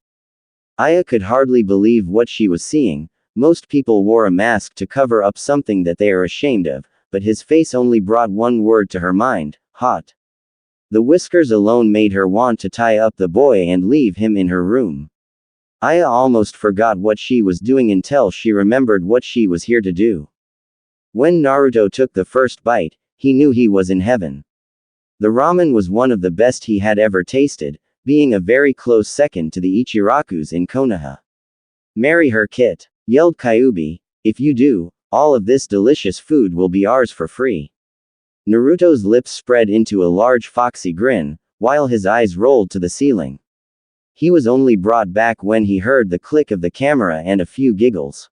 Aya could hardly believe what she was seeing. Most people wore a mask to cover up something that they are ashamed of, but his face only brought one word to her mind: hot. The whiskers alone made her want to tie up the boy and leave him in her room. Aya almost forgot what she was doing until she remembered what she was here to do. When Naruto took the first bite, he knew he was in heaven. The ramen was one of the best he had ever tasted, being a very close second to the Ichirakus in Konoha. Marry her, Kit, yelled Kyuubi. If you do, all of this delicious food will be ours for free. Naruto's lips spread into a large foxy grin, while his eyes rolled to the ceiling. He was only brought back when he heard the click of the camera and a few giggles.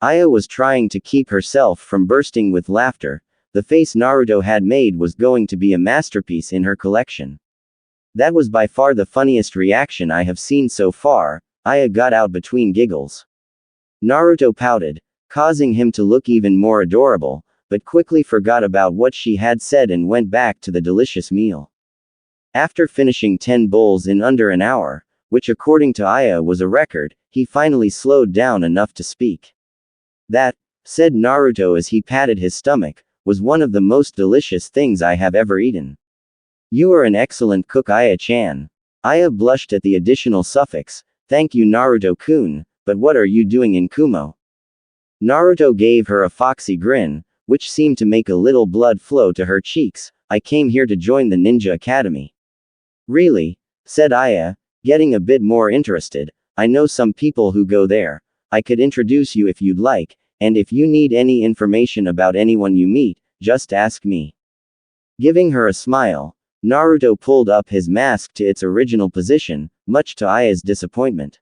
Aya was trying to keep herself from bursting with laughter. The face Naruto had made was going to be a masterpiece in her collection. That was by far the funniest reaction I have seen so far. Aya got out between giggles. Naruto pouted, causing him to look even more adorable, but quickly forgot about what she had said and went back to the delicious meal. After finishing 10 bowls in under an hour, which according to Aya was a record, he finally slowed down enough to speak. That, said Naruto as he patted his stomach, was one of the most delicious things I have ever eaten. You are an excellent cook, Aya-chan. Aya blushed at the additional suffix. Thank you, Naruto-kun, but what are you doing in Kumo? Naruto gave her a foxy grin, which seemed to make a little blood flow to her cheeks. I came here to join the Ninja Academy. Really? Said Aya, getting a bit more interested. I know some people who go there. I could introduce you if you'd like, and if you need any information about anyone you meet, just ask me. Giving her a smile, Naruto pulled up his mask to its original position, much to Aya's disappointment.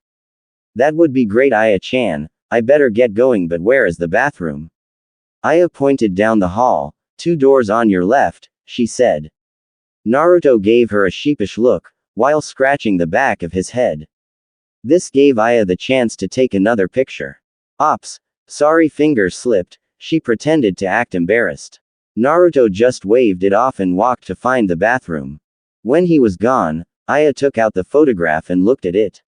That would be great, Aya-chan. I better get going, but where is the bathroom? Aya pointed down the hall. 2 doors on your left, she said. Naruto gave her a sheepish look, while scratching the back of his head. This gave Aya the chance to take another picture. Ops, sorry, fingers slipped, she pretended to act embarrassed. Naruto just waved it off and walked to find the bathroom. When he was gone, Aya took out the photograph and looked at it.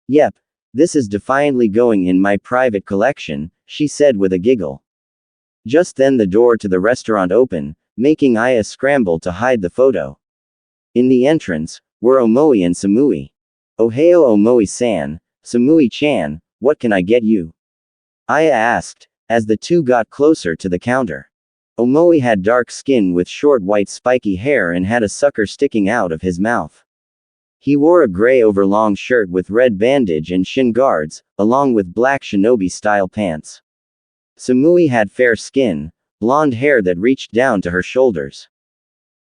Yep, this is defiantly going in my private collection, she said with a giggle. Just then the door to the restaurant opened, making Aya scramble to hide the photo. In the entrance, were Omoi and Samui. Ohio Omoi-san, Samui-chan, what can I get you? Aya asked, as the two got closer to the counter. Omoi had dark skin with short white spiky hair and had a sucker sticking out of his mouth. He wore a gray overlong shirt with red bandage and shin guards, along with black shinobi-style pants. Samui had fair skin, blonde hair that reached down to her shoulders.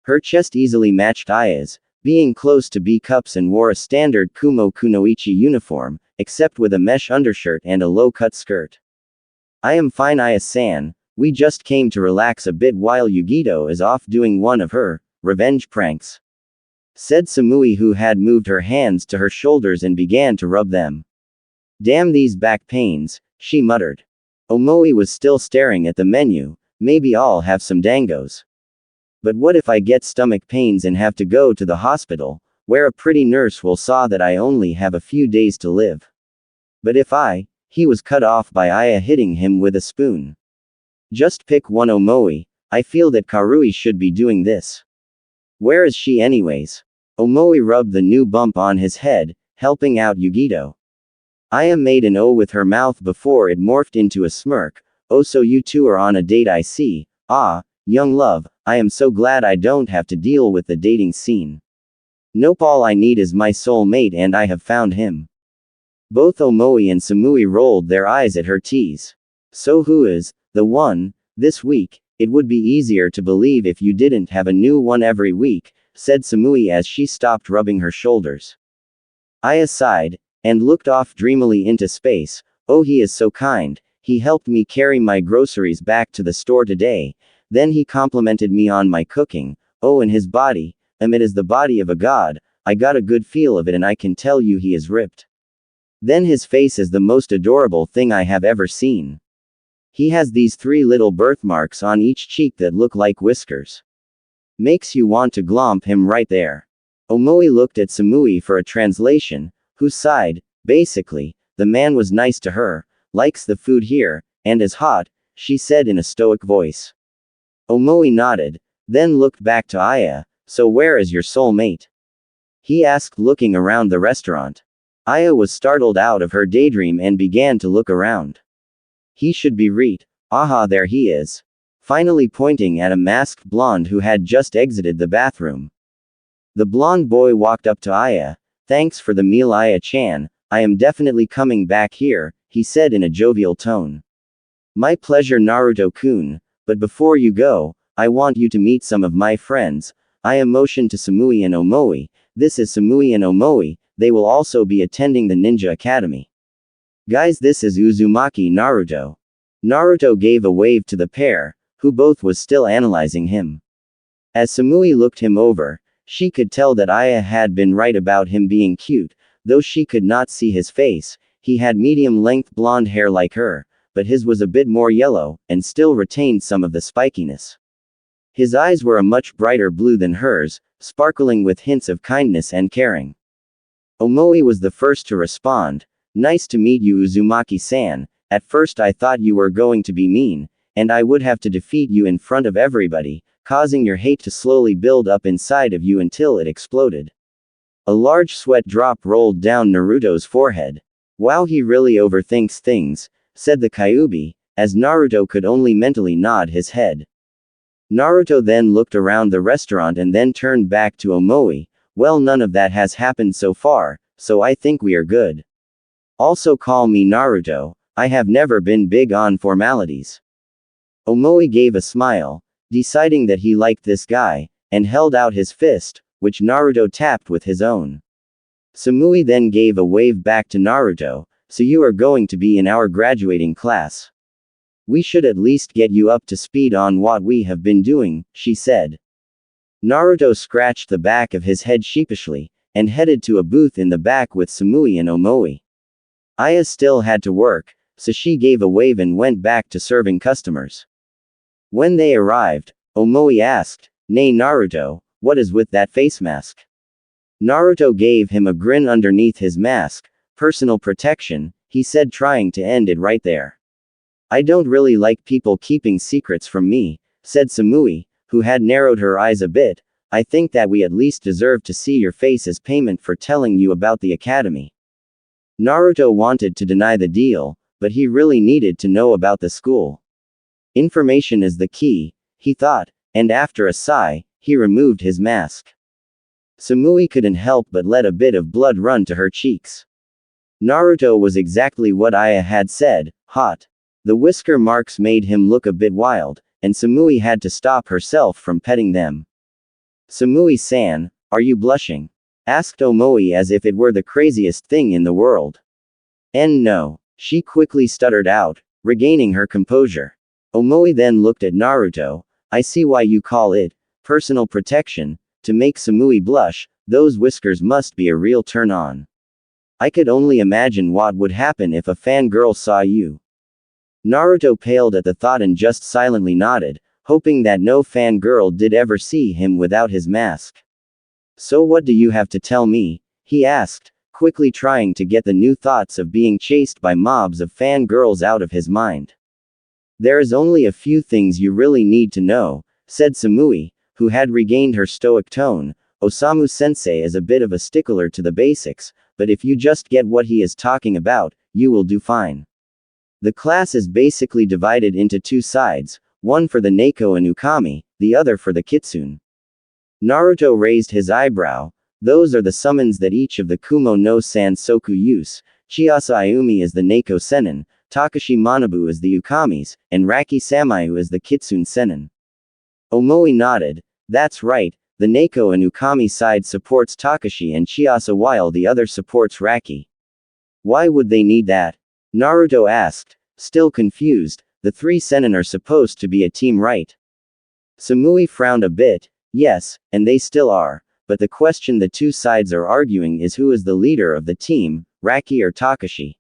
Her chest easily matched Aya's, being close to B cups, and wore a standard Kumo Kunoichi uniform, except with a mesh undershirt and a low-cut skirt. I am fine, Aya-san. We just came to relax a bit while Yugito is off doing one of her revenge pranks, said Samui, who had moved her hands to her shoulders and began to rub them. Damn these back pains, she muttered. Omoi was still staring at the menu. Maybe I'll have some dangos. But what if I get stomach pains and have to go to the hospital, where a pretty nurse will saw that I only have a few days to live? But if he was cut off by Aya hitting him with a spoon. Just pick one, Omoi. I feel that Karui should be doing this. Where is she anyways? Omoi rubbed the new bump on his head, helping out Yugito. Aya made an O with her mouth before it morphed into a smirk. Oh, so you two are on a date, I see. Ah, young love, I am so glad I don't have to deal with the dating scene. Nope, all I need is my soulmate and I have found him. Both Omoi and Samui rolled their eyes at her tease. So who is the one this week? It would be easier to believe if you didn't have a new one every week, said Samui as she stopped rubbing her shoulders. Aya sighed, and looked off dreamily into space. Oh, he is so kind. He helped me carry my groceries back to the store today. Then he complimented me on my cooking. Oh, and his body. It is the body of a god. I got a good feel of it and I can tell you he is ripped. Then his face is the most adorable thing I have ever seen. He has these 3 little birthmarks on each cheek that look like whiskers. Makes you want to glomp him right there. Omoi looked at Samui for a translation, who sighed. Basically, the man was nice to her, likes the food here, and is hot, she said in a stoic voice. Omoi nodded, then looked back to Aya. So where is your soulmate? He asked, looking around the restaurant. Aya was startled out of her daydream and began to look around. He should be right. Aha, there he is. Finally pointing at a masked blonde who had just exited the bathroom. The blonde boy walked up to Aya. Thanks for the meal, Aya-chan. I am definitely coming back here, he said in a jovial tone. My pleasure, Naruto-kun. But before you go, I want you to meet some of my friends. Aya motioned to Samui and Omoi. This is Samui and Omoi, they will also be attending the Ninja Academy. Guys, this is Uzumaki Naruto. Naruto gave a wave to the pair, who both was still analyzing him. As Samui looked him over, she could tell that Aya had been right about him being cute, though she could not see his face. He had medium-length blonde hair like her, but his was a bit more yellow, and still retained some of the spikiness. His eyes were a much brighter blue than hers, sparkling with hints of kindness and caring. Omoi was the first to respond. Nice to meet you, Uzumaki-san. At first I thought you were going to be mean, and I would have to defeat you in front of everybody, causing your hate to slowly build up inside of you until it exploded. A large sweat drop rolled down Naruto's forehead. Wow, he really overthinks things, said the Kyuubi, as Naruto could only mentally nod his head. Naruto then looked around the restaurant and then turned back to Omoi. Well, none of that has happened so far, so I think we are good. Also call me Naruto, I have never been big on formalities. Omoi gave a smile, deciding that he liked this guy, and held out his fist, which Naruto tapped with his own. Samui then gave a wave back to Naruto. So you are going to be in our graduating class. We should at least get you up to speed on what we have been doing, she said. Naruto scratched the back of his head sheepishly, and headed to a booth in the back with Samui and Omoi. Aya still had to work, so she gave a wave and went back to serving customers. When they arrived, Omoi asked, "Nay Naruto, what is with that face mask?" Naruto gave him a grin underneath his mask. Personal protection, he said, trying to end it right there. I don't really like people keeping secrets from me, said Samui, who had narrowed her eyes a bit. I think that we at least deserve to see your face as payment for telling you about the academy. Naruto wanted to deny the deal, but he really needed to know about the school. Information is the key, he thought, and after a sigh, he removed his mask. Samui couldn't help but let a bit of blood run to her cheeks. Naruto was exactly what Aya had said, hot. The whisker marks made him look a bit wild, and Samui had to stop herself from petting them. Samui-san, are you blushing? Asked Omoi as if it were the craziest thing in the world. No, she quickly stuttered out, regaining her composure. Omoi then looked at Naruto. I see why you call it personal protection. To make Samui blush, those whiskers must be a real turn-on. I could only imagine what would happen if a fangirl saw you. Naruto paled at the thought and just silently nodded, hoping that no fangirl did ever see him without his mask. So what do you have to tell me? He asked, quickly trying to get the new thoughts of being chased by mobs of fangirls out of his mind. There is only a few things you really need to know, said Samui, who had regained her stoic tone. Osamu-sensei is a bit of a stickler to the basics, but if you just get what he is talking about, you will do fine. The class is basically divided into two sides, one for the Neko and Ukami, the other for the Kitsune. Naruto raised his eyebrow. Those are the summons that each of the Kumo no Sansoku use. Chiasa Ayumi is the Neko Sennin, Takashi Manabu is the Ukamis, and Raki Samayu is the Kitsune Sennin. Omoi nodded. That's right, the Neko and Ukami side supports Takashi and Chiasa while the other supports Raki. Why would they need that? Naruto asked, still confused. The three Sennin are supposed to be a team, right? Samui frowned a bit. Yes, and they still are, but the question the two sides are arguing is who is the leader of the team, Raki or Takashi.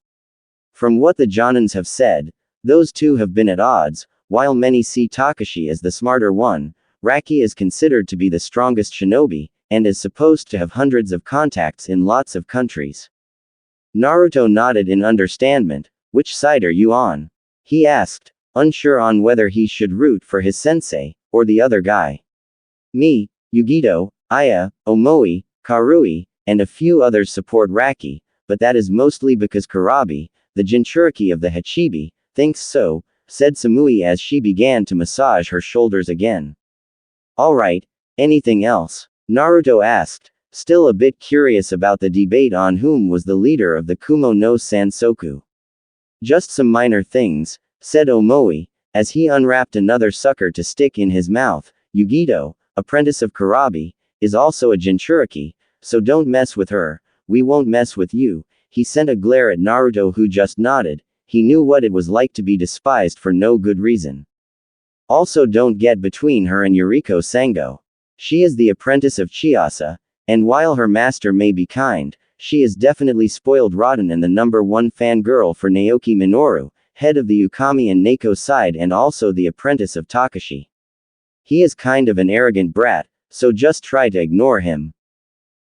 From what the Jonins have said, those two have been at odds. While many see Takashi as the smarter one, Raki is considered to be the strongest shinobi, and is supposed to have hundreds of contacts in lots of countries. Naruto nodded in understanding. Which side are you on? He asked, unsure on whether he should root for his sensei, or the other guy. Me, Yugito, Aya, Omoi, Karui, and a few others support Raki, but that is mostly because Kurabi, the Jinchuriki of the Hachibi, thinks so, said Samui as she began to massage her shoulders again. Alright, anything else? Naruto asked, still a bit curious about the debate on whom was the leader of the Kumo no Sansoku. Just some minor things, said Omoi, as he unwrapped another sucker to stick in his mouth. Yugito, apprentice of Kurabi, is also a Jinchuriki, so don't mess with her. we won't mess with you. He sent a glare at Naruto, who just nodded. He knew what it was like to be despised for no good reason. Also, don't get between her and Yuriko Sango. She is the apprentice of Chiasa, and while her master may be kind, she is definitely spoiled rotten and the #1 fangirl for Naoki Minoru, head of the Ukami and Neko side and also the apprentice of Takashi. He is kind of an arrogant brat, so just try to ignore him.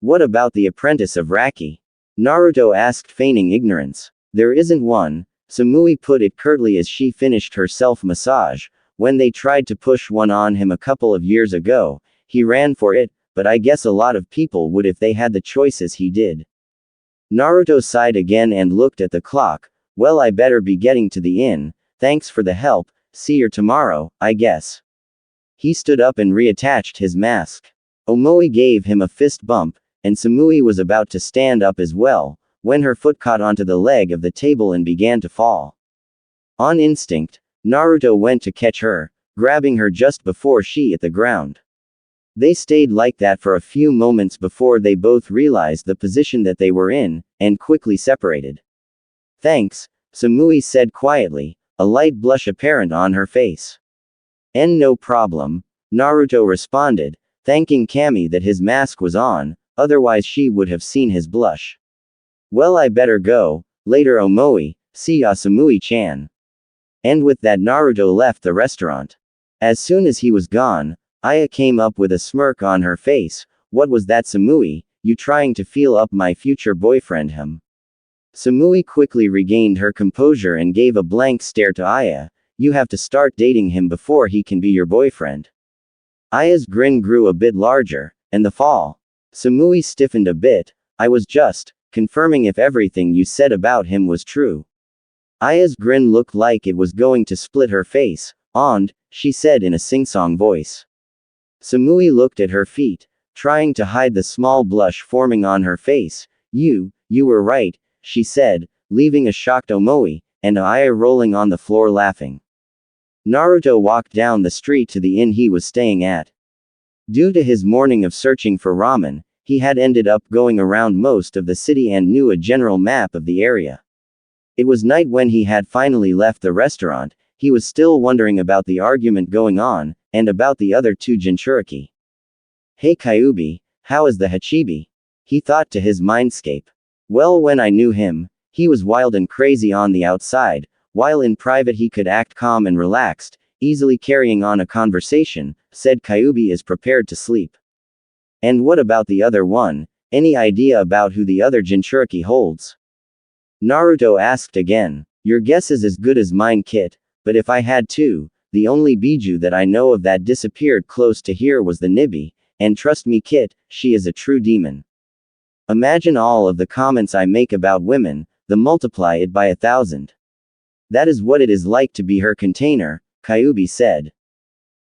What about the apprentice of Raki? Naruto asked, feigning ignorance. There isn't one, Samui put it curtly as she finished her self-massage. When they tried to push one on him a couple of years ago, he ran for it, but I guess a lot of people would if they had the choices he did. Naruto sighed again and looked at the clock. Well, I better be getting to the inn. Thanks for the help, see you tomorrow, I guess. He stood up and reattached his mask. Omoi gave him a fist bump, and Samui was about to stand up as well, when her foot caught onto the leg of the table and began to fall. On instinct, Naruto went to catch her, grabbing her just before she hit the ground. They stayed like that for a few moments before they both realized the position that they were in, and quickly separated. Thanks, Samui said quietly, a light blush apparent on her face. No problem, Naruto responded, thanking Kami that his mask was on, otherwise she would have seen his blush. Well, I better go, later Omoi, see ya Samui-chan. And with that Naruto left the restaurant. As soon as he was gone, Aya came up with a smirk on her face. What was that, Samui? You trying to feel up my future boyfriend, him? Samui quickly regained her composure and gave a blank stare to Aya. You have to start dating him before he can be your boyfriend. Aya's grin grew a bit larger, and the fall. Samui stiffened a bit. I was just confirming if everything you said about him was true. Aya's grin looked like it was going to split her face. And, she said in a sing-song voice. Samui looked at her feet, trying to hide the small blush forming on her face. You were right, she said, leaving a shocked Omoi, and Aya rolling on the floor laughing. Naruto walked down the street to the inn he was staying at. Due to his morning of searching for ramen, he had ended up going around most of the city and knew a general map of the area. It was night when he had finally left the restaurant. He was still wondering about the argument going on, and about the other two Jinchuriki. Hey Kyuubi, how is the Hachibi? He thought to his mindscape. Well, when I knew him, he was wild and crazy on the outside, while in private he could act calm and relaxed, easily carrying on a conversation, said Kyuubi is prepared to sleep. And what about the other one? Any idea about who the other Jinchuriki holds? Naruto asked again. Your guess is as good as mine, Kit. But if I had to, the only Biju that I know of that disappeared close to here was the Nibi, and trust me, Kit, she is a true demon. Imagine all of the comments I make about women, then multiply it by 1,000. That is what it is like to be her container, Kyuubi said.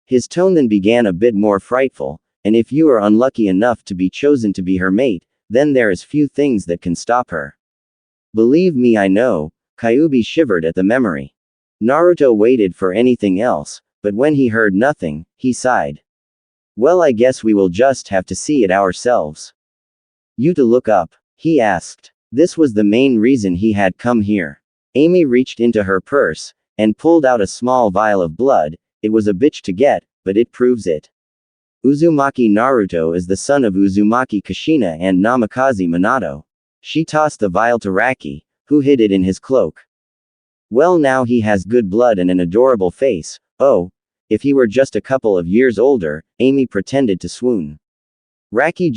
His tone then began a bit more frightful, and if you are unlucky enough to be chosen to be her mate, then there is few things that can stop her. Believe me, I know, Kyuubi shivered at the memory. Naruto waited for anything else, but when he heard nothing, he sighed. Well, I guess we will just have to see it ourselves. You to look up? He asked. This was the main reason he had come here. Amy reached into her purse, and pulled out a small vial of blood. It was a bitch to get, but it proves it. Uzumaki Naruto is the son of Uzumaki Kushina and Namikaze Minato. She tossed the vial to Raki, who hid it in his cloak. Well, now he has good blood and an adorable face. Oh, if he were just a couple of years older, Amy pretended to swoon. Raki just